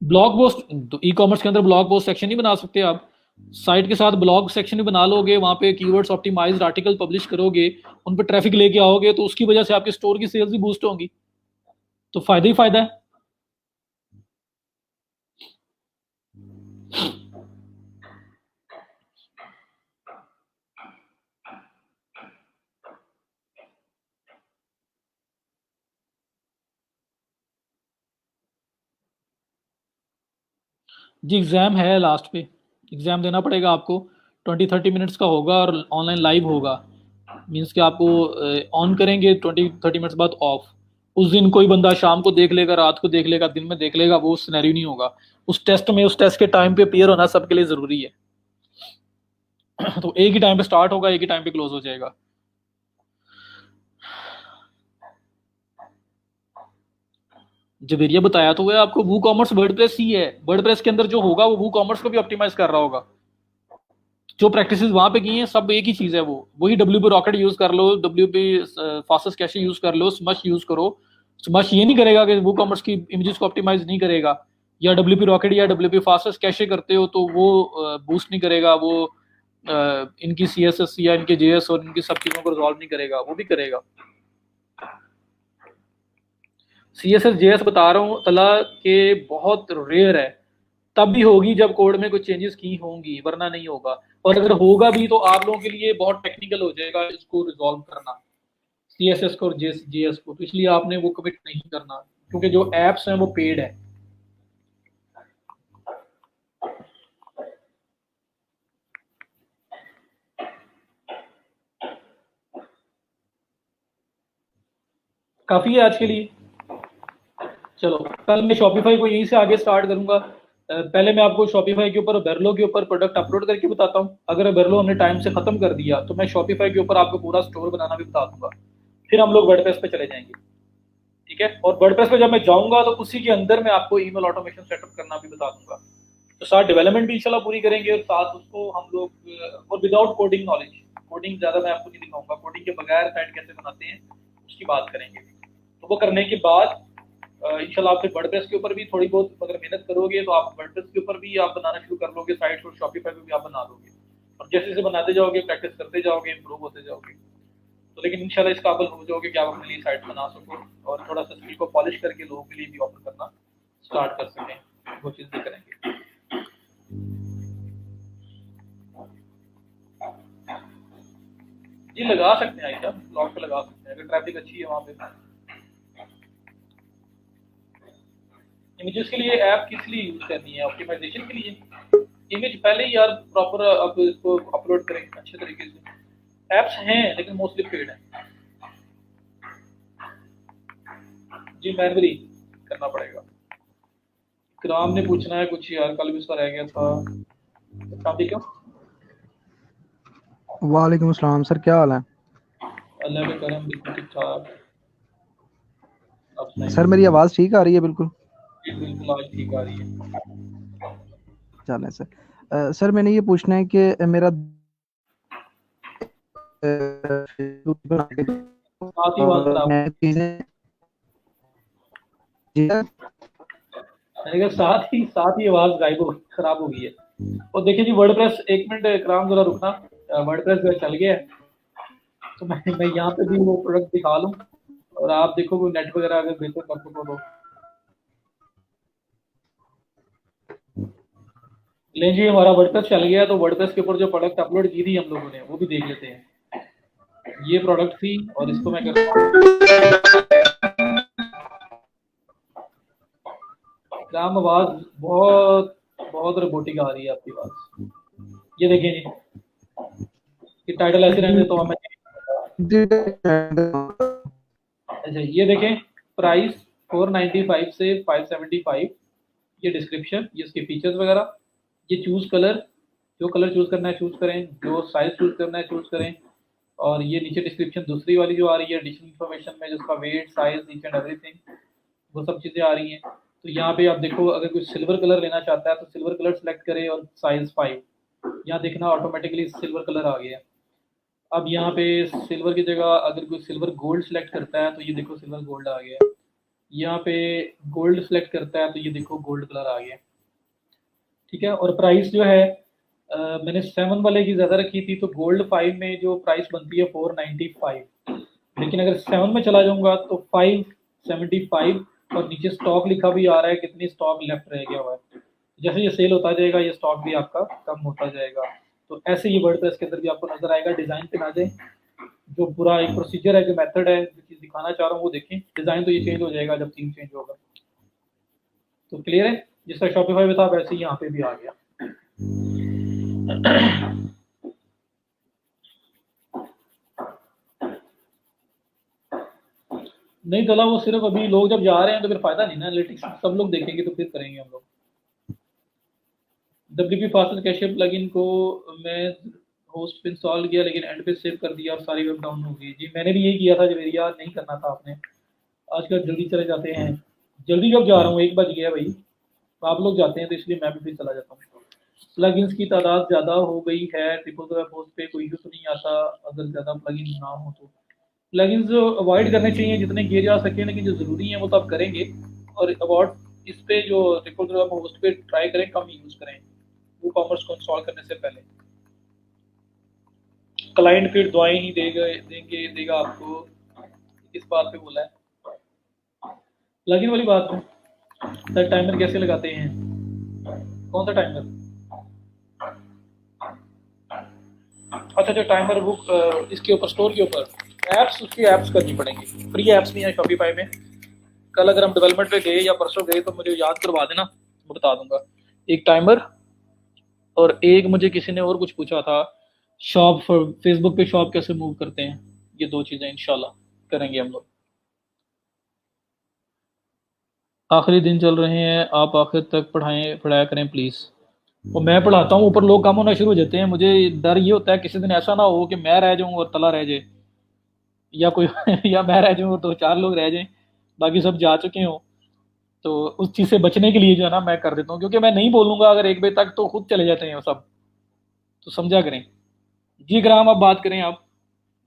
ब्लॉग पोस्ट, ई कॉमर्स के अंदर ब्लॉग पोस्ट सेक्शन नहीं बना सकते आप? साइट के साथ ब्लॉग सेक्शन भी बना लोगे, वहां पे कीवर्ड्स ऑप्टिमाइज्ड आर्टिकल पब्लिश करोगे, उन पर ट्रैफिक लेके आओगे, तो उसकी वजह से आपके स्टोर की सेल्स भी बूस्ट होंगी, तो फायदा ही फायदा है। जी एग्ज़ाम है लास्ट पे, एग्ज़ाम देना पड़ेगा आपको। 20-30 मिनट्स का होगा और ऑनलाइन लाइव होगा। मीन्स कि आपको ऑन करेंगे, 20-30 मिनट्स बाद ऑफ। उस दिन कोई बंदा शाम को देख लेगा, रात को देख लेगा, दिन में देख लेगा, वो सिनेरियो नहीं होगा। उस टेस्ट में, उस टेस्ट के टाइम पे अपीयर होना सबके लिए ज़रूरी है। तो एक ही टाइम पे स्टार्ट होगा, एक ही टाइम पे क्लोज हो जाएगा। जवेरिया बताया तो है आपको, वू कॉमर्स वर्डप्रेस ही है। वर्डप्रेस के अंदर जो होगा वो वू कॉमर्स को भी ऑप्टिमाइज कर रहा होगा। जो प्रैक्टिस वहां पे की हैं सब एक ही चीज है, वो वही डब्ल्यू पी रॉकेट यूज कर लो, W P fastest cache use कर लो, स्मश यूज करो। स्मश ये नहीं करेगा कि वो कॉमर्स की इमेजेस को ऑप्टिमाइज नहीं करेगा, या डब्ल्यू पी रॉकेट या डब्ल्यू पी फास्टेस्ट कैशे करते हो तो वो बूस्ट नहीं करेगा, वो इनकी सी एस एस या इनके जे एस और इनकी सब चीजों को रिजॉल्व नहीं करेगा, वो भी करेगा। C S S J S बता रहा हूँ तला के बहुत रेयर है, तब भी होगी जब कोड में कुछ चेंजेस की होंगी, वरना नहीं होगा। और अगर होगा भी तो आप लोगों के लिए बहुत टेक्निकल हो जाएगा इसको रिजॉल्व करना, सी एस एस को और जे एस को। तो इसलिए आपने वो कमिट नहीं करना, क्योंकि जो एप्स हैं वो पेड है। काफी है आज के लिए। चलो कल मैं शॉपिफाई को यहीं से आगे स्टार्ट करूंगा। पहले मैं आपको शॉपिफाई के ऊपर, बेरलो के ऊपर प्रोडक्ट अपलोड करके बताता हूँ। अगर बेरलो हमने टाइम से खत्म कर दिया तो मैं शॉपिफाई के ऊपर आपको पूरा स्टोर बनाना भी बता दूंगा, फिर हम लोग वर्डप्रेस पे चले जाएंगे। ठीक है, और वर्डप्रेस पे जब मैं जाऊंगा तो उसी के अंदर मैं आपको ईमेल ऑटोमेशन सेटअप करना भी बता दूंगा। तो साथ डेवलपमेंट भी इंशाल्लाह पूरी करेंगे, और साथ उसको हम लोग और विदाउट कोडिंग नॉलेज, कोडिंग ज़्यादा मैं आपको नहीं दिखाऊंगा, कोडिंग के बगैर साइट कैसे बनाते हैं उसकी बात करेंगे। तो वो करने के बाद इंशाल्लाह आप फिर वर्डप्रेस के ऊपर भी थोड़ी बहुत अगर मेहनत करोगे तो आप वर्डप्रेस के ऊपर भी आप बनाना शुरू कर लोगे साइट, और शॉपिफाई पे भी आप बना लोगे, और जैसे जैसे बनाते जाओगे प्रैक्टिस करते जाओगे इंप्रूव होते जाओगे, तो लेकिन इंशाल्लाह इस काबिल हो जाओगे कि आप अपने लिए साइट बना सको और थोड़ा सा स्किल को पॉलिश करके लोगों के लिए भी ऑफर करना स्टार्ट कर सकें, वो चीज़ भी करेंगे। जी लगा सकते हैं आइडिया, ब्लॉग पे लगा सकते हैं अगर ट्रैफिक अच्छी है वहाँ पे। इमेजेस के लिए ऐप किस लिए यूज करनी है? ऑप्टिमाइजेशन के लिए। इमेज पहले ही यार प्रॉपर आप इसको अपलोड करें अच्छे तरीके से। ऐप्स हैं लेकिन मोस्टली पेड हैं। जी मैनुअली करना पड़ेगा। इकराम ने पूछना है कुछ यार, कल भी उसका रह गया था। ठीक है, वालेकुम अस्सलाम सर, क्या हाल है? अल्लाह का करम, बिल्कुल ठीक ठाक। सर मेरी आवाज़ ठीक आ रही है? बिल्कुल बिल्कुल आज ठीक आ रही है। चलें सर। सर मैंने ये पूछना है कि मेरा साथ ही बात खराब, चीज़ें साथ ही आवाज गायब हो खराब हो गई है। और देखिए जी वर्डप्रेस, एक मिनट इकराम जरा रुकना, वर्डप्रेस जो चल गया है, तो मैं यहाँ पे भी वो प्रोडक्ट दिखा लूँ और आप देखो कोई नेट वगैरह अगर बेहतर कर सको तो। लें जी हमारा वर्डप्रेस चल गया, तो वर्डप्रेस के ऊपर जो प्रोडक्ट अपलोड की थी हम लोगों ने वो भी देख लेते हैं। ये प्रोडक्ट थी और इसको मैं करता हूँ। इकराम आवाज बहुत बहुत रोबोटिक आ रही है आपकी आवाज। ये देखिए जी, कि टाइटल ऐसे रहने तो हमें। अच्छा ये देखें, प्राइस 495 से 575, ये डिस्क्रिप्शन, ये इसके फीचर्स वगैरह, ये चूज कलर, जो कलर चूज करना है चूज करें, जो साइज चूज करना है चूज करें, और ये नीचे डिस्क्रिप्शन दूसरी वाली जो आ रही है एडिशनल इन्फॉर्मेशन में, जिसका weight size each and everything, वो सब चीज़ें आ रही हैं। तो यहाँ पे आप देखो अगर कोई सिल्वर कलर लेना चाहता है तो सिल्वर कलर सेलेक्ट करे और साइज 5, यहाँ देखना ऑटोमेटिकली सिल्वर कलर आ गया। अब यहाँ पे सिल्वर की जगह अगर कोई सिल्वर गोल्ड सेलेक्ट करता है तो ये देखो सिल्वर गोल्ड आ गया। यहाँ पे गोल्ड सेलेक्ट करता है तो ये देखो गोल्ड कलर आ गया। ठीक है, और प्राइस जो है मैंने 7 वाले की ज़्यादा रखी थी, तो गोल्ड 5 में जो प्राइस बनती है 495, लेकिन अगर 7 में चला जाऊंगा तो 575, और नीचे स्टॉक लिखा भी आ रहा है कितनी स्टॉक लेफ्ट रह गया हुआ है। जैसे ये सेल होता जाएगा ये स्टॉक भी आपका कम होता जाएगा। तो ऐसे ही वर्डप्रेस के अंदर भी आपको नजर आएगा। डिज़ाइन पे ना जाए, जो पूरा एक प्रोसीजर है, जो मेथड है, जो चीज़ दिखाना चाह रहा हूँ वो देखें। डिज़ाइन तो ये चेंज हो जाएगा जब थीम चेंज होगा। तो क्लियर है, जिसका शॉपिफाई में था वैसे ही यहाँ पे भी आ गया। नहीं चला वो, सिर्फ अभी लोग जब जा रहे हैं तो फिर फायदा नहीं ना, एनालिटिक्स सब लोग देखेंगे तो फिर करेंगे हम लोग। WP फास्टर कैशे प्लगइन को मैं होस्ट पे इंस्टॉल किया लेकिन एंड पे सेव कर दिया और सारी वेब डाउन हो गई। जी मैंने भी यही किया था जवेरिया, नहीं करना था आपने। आजकल जल्दी चले जाते हैं, जल्दी कब जा रहा हूँ, 1 बज गया भाई। आप लोग जाते हैं तो इसलिए मैं भी फिर चला जाता हूँ। प्लगइन्स की तादाद ज़्यादा हो गई है, ट्रिपल वेब होस्ट पे कोई इशू तो नहीं आता अगर ज़्यादा प्लगइन ना हो तो। प्लगइन्स अवॉइड करने चाहिए जितने किए जा सके, लेकिन जो ज़रूरी है वो तो आप करेंगे। और अवॉइड इस पे जो ट्रिपल वेब होस्ट पे ट्राई करें कम यूज़ करें वो कॉमर्स को इंस्टॉल करने से पहले। क्लाइंट फिर दुआएं ही देगा आपको, इस बात पे बोला है। प्लगइन वाली बात है सर, टाइमर कैसे लगाते हैं? कौन सा टाइमर? अच्छा जो टाइमर बुक इसके ऊपर स्टोर के ऊपर ऐप्स, उसकी ऐप्स करनी पड़ेंगी, फ्री ऐप्स नहीं है शॉपिफाई में। कल अगर हम डेवलपमेंट पे गए या परसों गए तो मुझे याद करवा देना, मैं बता दूंगा। एक टाइमर और एक मुझे किसी ने और कुछ पूछा था, शॉप फेसबुक पे शॉप कैसे मूव करते हैं, ये 2 चीज़ें इंशाल्लाह करेंगे हम लोग। आखिरी दिन चल रहे हैं, आप आखिर तक पढ़ाया करें प्लीज़। और मैं पढ़ाता हूँ, ऊपर लोग कम होना शुरू हो जाते हैं, मुझे डर ये होता है किसी दिन ऐसा ना हो कि मैं रह जाऊँ और तला रह जाए, या कोई या मैं रह जाऊँ और 2-4 लोग रह जाएं, बाकी सब जा चुके हों। तो उस चीज़ से बचने के लिए जो है ना मैं कर देता हूँ, क्योंकि मैं नहीं बोलूँगा अगर 1 बजे तक तो खुद चले जाते हैं सब, तो समझा करें। जी ग्राम, आप बात करें, आप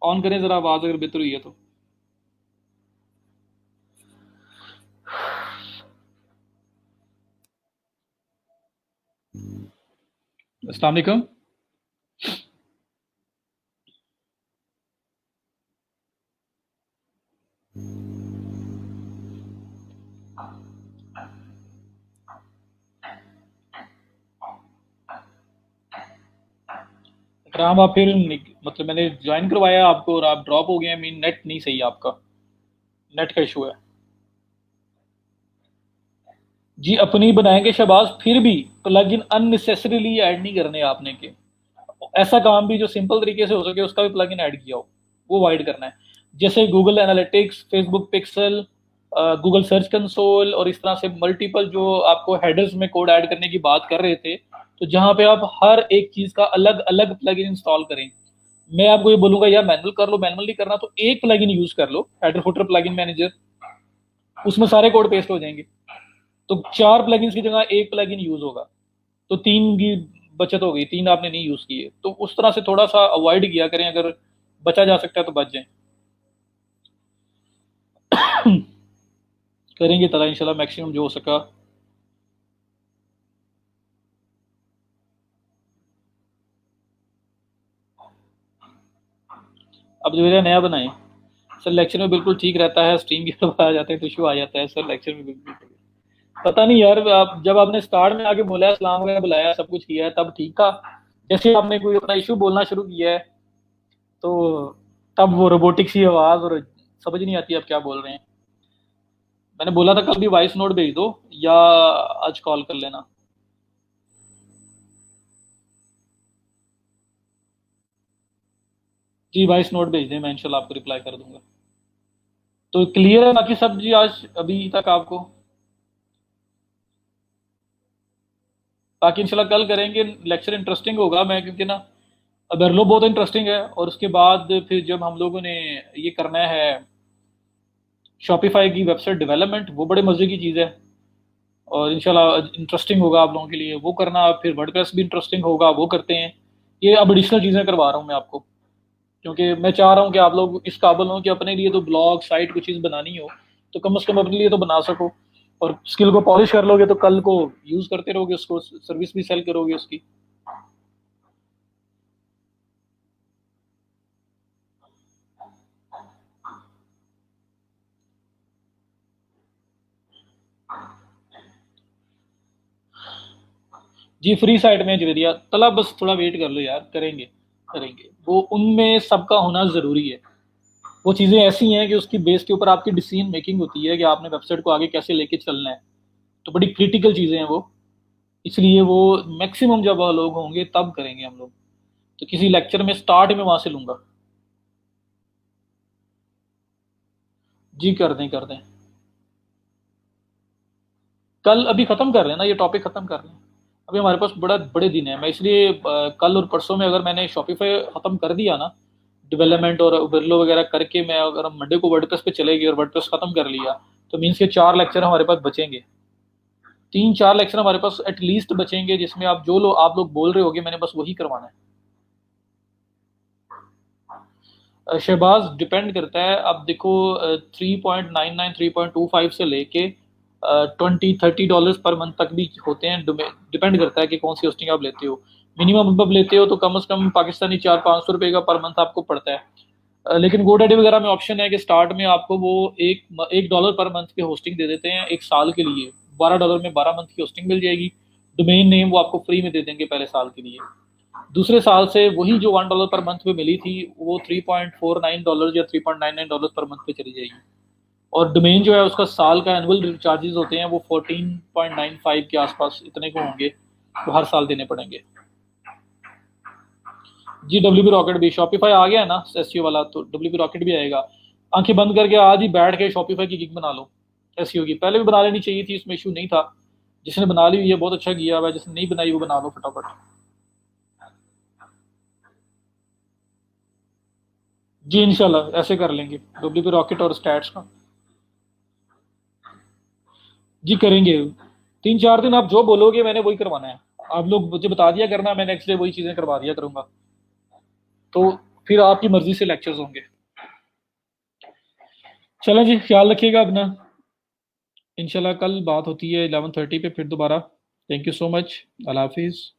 ऑन करें ज़रा आवाज़ अगर बेहतर हुई है तो। अस्सलाम वालेकुम। ग्राम, आप फिर मतलब मैंने ज्वाइन करवाया आपको और आप ड्रॉप हो गए हैं, मीन नेट नहीं सही है आपका, नेट का इशू है। जी अपनी बनाएंगे शहबाज, फिर भी प्लग इन अननेसेसरीली ऐड नहीं करने आपने के। ऐसा काम भी जो सिंपल तरीके से हो सके उसका भी प्लग इन ऐड किया हो, वो वाइड करना है। जैसे Google analytics, Facebook pixel, Google search console और इस तरह से मल्टीपल जो आपको हेडर्स में कोड ऐड करने की बात कर रहे थे, तो जहां पे आप हर एक चीज का अलग अलग प्लग इन इंस्टॉल करें। मैं आपको ये बोलूंगा यार मैनुअल कर लो, मैनुअल नहीं करना तो एक प्लग इन यूज कर लो, header footer plugin manager, उसमें सारे कोड पेस्ट हो जाएंगे। तो 4 प्लगइन्स की जगह एक प्लगइन यूज होगा, तो 3 की बचत हो गई, 3 आपने नहीं यूज किए। तो उस तरह से थोड़ा सा अवॉइड किया करें, अगर बचा जा सकता है तो बच जाए। करेंगे तला इंशाल्लाह मैक्सिमम जो हो सका। अब जो मेरा नया बनाए सर, लेक्चर में बिल्कुल ठीक रहता है, स्ट्रीम की तरफ आ जाते हैं तो इशू आ जाता है सर, लेक्चर में बिल्कुल ठीक। पता नहीं यार, आप जब आपने स्टार्ट में आके बोला, सलाम वगैरह बुलाया, सब कुछ किया है, तब ठीक था। जैसे आपने कोई अपना इशू बोलना शुरू किया है, तो तब वो रोबोटिक सी आवाज, और समझ नहीं आती आप क्या बोल रहे हैं। मैंने बोला था कल भी वॉइस नोट भेज दो या आज कॉल कर लेना। जी वॉइस नोट भेज दें, मैं इंशाल्लाह आपको रिप्लाई कर दूंगा। तो क्लियर है बाकी सब जी आज अभी तक आपको? बाकी इंशाल्लाह कल करेंगे, लेक्चर इंटरेस्टिंग होगा। मैं क्योंकि ना बेरलो बहुत इंटरेस्टिंग है, और उसके बाद फिर जब हम लोगों ने ये करना है शॉपिफाई की वेबसाइट डेवलपमेंट, वो बड़े मजे की चीज़ है और इंशाल्लाह इंटरेस्टिंग होगा आप लोगों के लिए वो करना। फिर वर्डप्रेस भी इंटरेस्टिंग होगा, वो करते हैं। ये अब एडिशनल चीज़ें करवा रहा हूँ मैं आपको, क्योंकि मैं चाह रहा हूँ कि आप लोग इस काबिल हो कि अपने लिए तो ब्लॉग साइट कोई चीज़ बनानी हो तो कम से कम अपने लिए तो बना सको, और स्किल को पॉलिश कर लोगे तो कल को यूज़ करते रहोगे उसको, सर्विस भी सेल करोगे उसकी। जी फ्री साइट में जवेरिया तला, बस थोड़ा वेट कर लो यार, करेंगे करेंगे वो, उनमें सबका होना ज़रूरी है। वो चीज़ें ऐसी हैं कि उसकी बेस के ऊपर आपकी डिसीजन मेकिंग होती है कि आपने वेबसाइट को आगे कैसे लेके चलना है। तो बड़ी क्रिटिकल चीज़ें हैं वो, इसलिए वो मैक्सिमम जब लोग होंगे तब करेंगे हम लोग। तो किसी लेक्चर में स्टार्ट में वहां से लूंगा। जी कर दें कर दें। कल अभी खत्म कर रहे हैं ना, ये टॉपिक खत्म कर रहे हैं। अभी हमारे पास बड़ा बड़े दिन है, मैं इसलिए कल और परसों में अगर मैंने शॉपिफाई खत्म कर दिया ना, डेवलपमेंट और विरलो वगैरह करके, मैं अगर हम मंडे को वर्डप्रेस पे चले गए और वर्डप्रेस खत्म कर लिया, तो मीन्स के 4 लेक्चर हमारे पास बचेंगे। 3-4 लेक्चर हमारे पास एटलीस्ट बचेंगे, जिसमें आप लोग बोल रहे होगे मैंने बस वही करवाना है। शहबाज डिपेंड करता है, अब देखो 3.99 3.25 से लेके 20-30 डॉलर्स पर मंथ तक भी होते हैं। डिपेंड करता है कि कौन सी होस्टिंग आप लेते हो। मिनिमम अब लेते हो तो कम से कम पाकिस्तानी 400-500 रुपये का पर मंथ आपको पड़ता है। लेकिन गोडैडी वगैरह में ऑप्शन है कि स्टार्ट में आपको वो एक डॉलर पर मंथ की होस्टिंग दे देते हैं 1 साल के लिए। $12 में 12 मंथ की होस्टिंग मिल जाएगी। डोमेन नेम वो आपको फ्री में दे देंगे पहले साल के लिए। दूसरे साल से वही जो $1 पर मंथ पे मिली थी, वो $3.49 या $3.99 पर मंथ पे चली जाएगी। और डोमेन जो है उसका साल का एनुअल चार्जेस होते हैं वो 14.95 के आसपास इतने को होंगे, वो हर साल देने पड़ेंगे। जी डब्ल्यू बी रॉकेट भी, शॉपिफाई आ गया है ना एसईओ वाला, तो डब्ल्यू बी रॉकेट भी आएगा। आंखें बंद करके आज ही बैठ के शॉपिफाई की गिग बना लो। एसईओ की पहले भी बना लेनी चाहिए थी, इसमें इशू नहीं था। जिसने बना ली हुई है बहुत अच्छा किया हुआ है, जिसने नहीं बनाई वो बना लो फटाफट। जी इंशाल्लाह ऐसे कर लेंगे, डब्ल्यू पी रॉकेट और स्टैट्स का। जी करेंगे। 3-4 दिन आप जो बोलोगे मैंने वही करवाना है। आप लोग मुझे बता दिया करना, मैं नेक्स्ट डे वही चीज़ें करवा दिया करूँगा। तो फिर आपकी मर्ज़ी से लेक्चर्स होंगे। चलें जी, ख्याल रखिएगा अपना। इंशाल्लाह कल बात होती है 11:30 पे फिर दोबारा। Thank you so much. अल्लाह हाफिज़।